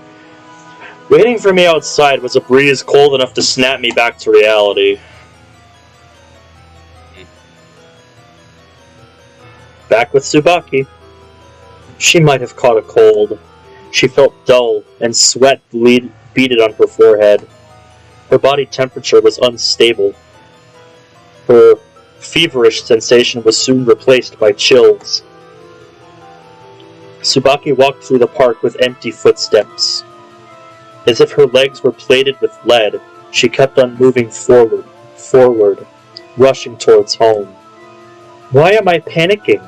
Waiting for me outside was a breeze cold enough to snap me back to reality. Back with Tsubaki. She might have caught a cold. She felt dull, and sweat beaded on her forehead. Her body temperature was unstable. Her feverish sensation was soon replaced by chills. Tsubaki walked through the park with empty footsteps. As if her legs were plated with lead, she kept on moving forward, rushing towards home. Why am I panicking?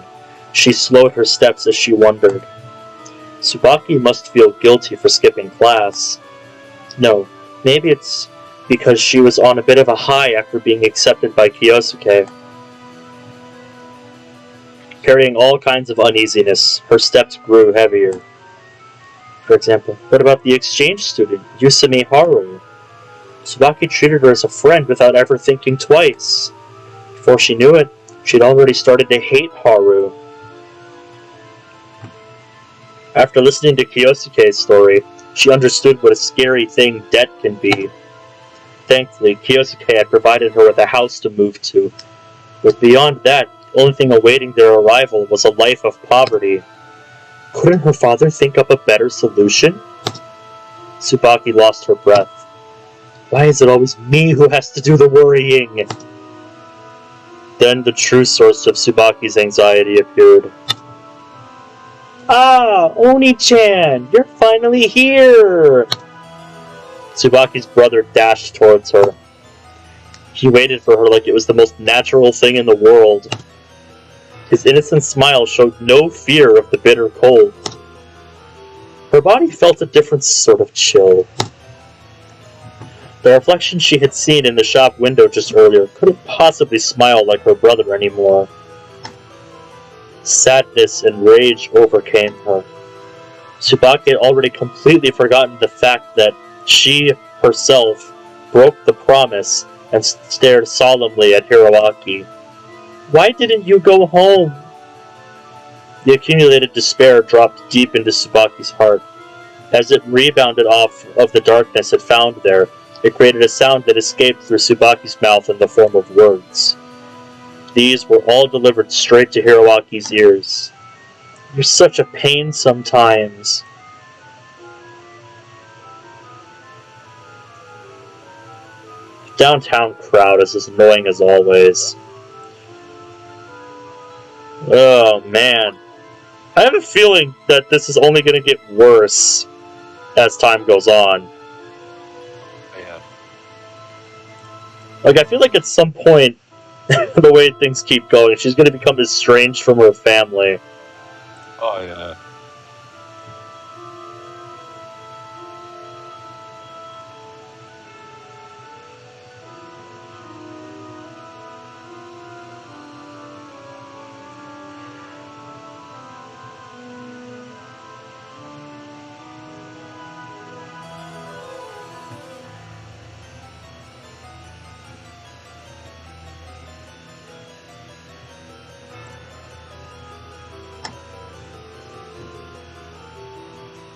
She slowed her steps as she wondered. Tsubaki must feel guilty for skipping class. No, maybe it's because she was on a bit of a high after being accepted by Kyosuke. Carrying all kinds of uneasiness, her steps grew heavier. For example, what about the exchange student, Yusumi Haru? Tsubaki treated her as a friend without ever thinking twice. Before she knew it, she'd already started to hate Haru. After listening to Kyosuke's story, she understood what a scary thing debt can be. Thankfully, Kyosuke had provided her with a house to move to. But beyond that, the only thing awaiting their arrival was a life of poverty. Couldn't her father think up a better solution? Tsubaki lost her breath. Why is it always me who has to do the worrying? Then the true source of Tsubaki's anxiety appeared. Ah, Oni-chan, you're finally here! Tsubaki's brother dashed towards her. He waited for her like it was the most natural thing in the world. His innocent smile showed no fear of the bitter cold. Her body felt a different sort of chill. The reflection she had seen in the shop window just earlier couldn't possibly smile like her brother anymore. Sadness and rage overcame her. Tsubaki had already completely forgotten the fact that she, herself, broke the promise and stared solemnly at Hiroaki. Why didn't you go home? The accumulated despair dropped deep into Tsubaki's heart. As it rebounded off of the darkness it found there, it created a sound that escaped through Tsubaki's mouth in the form of words. These were all delivered straight to Hiroaki's ears. You're such a pain sometimes. The downtown crowd is as annoying as always. Oh, man. I have a feeling that this is only going to get worse as time goes on. Yeah. Like, I feel like at some point, the way things keep going, she's going to become estranged from her family. Oh, yeah.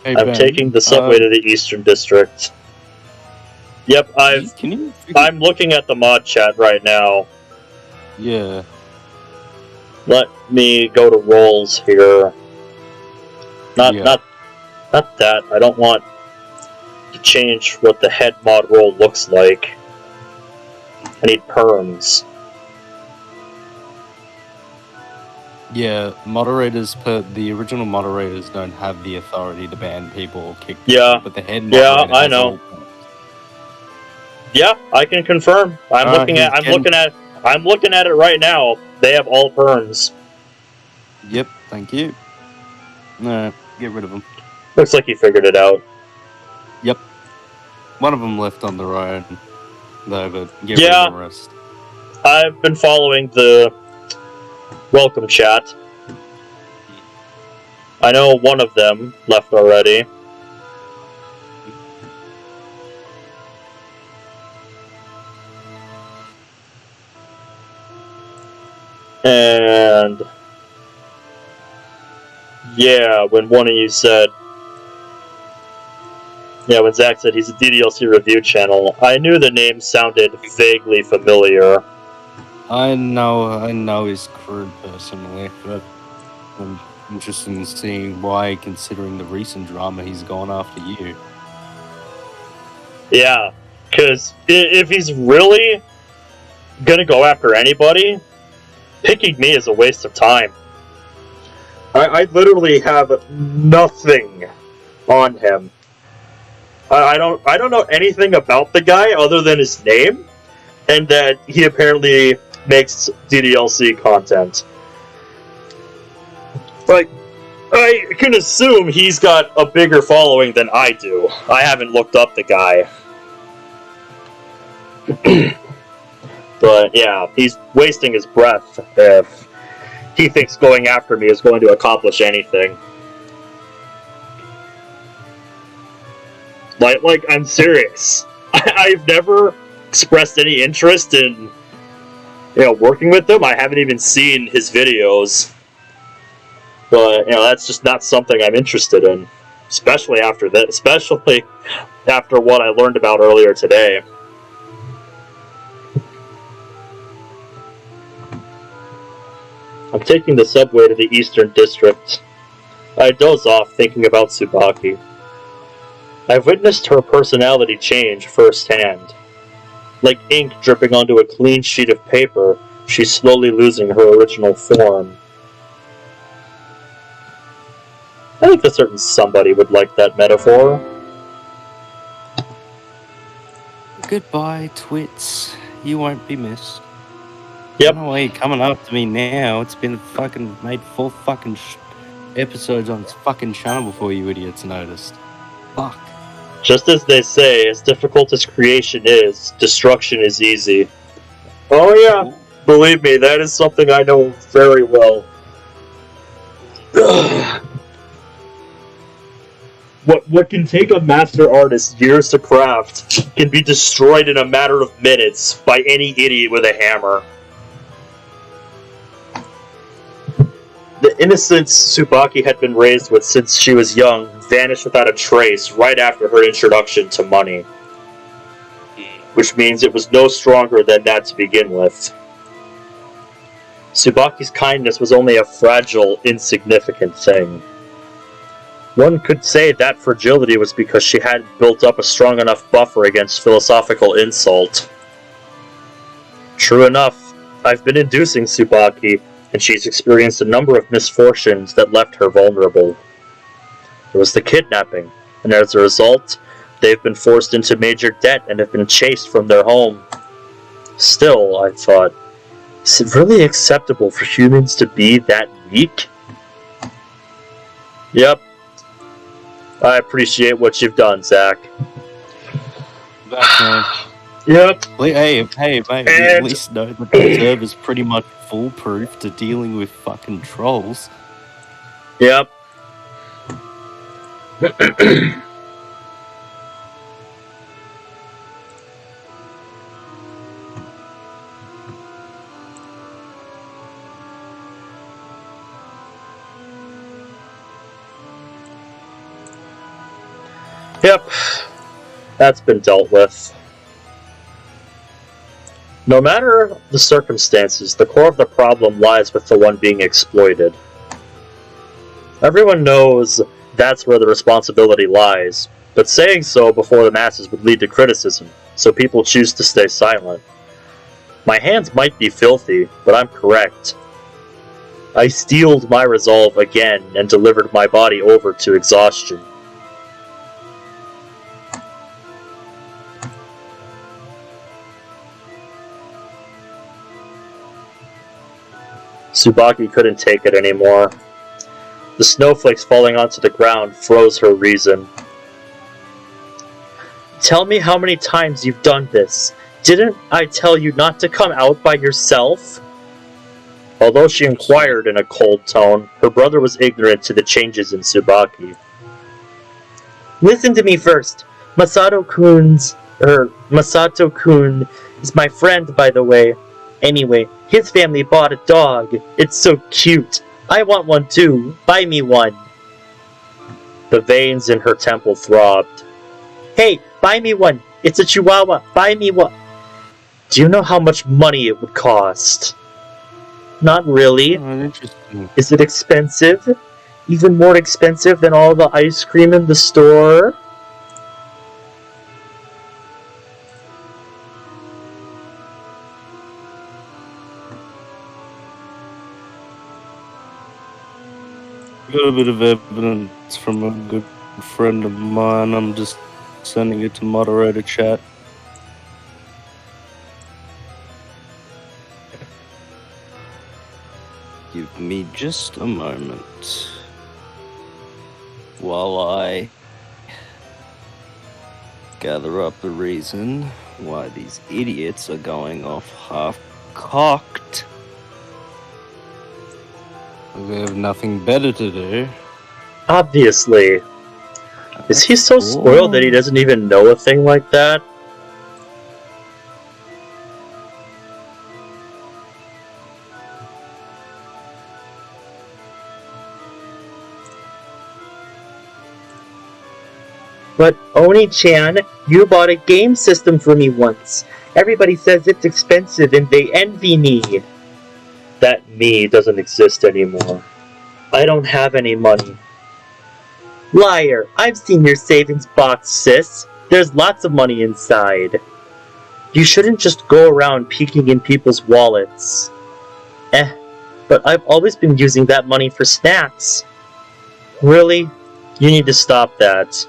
Hey, I'm Ben, taking the subway to the Eastern District. Yep, I'm looking at the mod chat right now. Yeah. Let me go to roles here. Not that. I don't want to change what the head mod role looks like. I need perms. Yeah, the original moderators don't have the authority to ban people or kick people, Yeah. but the head moderator I has know. all perms. Yeah, I can confirm. I'm looking at it right now. They have all perms. Yep, thank you. No, get rid of them. Looks like he figured it out. Yep. One of them left on their own, though, but get rid of the rest. I've been following the welcome chat. I know one of them left already. And yeah, when one of you said, when Zach said he's a DDLC review channel, I knew the name sounded vaguely familiar. I know his crew personally, but I'm interested in seeing why, considering the recent drama, he's gone after you. Yeah, because if he's really gonna go after anybody, picking me is a waste of time. I literally have nothing on him. I don't know anything about the guy other than his name, and that he apparently makes DDLC content. Like, I can assume he's got a bigger following than I do. I haven't looked up the guy. But yeah, he's wasting his breath if he thinks going after me is going to accomplish anything. Like I'm serious. I've never expressed any interest in, working with him. I haven't even seen his videos. But, that's just not something I'm interested in. Especially after this. Especially after what I learned about earlier today. I'm taking the subway to the Eastern District. I doze off thinking about Tsubaki. I've witnessed her personality change firsthand. Like ink dripping onto a clean sheet of paper, she's slowly losing her original form. I think a certain somebody would like that metaphor. Goodbye, twits. You won't be missed. Yep. No way, coming up to me now. It's been made 4 episodes on its fucking channel before you idiots noticed. Fuck. Just as they say, as difficult as creation is, destruction is easy. Oh yeah, believe me, that is something I know very well. What can take a master artist years to craft can be destroyed in a matter of minutes by any idiot with a hammer. The innocence Tsubaki had been raised with since she was young vanished without a trace right after her introduction to money. Which means it was no stronger than that to begin with. Tsubaki's kindness was only a fragile, insignificant thing. One could say that fragility was because she hadn't built up a strong enough buffer against philosophical insult. True enough, I've been inducing Tsubaki, and she's experienced a number of misfortunes that left her vulnerable. There was the kidnapping, and as a result, they've been forced into major debt and have been chased from their home. Still, I thought, is it really acceptable for humans to be that weak? Yep. I appreciate what you've done, Zach. Yep. Hey, mate, we at least know that the server's pretty much foolproof to dealing with fucking trolls. Yep. Yep. That's been dealt with. No matter the circumstances, the core of the problem lies with the one being exploited. Everyone knows that's where the responsibility lies, but saying so before the masses would lead to criticism, so people choose to stay silent. My hands might be filthy, but I'm correct. I steeled my resolve again and delivered my body over to exhaustion. Tsubaki couldn't take it anymore. The snowflakes falling onto the ground froze her reason. Tell me how many times you've done this. Didn't I tell you not to come out by yourself? Although she inquired in a cold tone, her brother was ignorant to the changes in Tsubaki. Listen to me first. Masato-kun is my friend, by the way. Anyway, his family bought a dog. It's so cute. I want one too. Buy me one. The veins in her temple throbbed. Hey, buy me one. It's a chihuahua. Buy me one. Do you know how much money it would cost? Not really. Interesting. Is it expensive? Even more expensive than all the ice cream in the store? Got a bit of evidence from a good friend of mine. I'm just sending it to moderator chat. Give me just a moment while I gather up the reason why these idiots are going off half-cocked. They have nothing better to do. Obviously. Is he so spoiled that he doesn't even know a thing like that? But Oni-chan, you bought a game system for me once. Everybody says it's expensive and they envy me. That me doesn't exist anymore. I don't have any money. Liar! I've seen your savings box, sis. There's lots of money inside. You shouldn't just go around peeking in people's wallets. But I've always been using that money for snacks. Really? You need to stop that.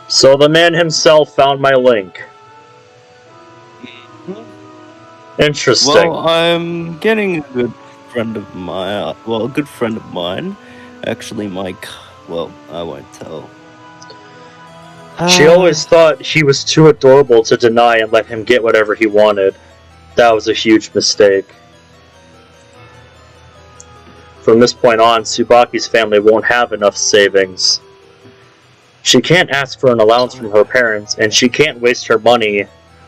So the man himself found my link. Interesting. Well, I'm getting a good friend of mine. Actually, Mike. Well, I won't tell. She always thought he was too adorable to deny and let him get whatever he wanted. That was a huge mistake. From this point on, Tsubaki's family won't have enough savings. She can't ask for an allowance from her parents, and she can't waste her money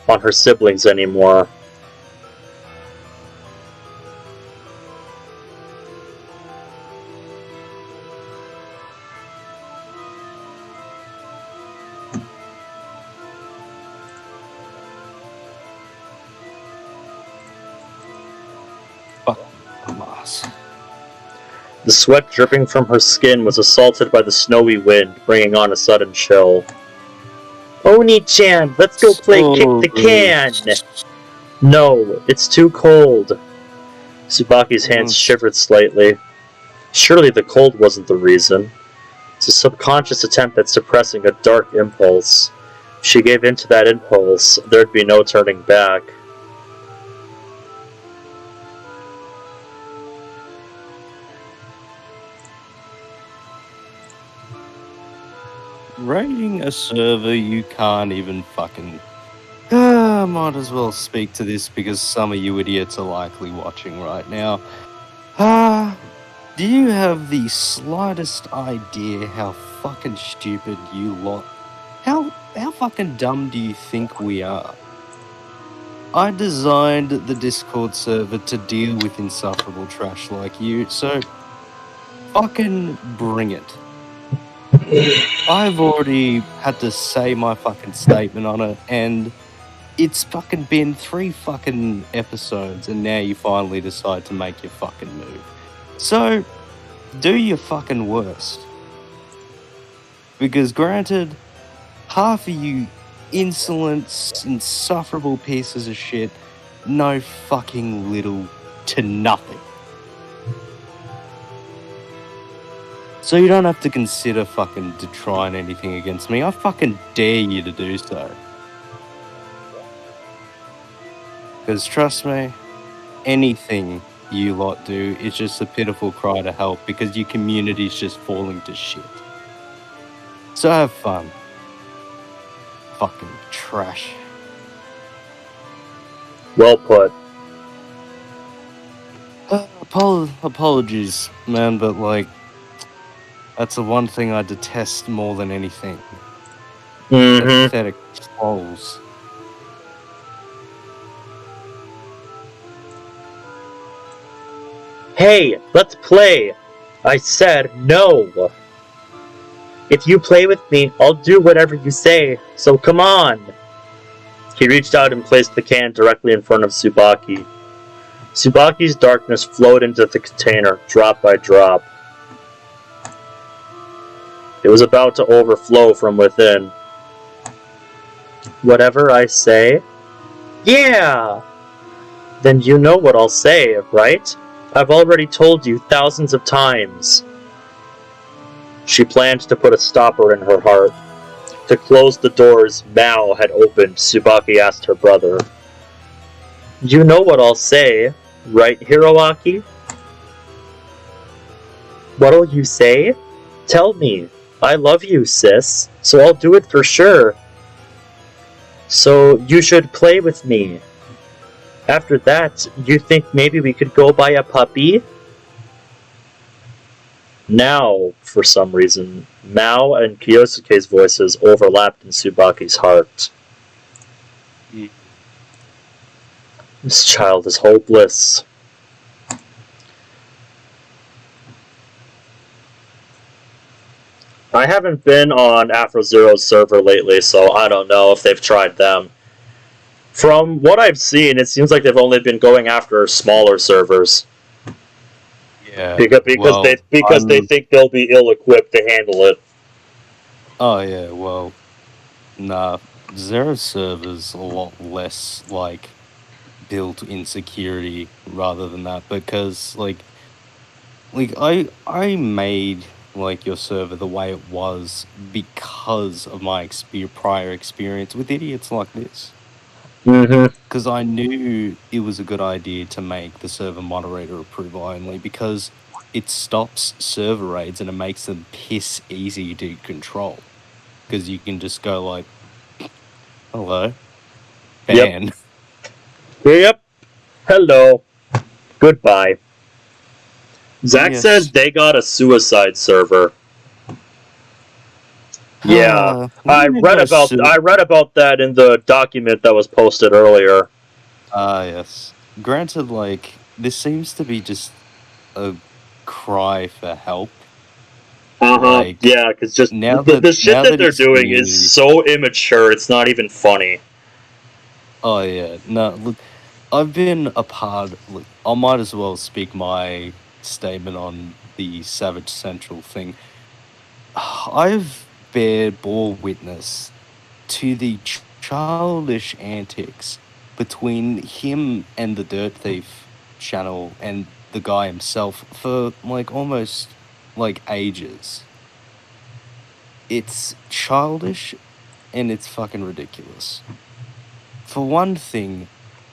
on her siblings anymore. Fuck Hamas. The sweat dripping from her skin was assaulted by the snowy wind, bringing on a sudden chill. Oni-chan, let's go play Kick the Can! No, it's too cold. Tsubaki's hands shivered slightly. Surely the cold wasn't the reason. It's a subconscious attempt at suppressing a dark impulse. If she gave in to that impulse, there'd be no turning back. Raiding a server you can't even fucking... might as well speak to this because some of you idiots are likely watching right now. Do you have the slightest idea how fucking stupid you lot... How fucking dumb do you think we are? I designed the Discord server to deal with insufferable trash like you, so fucking bring it. I've already had to say my fucking statement on it, and it's fucking been 3 fucking episodes, and now you finally decide to make your fucking move. So, do your fucking worst. Because granted, half of you insolent, insufferable pieces of shit know fucking little to nothing. So you don't have to consider fucking trying anything against me. I fucking dare you to do so. Because trust me, anything you lot do is just a pitiful cry to help because your community's just falling to shit. So have fun. Fucking trash. Well put. Apologies, man, but like, that's the one thing I detest more than anything. Pathetic trolls. Hey, let's play! I said no! If you play with me, I'll do whatever you say, so come on! He reached out and placed the can directly in front of Tsubaki. Tsubaki's darkness flowed into the container, drop by drop. It was about to overflow from within. Whatever I say? Yeah! Then you know what I'll say, right? I've already told you thousands of times. She planned to put a stopper in her heart. To close the doors Mao had opened, Tsubaki asked her brother. You know what I'll say, right, Hiroaki? What'll you say? Tell me. I love you, sis, so I'll do it for sure. So you should play with me. After that, you think maybe we could go buy a puppy? Now, for some reason, Mao and Kyosuke's voices overlapped in Tsubaki's heart. This child is hopeless. I haven't been on AfroZero's server lately, so I don't know if they've tried them. From what I've seen, it seems like they've only been going after smaller servers. Yeah. Because they think they'll be ill-equipped to handle it. Oh yeah, well, nah. Zero servers a lot less like built-in security rather than that because like I made like your server the way it was because of my prior experience with idiots like this. Because I knew it was a good idea to make the server moderator approval only because it stops server raids and it makes them piss easy to control. Because you can just go like, hello, ban. Yep. Hello. Goodbye. Zach says they got a suicide server. Yeah, I read about that in the document that was posted earlier. Yes. Granted, like, this seems to be just a cry for help. Like, yeah, because just the shit that they're doing is so immature, it's not even funny. Oh, yeah. No, look, I've been a part... Look, I might as well speak my statement on the Savage Central thing. I've bore witness to the childish antics between him and the Dirt Thief channel and the guy himself for like almost like ages. It's childish and it's fucking ridiculous. For one thing,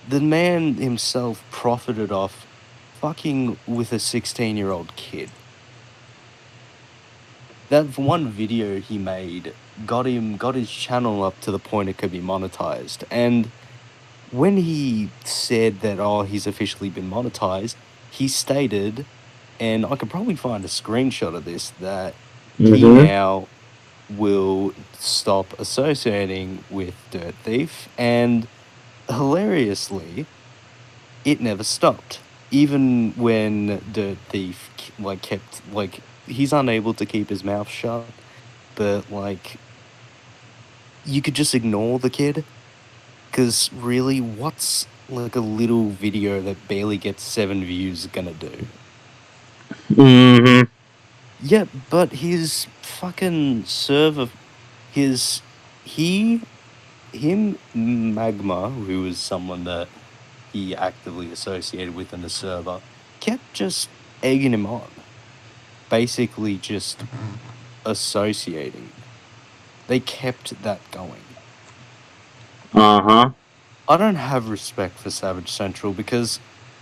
the man himself profited off fucking with a 16-year-old kid. That one video he made got his channel up to the point it could be monetized. And when he said that, he's officially been monetized, he stated, and I could probably find a screenshot of this, that he now will stop associating with Dirt Thief, and hilariously, it never stopped. Even when Dirt Thief kept he's unable to keep his mouth shut, but you could just ignore the kid, because really, what's like a little video that barely gets 7 views gonna do? Yeah, but his fucking server, Magma, who was someone that he actively associated with in the server, kept just egging him on. Basically just associating. They kept that going. I don't have respect for Savage Central because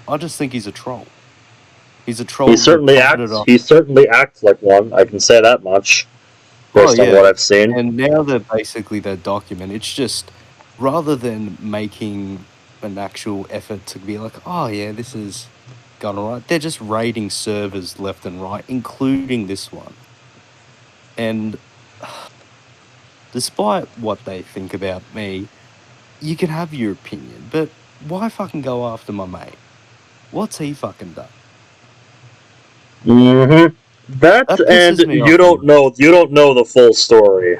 I just think he's a troll. He's a troll. He certainly acts like one. I can say that much, based on what I've seen. And now they're document. It's just, rather than making an actual effort to be like, oh yeah, this is gone alright, they're just raiding servers left and right, including this one. And despite what they think about me, you can have your opinion, but why fucking go after my mate? What's he fucking done? That and you don't know the full story.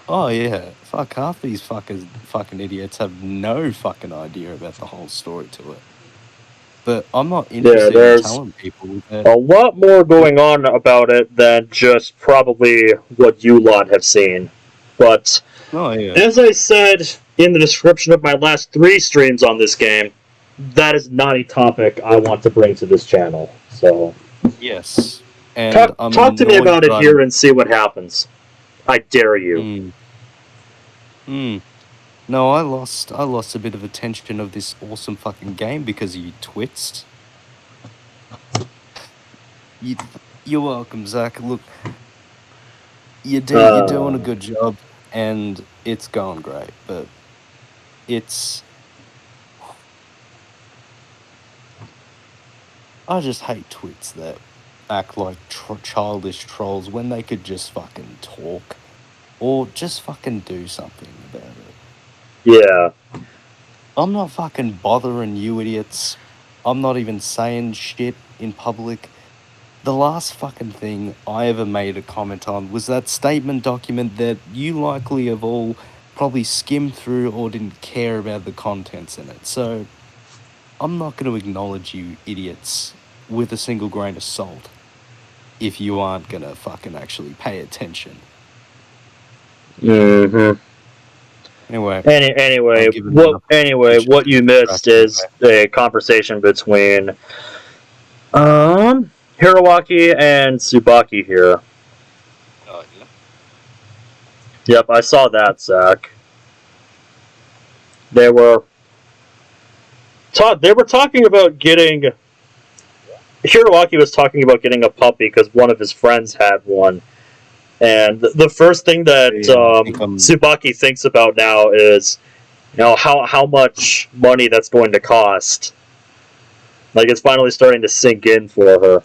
Oh yeah, fuck, half these fucking idiots have no fucking idea about the whole story to it. But I'm not interested in telling people that a lot more going on about it than just probably what you lot have seen. But as I said in the description of my last 3 streams on this game, that is not a topic I want to bring to this channel. So yes, and talk to me about it here and see what happens. I dare you. No, I lost a bit of attention of this awesome fucking game because of you twits. You're welcome, Zach. Look, you're doing a good job, and it's going great, but I just hate twits that act like childish trolls when they could just fucking talk or just fucking do something about it. Yeah. I'm not fucking bothering you idiots. I'm not even saying shit in public. The last fucking thing I ever made a comment on was that statement document that you likely have all probably skimmed through or didn't care about the contents in it. So I'm not going to acknowledge you idiots with a single grain of salt if you aren't going to fucking actually pay attention. Anyway, what you missed is a conversation between Hiroaki and Tsubaki here. Oh, yeah? Yep, I saw that, Zach. They were talking about getting... Hiroaki was talking about getting a puppy because one of his friends had one. And the first thing that Tsubaki thinks about now is, how much money that's going to cost. Like, it's finally starting to sink in for her.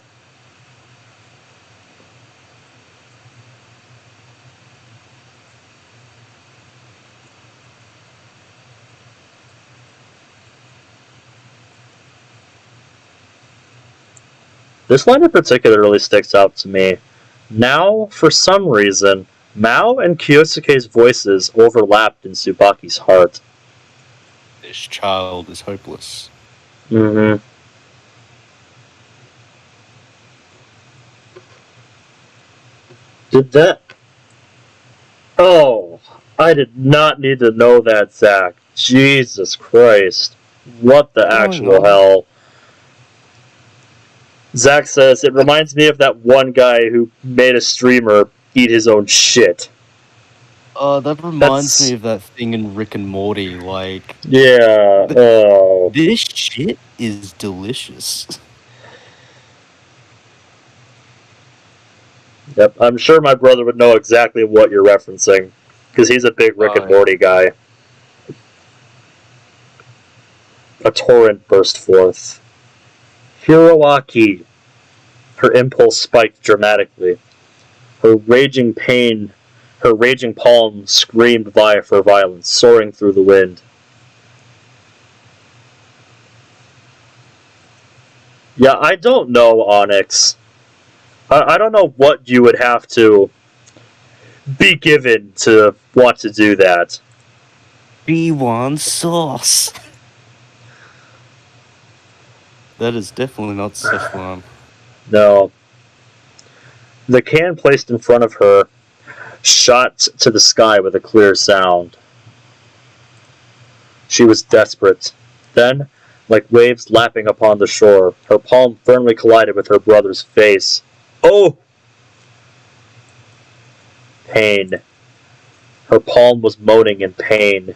This line in particular really sticks out to me. Now, for some reason, Mao and Kyosuke's voices overlapped in Tsubaki's heart. This child is hopeless. Did that? Oh, I did not need to know that, Zach. Jesus Christ. What the actual hell? Zach says, it reminds me of that one guy who made a streamer eat his own shit. That reminds me of that thing in Rick and Morty, like... Yeah, oh. This shit is delicious. Yep, I'm sure my brother would know exactly what you're referencing, because he's a big Rick and Morty guy. A torrent burst forth. Hiroaki. Her impulse spiked dramatically. Her raging palm screamed for violence, soaring through the wind. Yeah, I don't know, Onyx. I don't know what you would have to be given to want to do that. B1 sauce. That is definitely not Szechuan. No. The can placed in front of her shot to the sky with a clear sound. She was desperate. Then, like waves lapping upon the shore, her palm firmly collided with her brother's face. Oh! Pain. Her palm was moaning in pain.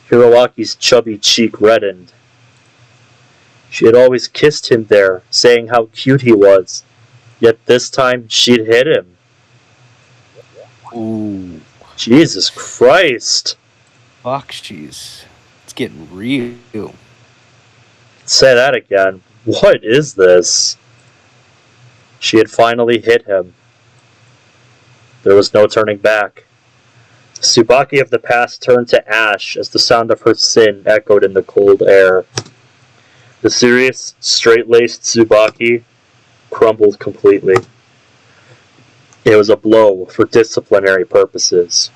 Hiroaki's chubby cheek reddened. She had always kissed him there, saying how cute he was. Yet this time, she'd hit him. Ooh. Jesus Christ. Fuck, jeez. It's getting real. Say that again. What is this? She had finally hit him. There was no turning back. Tsubaki of the past turned to ash as the sound of her sin echoed in the cold air. The serious, straight-laced Tsubaki crumbled completely. It was a blow for disciplinary purposes.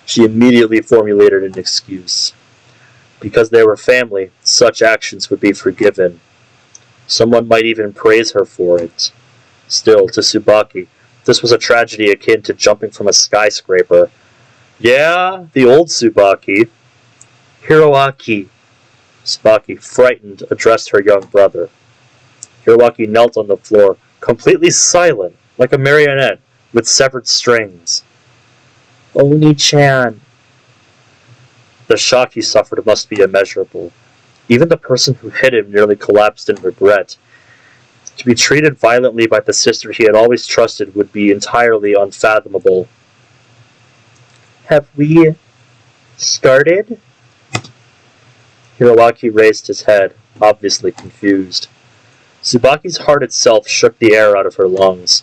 She immediately formulated an excuse. Because they were family, such actions would be forgiven. Someone might even praise her for it. Still, to Tsubaki, this was a tragedy akin to jumping from a skyscraper. Yeah, the old Tsubaki. Hiroaki. Tsubaki, frightened, addressed her young brother. Hiroaki knelt on the floor, completely silent, like a marionette, with severed strings. Oni-chan. The shock he suffered must be immeasurable. Even the person who hit him nearly collapsed in regret. To be treated violently by the sister he had always trusted would be entirely unfathomable. Have we started? Hiroaki raised his head, obviously confused. Tsubaki's heart itself shook the air out of her lungs.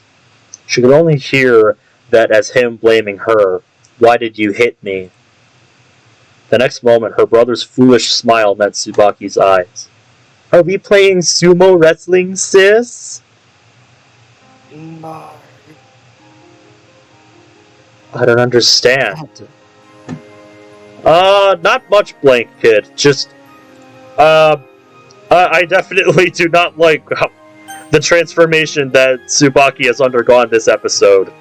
She could only hear that as him blaming her. Why did you hit me? The next moment, her brother's foolish smile met Tsubaki's eyes. Are we playing sumo wrestling, sis? No. I don't understand. Not much, Blank Kid. Just, I definitely do not like the transformation that Tsubaki has undergone this episode.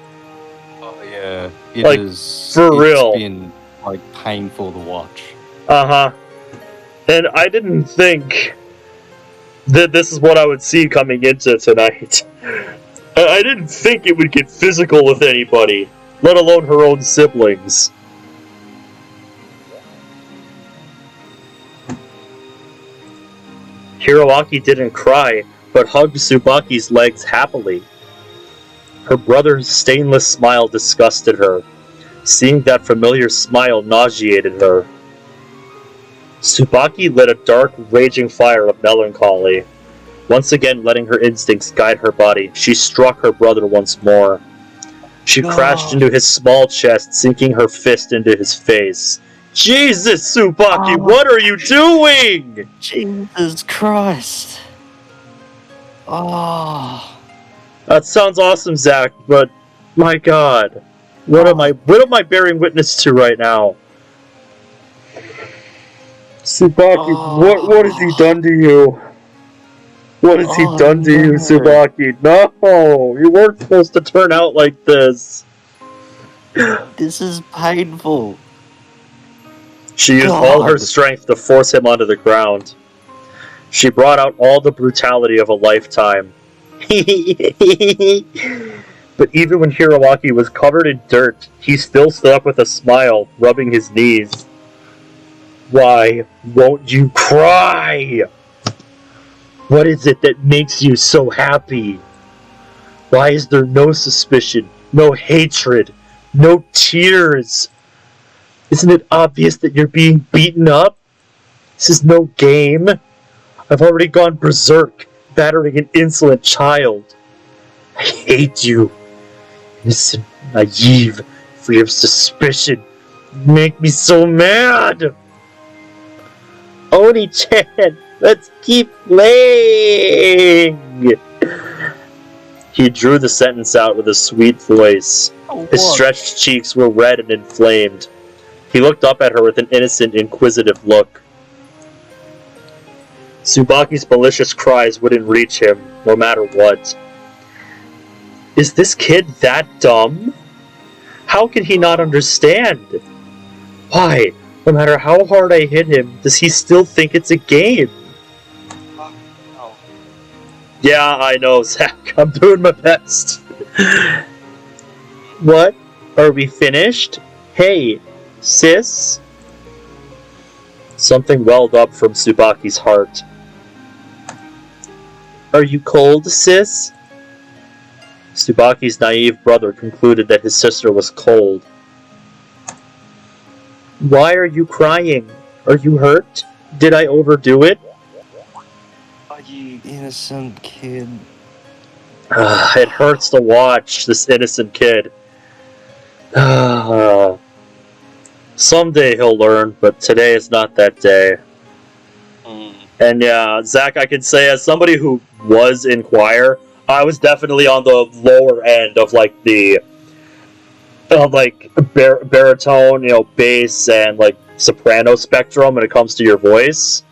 Oh yeah, it's real. Been like painful to watch. And I didn't think that this is what I would see coming into tonight. I didn't think it would get physical with anybody, let alone her own siblings. Hiroaki didn't cry, but hugged Tsubaki's legs happily. Her brother's stainless smile disgusted her. Seeing that familiar smile nauseated her. Tsubaki lit a dark, raging fire of melancholy. Once again letting her instincts guide her body, she struck her brother once more. She crashed into his small chest, sinking her fist into his face. Jesus, Tsubaki, what are you doing? Jesus Christ. Oh. That sounds awesome, Zach, but my god. What am I bearing witness to right now? Tsubaki, what has he done to you? What has he done to you, Tsubaki? No! You weren't supposed to turn out like this! This is painful. She used all her strength to force him onto the ground. She brought out all the brutality of a lifetime. But even when Hiroaki was covered in dirt, he still stood up with a smile, rubbing his knees. Why won't you cry? What is it that makes you so happy? Why is there no suspicion, no hatred, no tears? Isn't it obvious that you're being beaten up? This is no game. I've already gone berserk, battering an insolent child. I hate you. Innocent, naive, free of suspicion. You make me so mad. Oni-chan, let's keep playing. He drew the sentence out with a sweet voice. His stretched cheeks were red and inflamed. He looked up at her with an innocent, inquisitive look. Tsubaki's malicious cries wouldn't reach him, no matter what. Is this kid that dumb? How can he not understand? Why, no matter how hard I hit him, does he still think it's a game? Yeah, I know, Zach. I'm doing my best. What? Are we finished? Hey, sis? Something welled up from Tsubaki's heart. Are you cold, sis? Tsubaki's naive brother concluded that his sister was cold. Why are you crying? Are you hurt? Did I overdo it? Are you innocent kid? It hurts to watch this innocent kid. Someday he'll learn, but today is not that day. And yeah, Zach, I can say as somebody who was in choir, I was definitely on the lower end of like the baritone, bass and like soprano spectrum when it comes to your voice.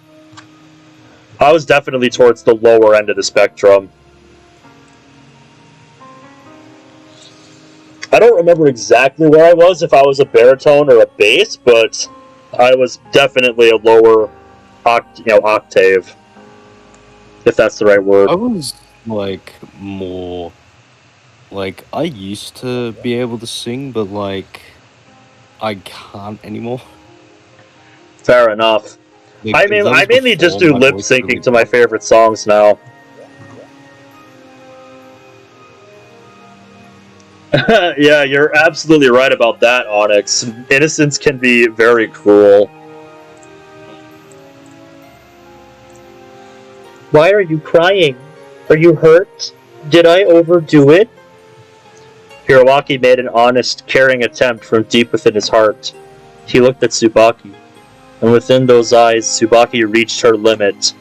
I was definitely towards the lower end of the spectrum. I don't remember exactly where I was, if I was a baritone or a bass, but I was definitely a lower octave, if that's the right word. I was like more like I used to be able to sing, but like I can't anymore. Fair enough. Like, I mainly just do lip syncing to my favorite songs now. Yeah, you're absolutely right about that, Onyx. Innocence can be very cruel. Why are you crying? Are you hurt? Did I overdo it? Hiroaki made an honest, caring attempt from deep within his heart. He looked at Tsubaki, and within those eyes, Tsubaki reached her limit.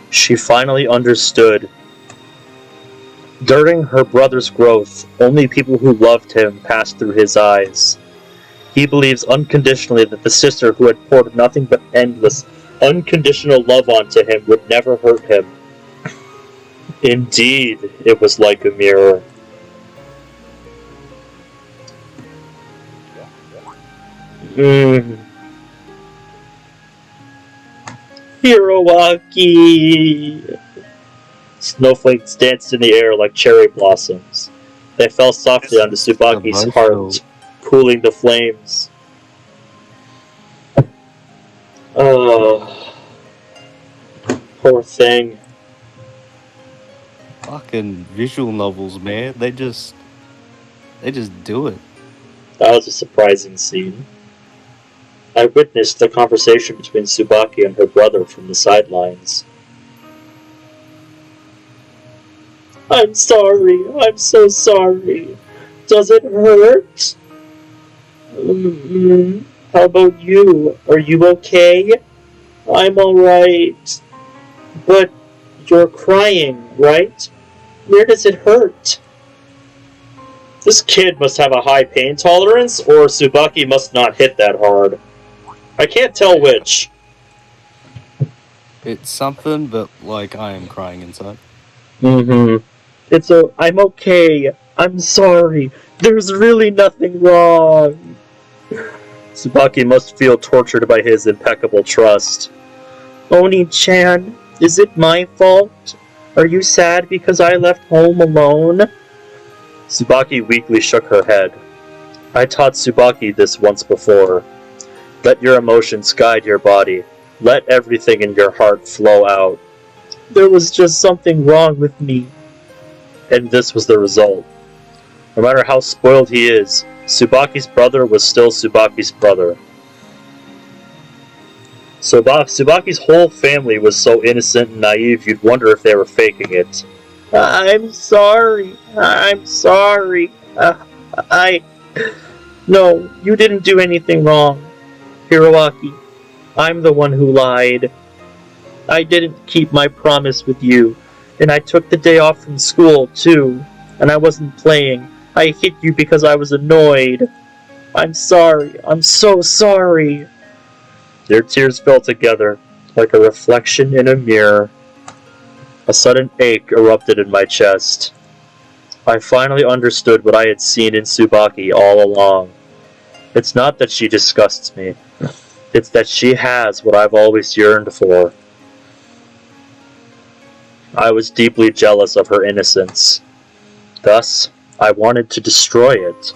She finally understood. During her brother's growth, only people who loved him passed through his eyes. He believes unconditionally that the sister who had poured nothing but endless, unconditional love onto him would never hurt him. Indeed, it was like a mirror. Hiroaki! Snowflakes danced in the air like cherry blossoms. They fell softly onto Tsubaki's heart, cooling the flames. Oh, poor thing. Fucking visual novels, man. They just do it. That was a surprising scene. I witnessed the conversation between Tsubaki and her brother from the sidelines. I'm sorry. I'm so sorry. Does it hurt? How about you? Are you okay? I'm alright. But you're crying, right? Where does it hurt? This kid must have a high pain tolerance, or Tsubaki must not hit that hard. I can't tell which. It's something, but like I am crying inside. Mm-hmm. I'm okay. I'm sorry. There's really nothing wrong. Tsubaki must feel tortured by his impeccable trust. Oni-chan, is it my fault? Are you sad because I left home alone? Tsubaki weakly shook her head. I taught Tsubaki this once before. Let your emotions guide your body. Let everything in your heart flow out. There was just something wrong with me. And this was the result. No matter how spoiled he is, Tsubaki's brother was still Tsubaki's brother. Tsubaki's whole family was so innocent and naive you'd wonder if they were faking it. I'm sorry. I'm sorry. No, you didn't do anything wrong. Hiroaki, I'm the one who lied. I didn't keep my promise with you, and I took the day off from school, too, and I wasn't playing. I hit you because I was annoyed. I'm sorry. I'm so sorry. Their tears fell together, like a reflection in a mirror. A sudden ache erupted in my chest. I finally understood what I had seen in Tsubaki all along. It's not that she disgusts me. It's that she has what I've always yearned for. I was deeply jealous of her innocence. Thus, I wanted to destroy it.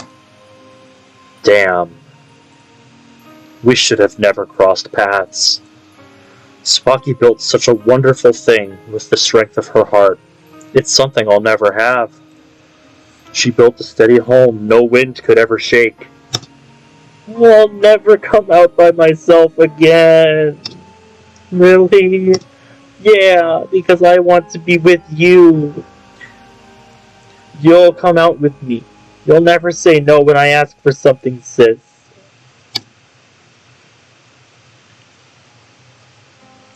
Damn. We should have never crossed paths. Tsubaki built such a wonderful thing with the strength of her heart. It's something I'll never have. She built a steady home no wind could ever shake. I'll never come out by myself again. Really? Yeah, because I want to be with you. You'll come out with me. You'll never say no when I ask for something, sis.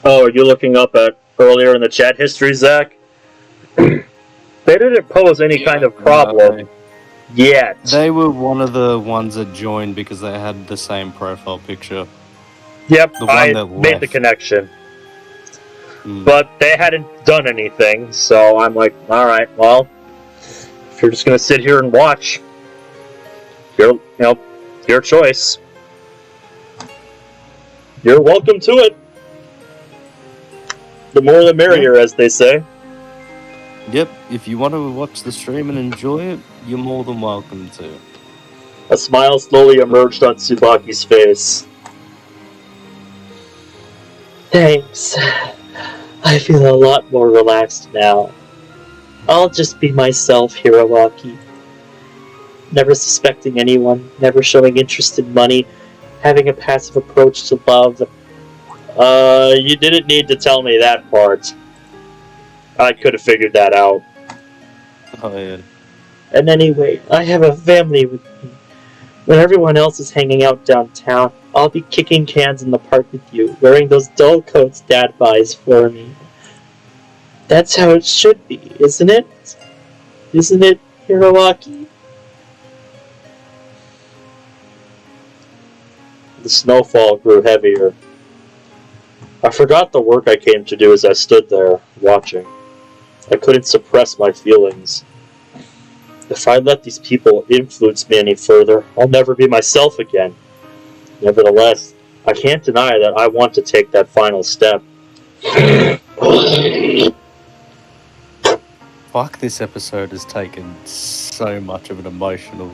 Oh, are you looking up at earlier in the chat history, Zach? They didn't pose any kind of problem yet. They were one of the ones that joined because they had the same profile picture. Yep, The one I that made left. the connection. But they hadn't done anything, so I'm like, alright, well, if you're just gonna sit here and watch, your choice. You're welcome to it. The more the merrier, as they say. Yep, if you want to watch the stream and enjoy it, you're more than welcome to. A smile slowly emerged on Tsubaki's face. Thanks. I feel a lot more relaxed now. I'll just be myself, Hiroaki. Never suspecting anyone, never showing interest in money, having a passive approach to love. You didn't need to tell me that part. I could have figured that out. Oh, yeah. And anyway, I have a family with me. When everyone else is hanging out downtown, I'll be kicking cans in the park with you, wearing those dull coats Dad buys for me. That's how it should be, isn't it? Isn't it, Hiroaki? The snowfall grew heavier. I forgot the work I came to do as I stood there, watching. I couldn't suppress my feelings. If I let these people influence me any further, I'll never be myself again. Nevertheless, I can't deny that I want to take that final step. Fuck, this episode has taken so much of an emotional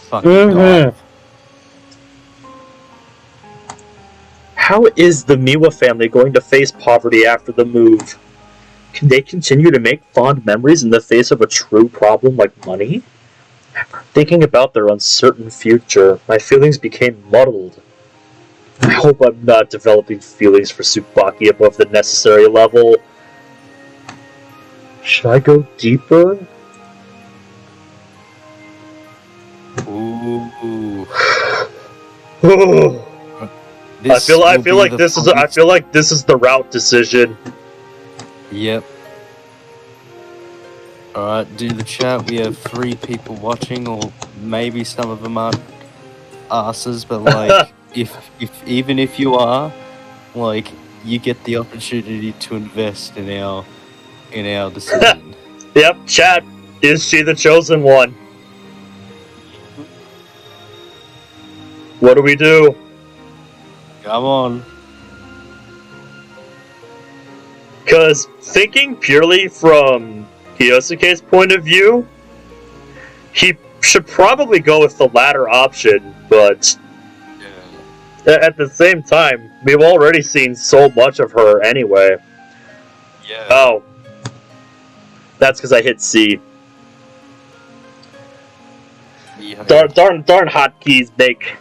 fucking dive. How is the Miwa family going to face poverty after the move? Can they continue to make fond memories in the face of a true problem like money? Thinking about their uncertain future, my feelings became muddled. I hope I'm not developing feelings for Tsubaki above the necessary level. Should I go deeper? Ooh. I feel like this is the route decision. Yep. Alright, do the chat. We have 3 people watching, or maybe some of them aren't asses, but like, even if you are, like, you get the opportunity to invest in our in our decision. Yep, chat. Is she the chosen one? What do we do? Come on. Because thinking purely from Kyosuke's point of view, he should probably go with the latter option, but at the same time, we've already seen so much of her anyway. Yeah. Oh. That's because I hit C. Yeah. Darn hotkeys make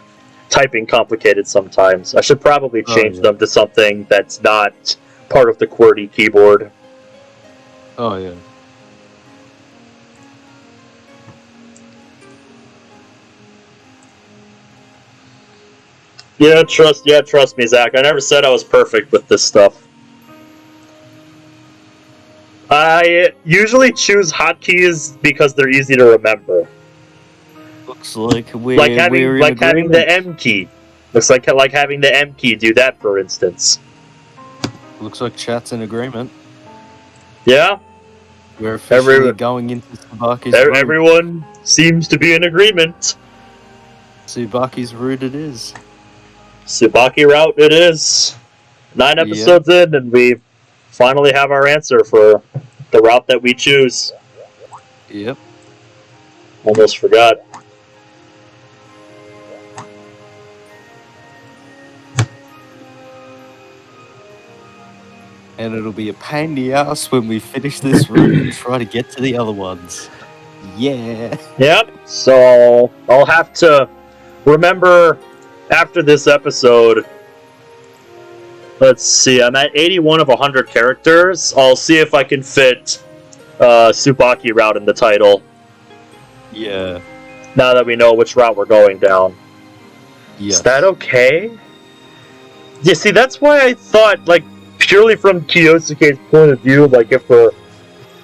typing complicated sometimes. I should probably change them to something that's not part of the QWERTY keyboard. Oh, yeah. Yeah, trust me, Zach. I never said I was perfect with this stuff. I usually choose hotkeys because they're easy to remember. Looks like we're having the M key. Looks like having the M key do that, for instance. Looks like chat's in agreement. Yeah. We're officially going into Tsubaki's route. Everyone seems to be in agreement. Tsubaki's route it is. Tsubaki route it is. 9 episodes in, and we finally have our answer for the route that we choose. Yep. Almost forgot. And it'll be a pain in the ass when we finish this route and try to get to the other ones. Yeah. Yep, so I'll have to remember after this episode. Let's see, I'm at 81 of 100 characters. I'll see if I can fit Tsubaki route in the title. Yeah. Now that we know which route we're going down. Yes. Is that okay? Yeah, see, that's why I thought, like, purely from Kyosuke's point of view, like, if we're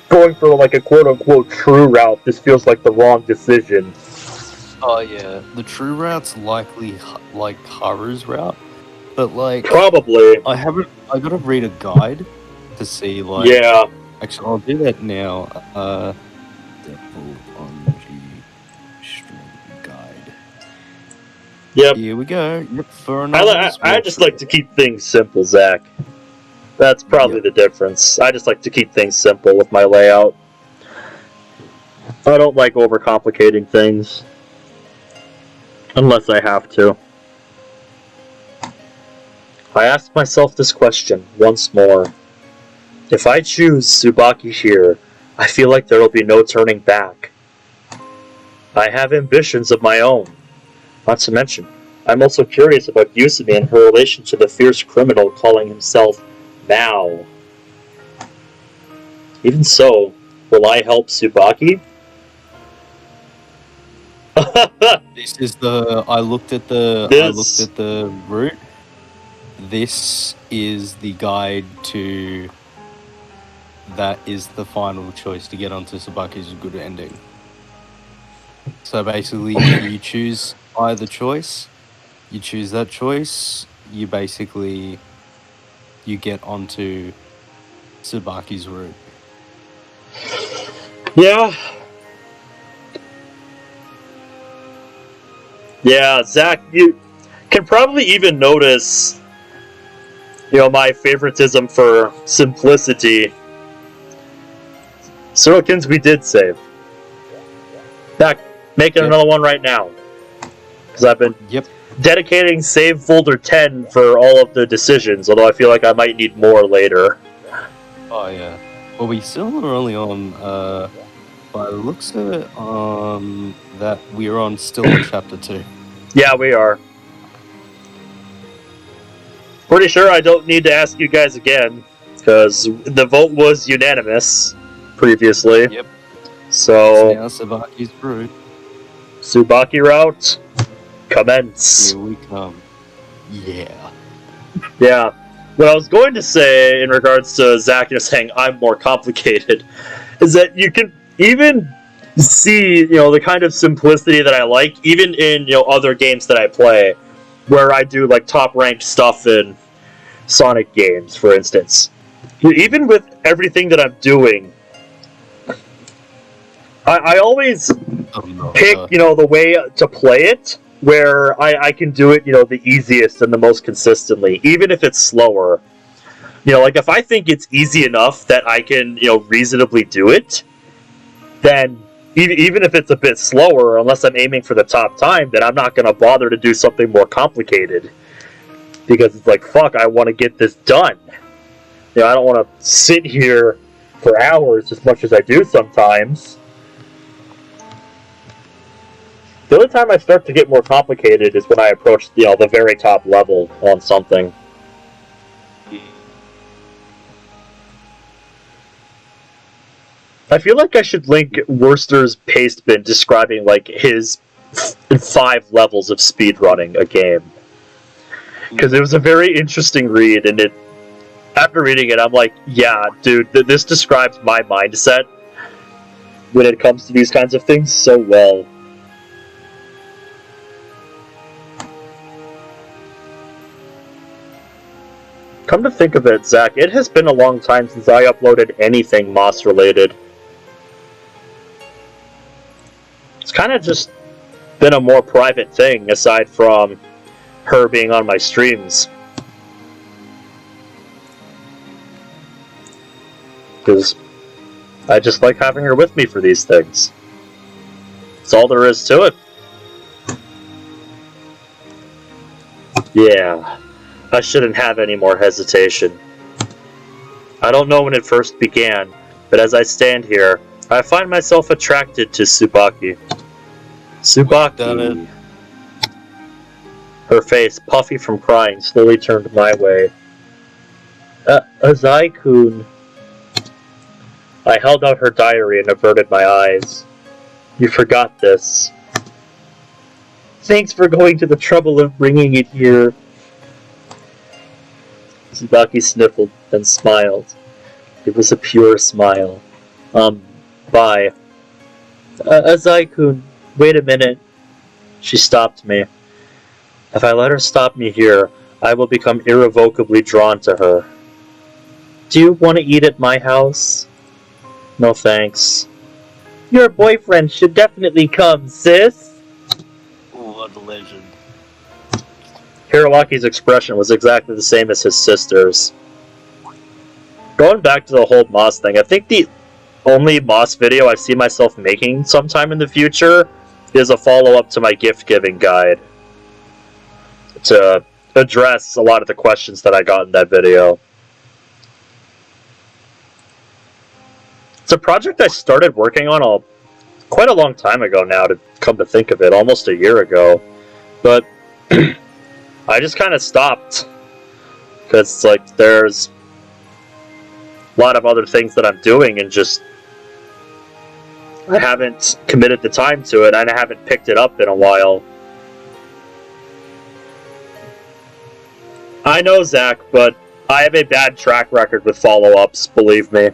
going for, like, a quote-unquote true route, this feels like the wrong decision. Oh, yeah. The true route's likely, like, Haru's route. But, like... Probably. I gotta read a guide to see, like... Yeah. Actually, I'll do that now. Devil on G-string guide. Yep. Here we go. Yep, for another I just like to keep things simple, Zach. That's probably the difference. I just like to keep things simple with my layout. I don't like overcomplicating things. Unless I have to. I ask myself this question once more. If I choose Tsubaki here, I feel like there will be no turning back. I have ambitions of my own. Not to mention, I'm also curious about Yusumi and her relation to the fierce criminal calling himself Mao. Even so, will I help Tsubaki? This is the... I looked at the route. This is the guide to... That is the final choice to get onto Tsubaki's good ending. So basically, you choose either choice, you choose that choice, you basically... You get onto Tsubaki's route. Yeah. Yeah, Zach, you can probably even notice, my favoritism for simplicity. Sorokins, we did save. Back, making another one right now. Because I've been dedicating save folder 10 for all of the decisions, although I feel like I might need more later. Oh, yeah. Well, we still are only on, by the looks of it, that we're on still on chapter 2. Yeah, we are. Pretty sure I don't need to ask you guys again, because the vote was unanimous previously. Yep. So now Tsubaki's route. Tsubaki route, commence. Here we come. Yeah. Yeah. What I was going to say in regards to Zach saying I'm more complicated is that you can even see, the kind of simplicity that I like, even in, other games that I play, where I do, like, top-ranked stuff in Sonic games, for instance. Even with everything that I'm doing, I always pick, the way to play it where I can do it, the easiest and the most consistently, even if it's slower. Like if I think it's easy enough that I can, reasonably do it, then even if it's a bit slower, unless I'm aiming for the top time, then I'm not going to bother to do something more complicated. Because it's like, fuck, I want to get this done. I don't want to sit here for hours as much as I do sometimes. The only time I start to get more complicated is when I approach, the very top level on something. I feel like I should link Worcester's Pastebin describing, like, his 5 levels of speedrunning a game. Because it was a very interesting read, and after reading it, I'm like, yeah, dude, this describes my mindset when it comes to these kinds of things so well. Come to think of it, Zach, it has been a long time since I uploaded anything Moss-related. It's kind of just been a more private thing, aside from her being on my streams. Because I just like having her with me for these things. That's all there is to it. Yeah, I shouldn't have any more hesitation. I don't know when it first began, but as I stand here, I find myself attracted to Tsubaki. Tsubaki. Her face, puffy from crying, slowly turned my way. Azai-kun. I held out her diary and averted my eyes. You forgot this. Thanks for going to the trouble of bringing it here. Tsubaki sniffled, then smiled. It was a pure smile. Bye. Azai-kun, wait a minute. She stopped me. If I let her stop me here, I will become irrevocably drawn to her. Do you want to eat at my house? No thanks. Your boyfriend should definitely come, sis! What a legend. Hiroaki's expression was exactly the same as his sister's. Going back to the whole Moss thing, I think the only Moss video I see myself making sometime in the future is a follow-up to my gift-giving guide, to address a lot of the questions that I got in that video. It's a project I started working on quite a long time ago now, to come to think of it, almost a year ago. But I just kind of stopped, because it's like there's a lot of other things that I'm doing, and just I haven't committed the time to it, and I haven't picked it up in a while. I know, Zach, but I have a bad track record with follow-ups, believe me.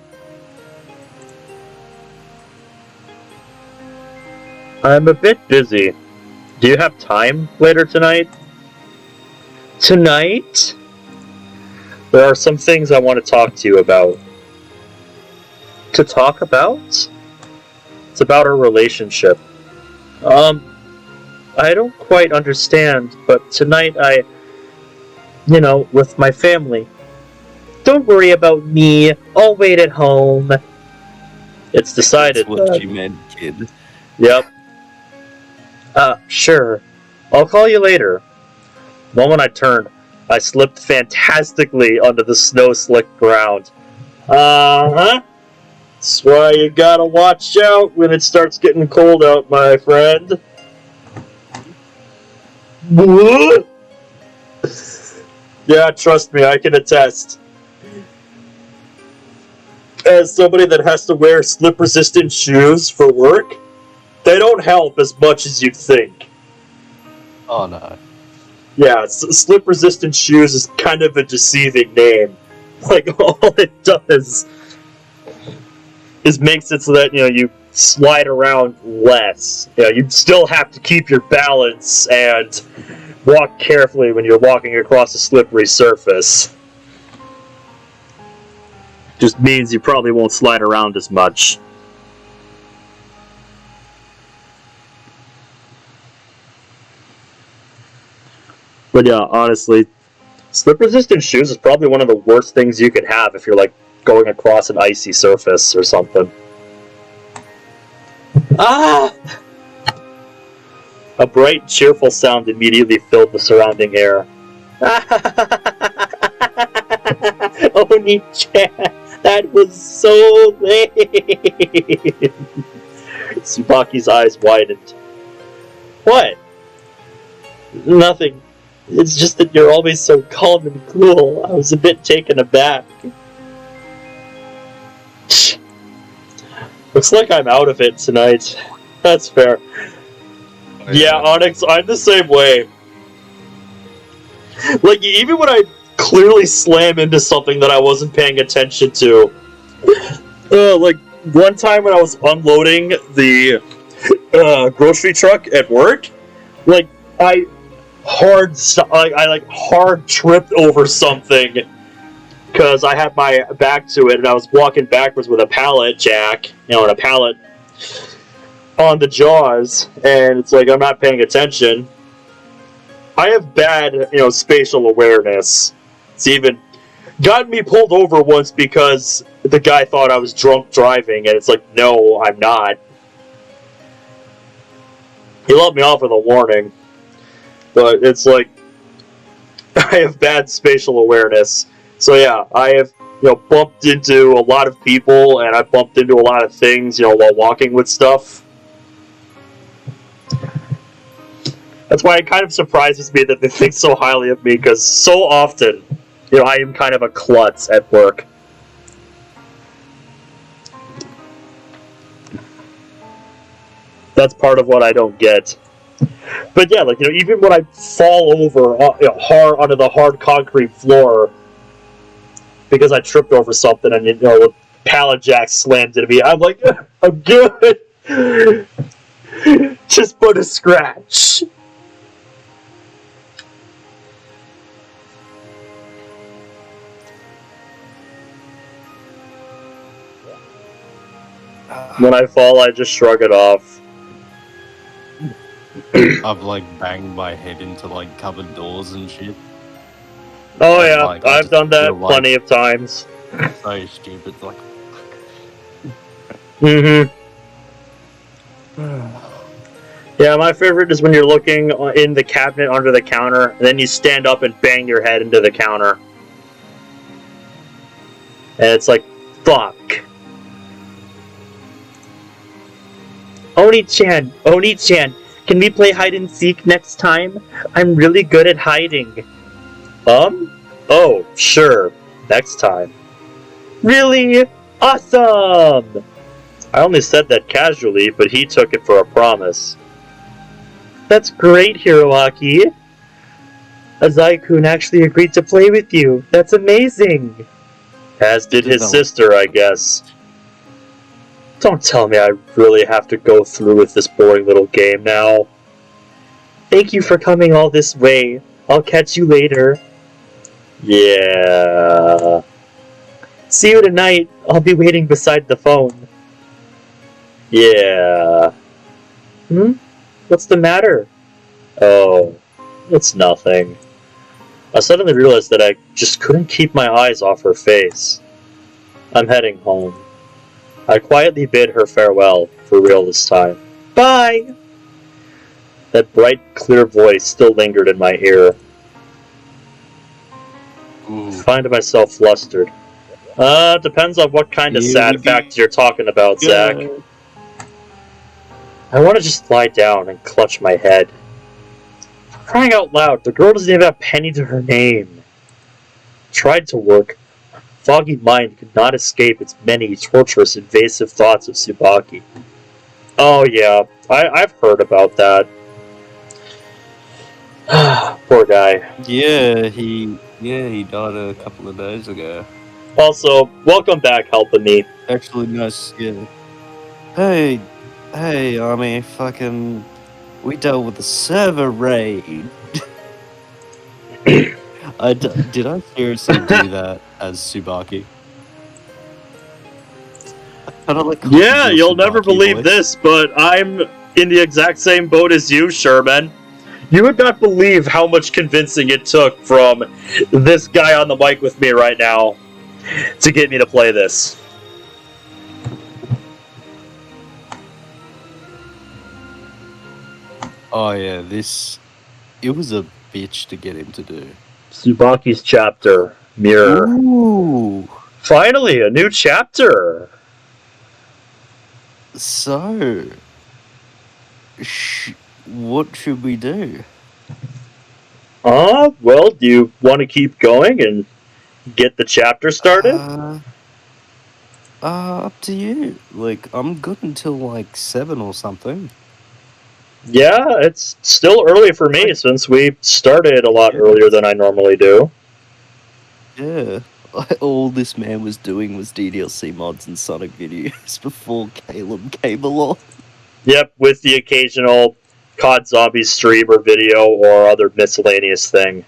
I'm a bit busy. Do you have time later tonight? Tonight? There are some things I want to talk to you about. To talk about? It's about our relationship. I don't quite understand, but tonight with my family. Don't worry about me. I'll wait at home. It's decided. That's what you meant, kid. Yep. Sure. I'll call you later. The moment I turned, I slipped fantastically onto the snow-slick ground. Uh-huh. That's why you gotta watch out when it starts getting cold out, my friend. What? Yeah, trust me, I can attest. As somebody that has to wear slip-resistant shoes for work, they don't help as much as you'd think. Oh, no. Yeah, slip-resistant shoes is kind of a deceiving name. Like, all it does is makes it so that, you slide around less. You still have to keep your balance and walk carefully when you're walking across a slippery surface. Just means you probably won't slide around as much. But yeah, honestly, slip-resistant shoes is probably one of the worst things you could have if you're, like, going across an icy surface or something. Ah! A bright, cheerful sound immediately filled the surrounding air. Oni-chan, that was so lame! Tsubaki's eyes widened. What? Nothing. It's just that you're always so calm and cool. I was a bit taken aback. Looks like I'm out of it tonight. That's fair. Yeah, Onyx, I'm the same way. Like, even when I clearly slam into something that I wasn't paying attention to. Like, one time when I was unloading the grocery truck at work, like, I hard tripped over something because I had my back to it and I was walking backwards with a pallet jack, and a pallet on the jaws, and it's like I'm not paying attention. I have bad, spatial awareness. It's even gotten me pulled over once because the guy thought I was drunk driving, and it's like, no, I'm not. He let me off with a warning. But it's like, I have bad spatial awareness. So yeah, I have, bumped into a lot of people, and I bumped into a lot of things, while walking with stuff. That's why it kind of surprises me that they think so highly of me, because so often, I am kind of a klutz at work. That's part of what I don't get. But yeah, even when I fall over hard onto the hard concrete floor because I tripped over something and the pallet jack slammed into me, I'm like, I'm good. Just put a scratch. When I fall, I just shrug it off. I've banged my head into cupboard doors and shit. Oh yeah, I've done that plenty of times. So stupid, Yeah, my favorite is when you're looking in the cabinet under the counter, and then you stand up and bang your head into the counter. And it's like, fuck. Oni-chan, can we play hide and seek next time? I'm really good at hiding. Oh, sure. Next time. Really? Awesome! I only said that casually, but he took it for a promise. That's great, Hiroaki. Azai-kun actually agreed to play with you. That's amazing. As did his sister, I guess. Don't tell me I really have to go through with this boring little game now. Thank you for coming all this way. I'll catch you later. Yeah. See you tonight. I'll be waiting beside the phone. Yeah. What's the matter? Oh, it's nothing. I suddenly realized that I just couldn't keep my eyes off her face. I'm heading home. I quietly bid her farewell, for real this time. Bye! That bright, clear voice still lingered in my ear. I find myself flustered. Depends on what kind of sad fact you're talking about, Zach. I want to just lie down and clutch my head. For crying out loud, the girl doesn't even have a penny to her name. Tried to work. Foggy mind could not escape its many torturous, invasive thoughts of Tsubaki. Oh yeah, I've heard about that. Poor guy. Yeah, he died a couple of days ago. Also, welcome back helping me. Actually, nice, yeah. Hey, Army, we dealt with the server raid. Did I seriously do that as Tsubaki? Kind of like Yeah, you'll never Tsubaki believe voice. this, but I'm in the exact same boat as you, Sherman. You would not believe how much convincing it took from this guy on the mic with me right now to get me to play this. Oh yeah, this. It was a bitch to get him to do. Tsubaki's chapter, Mirror. Ooh. Finally, a new chapter. So, what should we do? Well, do you want to keep going and get the chapter started? Up to you. Like, I'm good until like 7 or something. Yeah, it's still early for me since we started a lot earlier than I normally do. Yeah. All this man was doing was DDLC mods and Sonic videos before Caleb came along. Yep, with the occasional COD Zombies stream or video or other miscellaneous thing.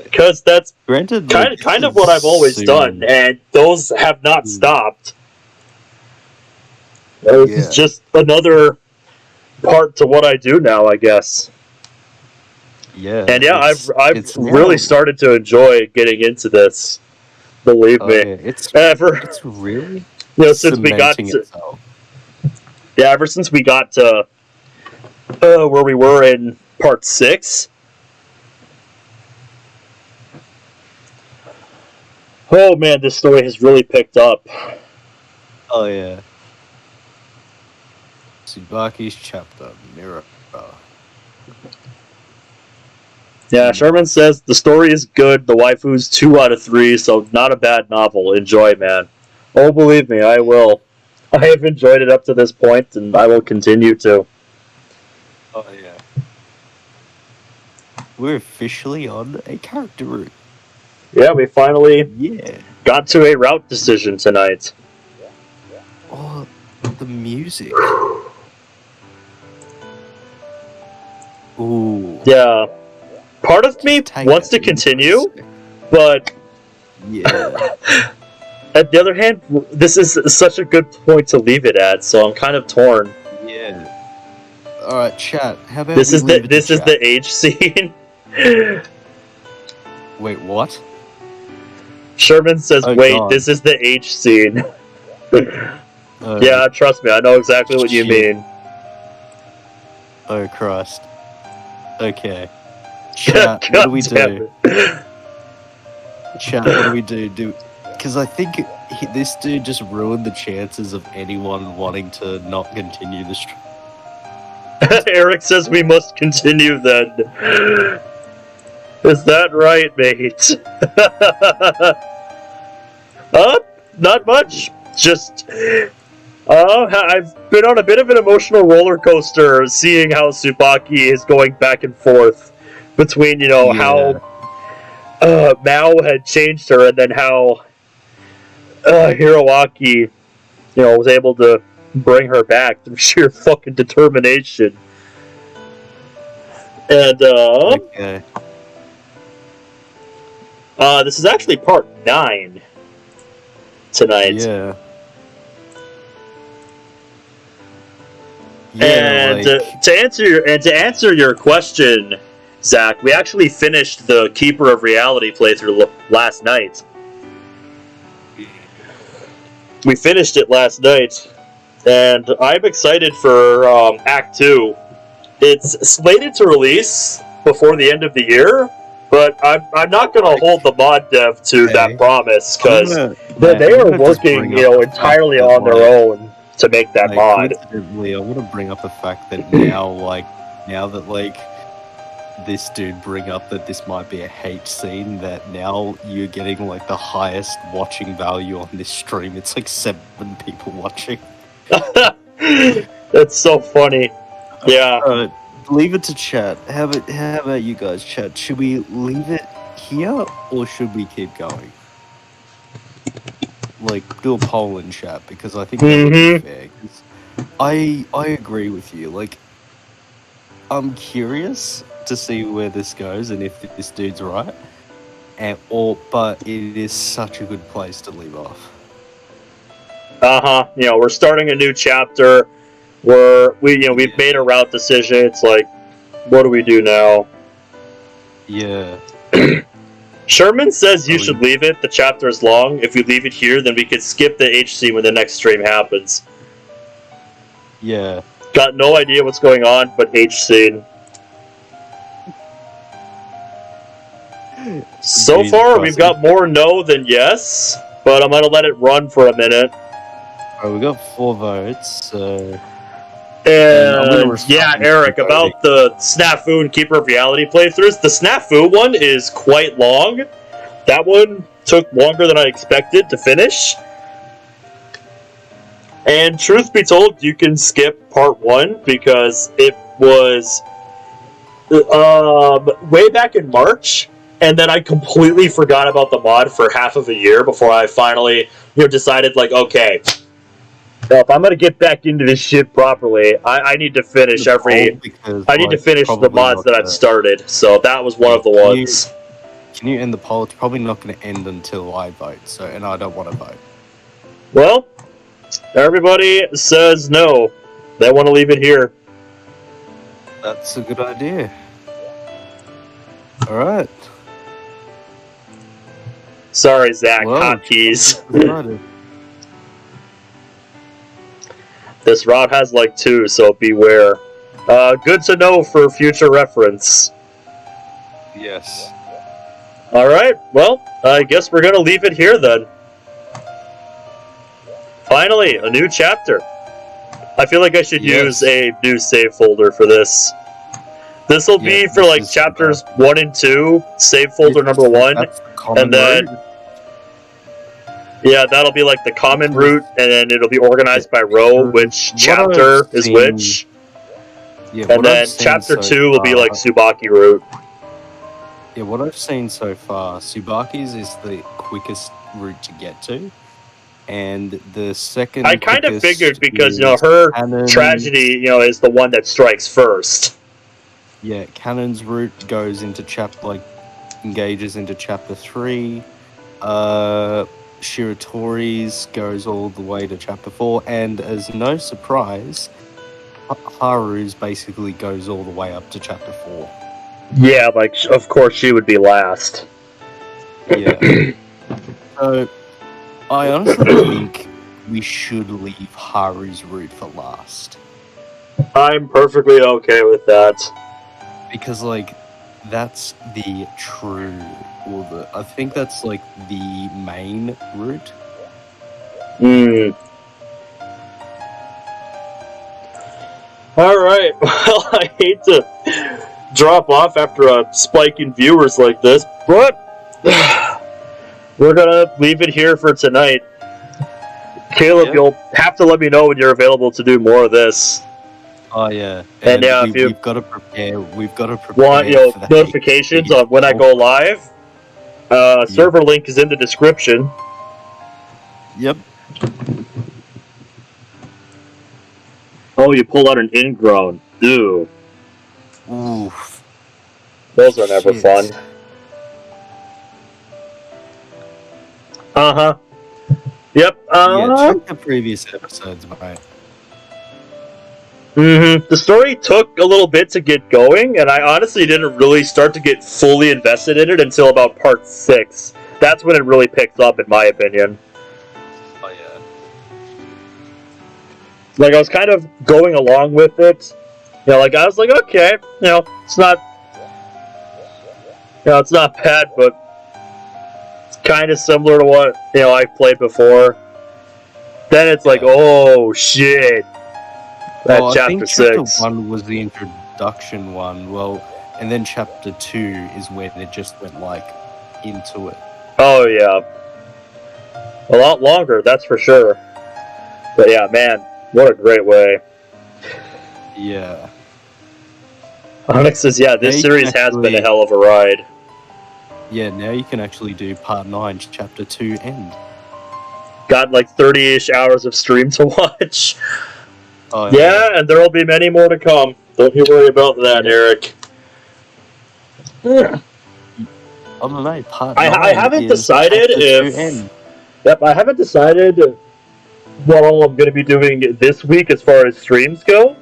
Because that's Granted, kind of what I've always done, and those have not stopped. This is just another part to what I do now, I guess. Yeah. And yeah, I've really started to enjoy getting into this. Believe me. Yeah, it's really since we got to itself. Yeah, ever since we got to where we were in part 6. Oh man, this story has really picked up. Oh yeah. Tsubaki's chapter, Mirror. Yeah, Sherman says the story is good, the waifu's 2 out of 3, so not a bad novel. Enjoy, man. Oh, believe me, I will. I have enjoyed it up to this point, and I will continue to. Oh yeah. We're officially on a character route. Yeah, we finally got to a route decision tonight. Oh, the music. Ooh. Yeah. Part of me wants to continue, but yeah. At the other hand, this is such a good point to leave it at, so I'm kind of torn. Yeah. All right, chat. How about this is the age scene? Wait, what? Sherman says, oh, "Wait, God. This is the H scene." Yeah, trust me, I know exactly what you mean. Oh Christ. Okay. Chat, what do we do? Chat, what do we do? Because I think this dude just ruined the chances of anyone wanting to not continue the stream. Eric says we must continue then. Is that right, mate? Not much. Just, I've been on a bit of an emotional roller coaster seeing how Tsubaki is going back and forth between, how Mao had changed her and then how Hiroaki, was able to bring her back through sheer fucking determination. And, this is actually part 9 tonight. Yeah. And to answer your question, Zach, we actually finished the Keeper of Reality playthrough last night. We finished it last night, and I'm excited for Act 2. It's slated to release before the end of the year, but I'm not going to hold the mod dev to that promise, because they are working entirely on their own to make that mod. I want to bring up the fact that now that this dude bring up that this might be a hate scene, that now you're getting the highest watching value on this stream. It's 7 people watching. That's so funny. Yeah. Leave it to chat. How about you guys, chat? Should we leave it here or should we keep going? Do a poll in chat, because I think that would be fair. 'Cause I agree with you. I'm curious to see where this goes and if this dude's right. But it is such a good place to leave off. You know, we're starting a new chapter. We've made a route decision. It's like, what do we do now? Yeah. Sherman says you should leave it. The chapter is long. If we leave it here, then we could skip the H scene when the next stream happens. Yeah. Got no idea what's going on, but H scene. So far, we've got more no than yes, but I'm gonna let it run for a minute. Oh, we got 4 votes, so... And yeah, Eric, about the Snafu and Keeper of Reality playthroughs, the Snafu one is quite long. That one took longer than I expected to finish. And truth be told, you can skip part 1 because it was way back in March, and then I completely forgot about the mod for half of a year before I finally decided, like, okay, if I'm gonna get back into this shit properly, I need to finish I need to finish the mods that I've started. So that was one of the ones. Can you end the poll? It's probably not going to end until I vote. So, and I don't want to vote. Well, everybody says no. They want to leave it here. That's a good idea. All right. Sorry, Zach. Hotkeys. This route has like 2, so beware. Good to know for future reference. Yes. Alright, well, I guess we're gonna leave it here then. Finally, a new chapter. I feel like I should use a new save folder for this. This will be for like chapters 1 and 2, save folder number 1, and then... route. Yeah, that'll be like the common route, and then it'll be organized by row, which chapter is which. Yeah, and then chapter 2 will be like Tsubaki route. Yeah, what I've seen so far, Tsubaki's is the quickest route to get to. And the second I kind of figured because, her tragedy, is the one that strikes first. Yeah, Cannon's route goes into engages into chapter 3. Shiratori's goes all the way to chapter 4, and as no surprise, Haru's basically goes all the way up to chapter 4. Yeah, of course she would be last. Yeah. So, I honestly think we should leave Haru's route for last. I'm perfectly okay with that. Because, that's the true... I think that's, the main route. Alright, well, I hate to drop off after a spike in viewers like this, but we're gonna leave it here for tonight. Caleb, you'll have to let me know when you're available to do more of this. Oh yeah, and yeah, we've got to prepare. We've got to prepare. Want notifications on when I go live? Server link is in the description. Yep. Oh, you pulled out an ingrown. Ew. Oof. Those are never fun. Uh-huh. Yep. Check the previous episodes, mate. The story took a little bit to get going, and I honestly didn't really start to get fully invested in it until about part 6. That's when it really picked up, in my opinion. Oh, yeah. I was kind of going along with it. I was like, okay, it's not... it's not bad, but... it's kind of similar to what, I've played before. Then it's like, oh, shit. Well, I think chapter 1 was the introduction one, and then chapter 2 is when it just went, into it. Oh, yeah. A lot longer, that's for sure. But yeah, man, what a great way. Yeah. Onyx says, yeah, this series has been a hell of a ride. Yeah, now you can actually do part 9, chapter 2 end. Got 30-ish hours of stream to watch. Oh, yeah, and there will be many more to come. Don't you worry about that, Eric. I don't know. I haven't decided if. Yep, I haven't decided what all I'm going to be doing this week as far as streams go.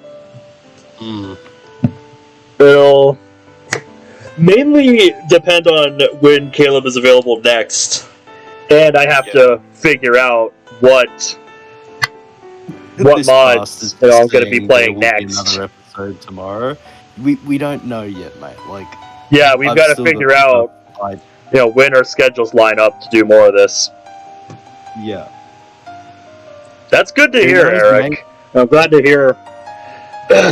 It'll mainly depend on when Caleb is available next, and I have to figure out what mods I'm going to be playing next. Another episode tomorrow. We don't know yet, mate. Like, yeah, we've got to figure out, when our schedules line up to do more of this. Yeah, that's good to hear, Eric. Mate. I'm glad to hear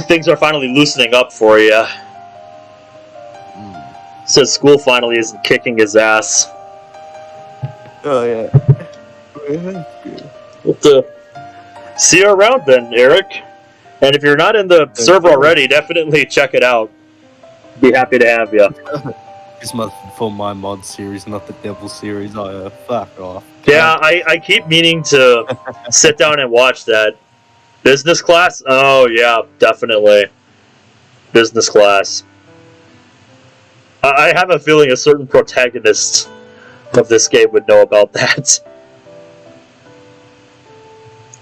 things are finally loosening up for you. Says school finally isn't kicking his ass. Oh yeah. We'll see you around then, Eric. And if you're not in the server already, definitely check it out. Be happy to have you. This month for my mod series, not the Devil series. Fuck off. Yeah, I keep meaning to sit down and watch that. Business class? Oh yeah, definitely. Business class. I have a feeling a certain protagonist of this game would know about that.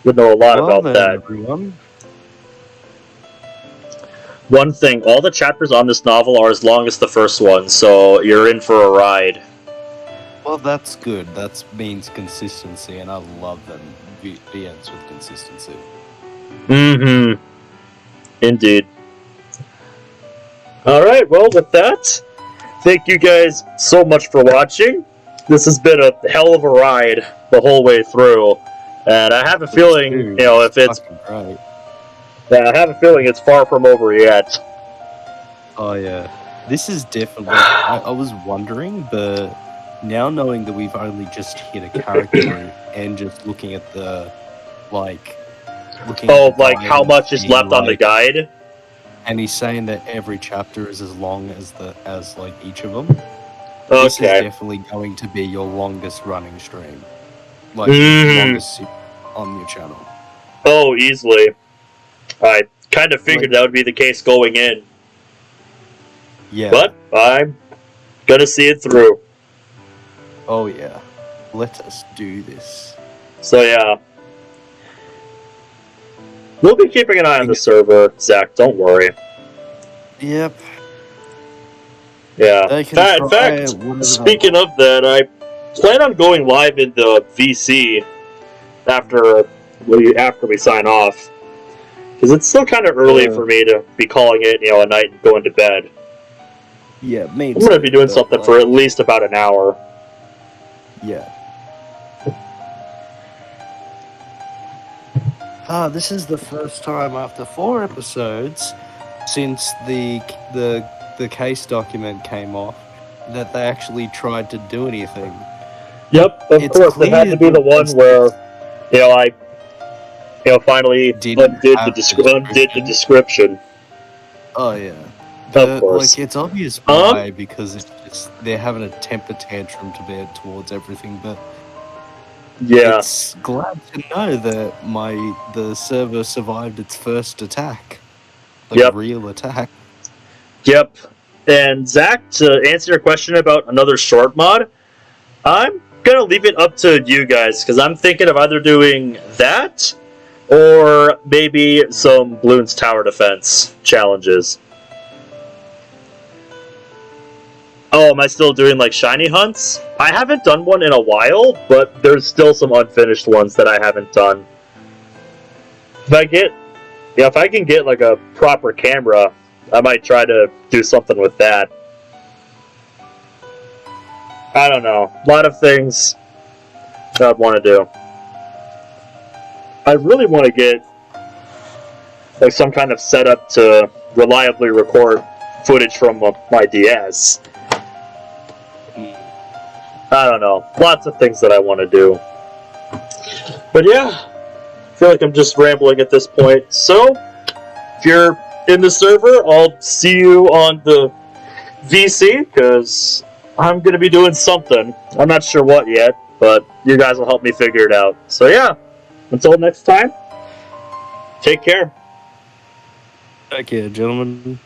Would know a lot about that. Everyone. One thing, all the chapters on this novel are as long as the first one, so you're in for a ride. Well, that's good. That means consistency, and I love them VNs with consistency. Mm-hmm. Indeed. Alright, well, with that, thank you guys so much for watching. This has been a hell of a ride the whole way through, and I have a feeling, if it's... Right. Yeah, I have a feeling it's far from over yet. Oh yeah, this is definitely... I was wondering, but now knowing that we've only just hit a character and just looking at the, how much is left on the guide? And he's saying that every chapter is as long as each of them. Okay. This is definitely going to be your longest running stream. Longest on your channel. Oh, easily. I kind of figured that would be the case going in. Yeah. But I'm gonna see it through. Oh yeah. Let us do this. So yeah. We'll be keeping an eye on the server, Zach, don't worry. Yep. Yeah. In fact, speaking of that, I plan on going live in the VC after we sign off. Because it's still kind of early for me to be calling it, a night and going to bed. Yeah, me too. I'm going to be doing something for at least about an hour. Yeah. This is the first time after 4 episodes since the case document came off that they actually tried to do anything. Yep, of course. It had to be the one where, I finally undid the description. Oh yeah. Of course. It's obvious why, because it's just they're having a temper tantrum towards everything, but yeah, it's glad to know that the server survived its first attack. Real attack. Yep. And Zach, to answer your question about another short mod, I'm gonna leave it up to you guys, because I'm thinking of either doing that or maybe some Bloons Tower Defense challenges. Oh, am I still doing shiny hunts? I haven't done one in a while, but there's still some unfinished ones that I haven't done. If I can get a proper camera, I might try to do something with that. I don't know. A lot of things that I'd want to do. I really want to get some kind of setup to reliably record footage from my DS. I don't know. Lots of things that I want to do. But yeah, I feel like I'm just rambling at this point. So, if you're in the server, I'll see you on the VC, because I'm going to be doing something. I'm not sure what yet, but you guys will help me figure it out. So yeah, until next time, take care. Take care, gentlemen.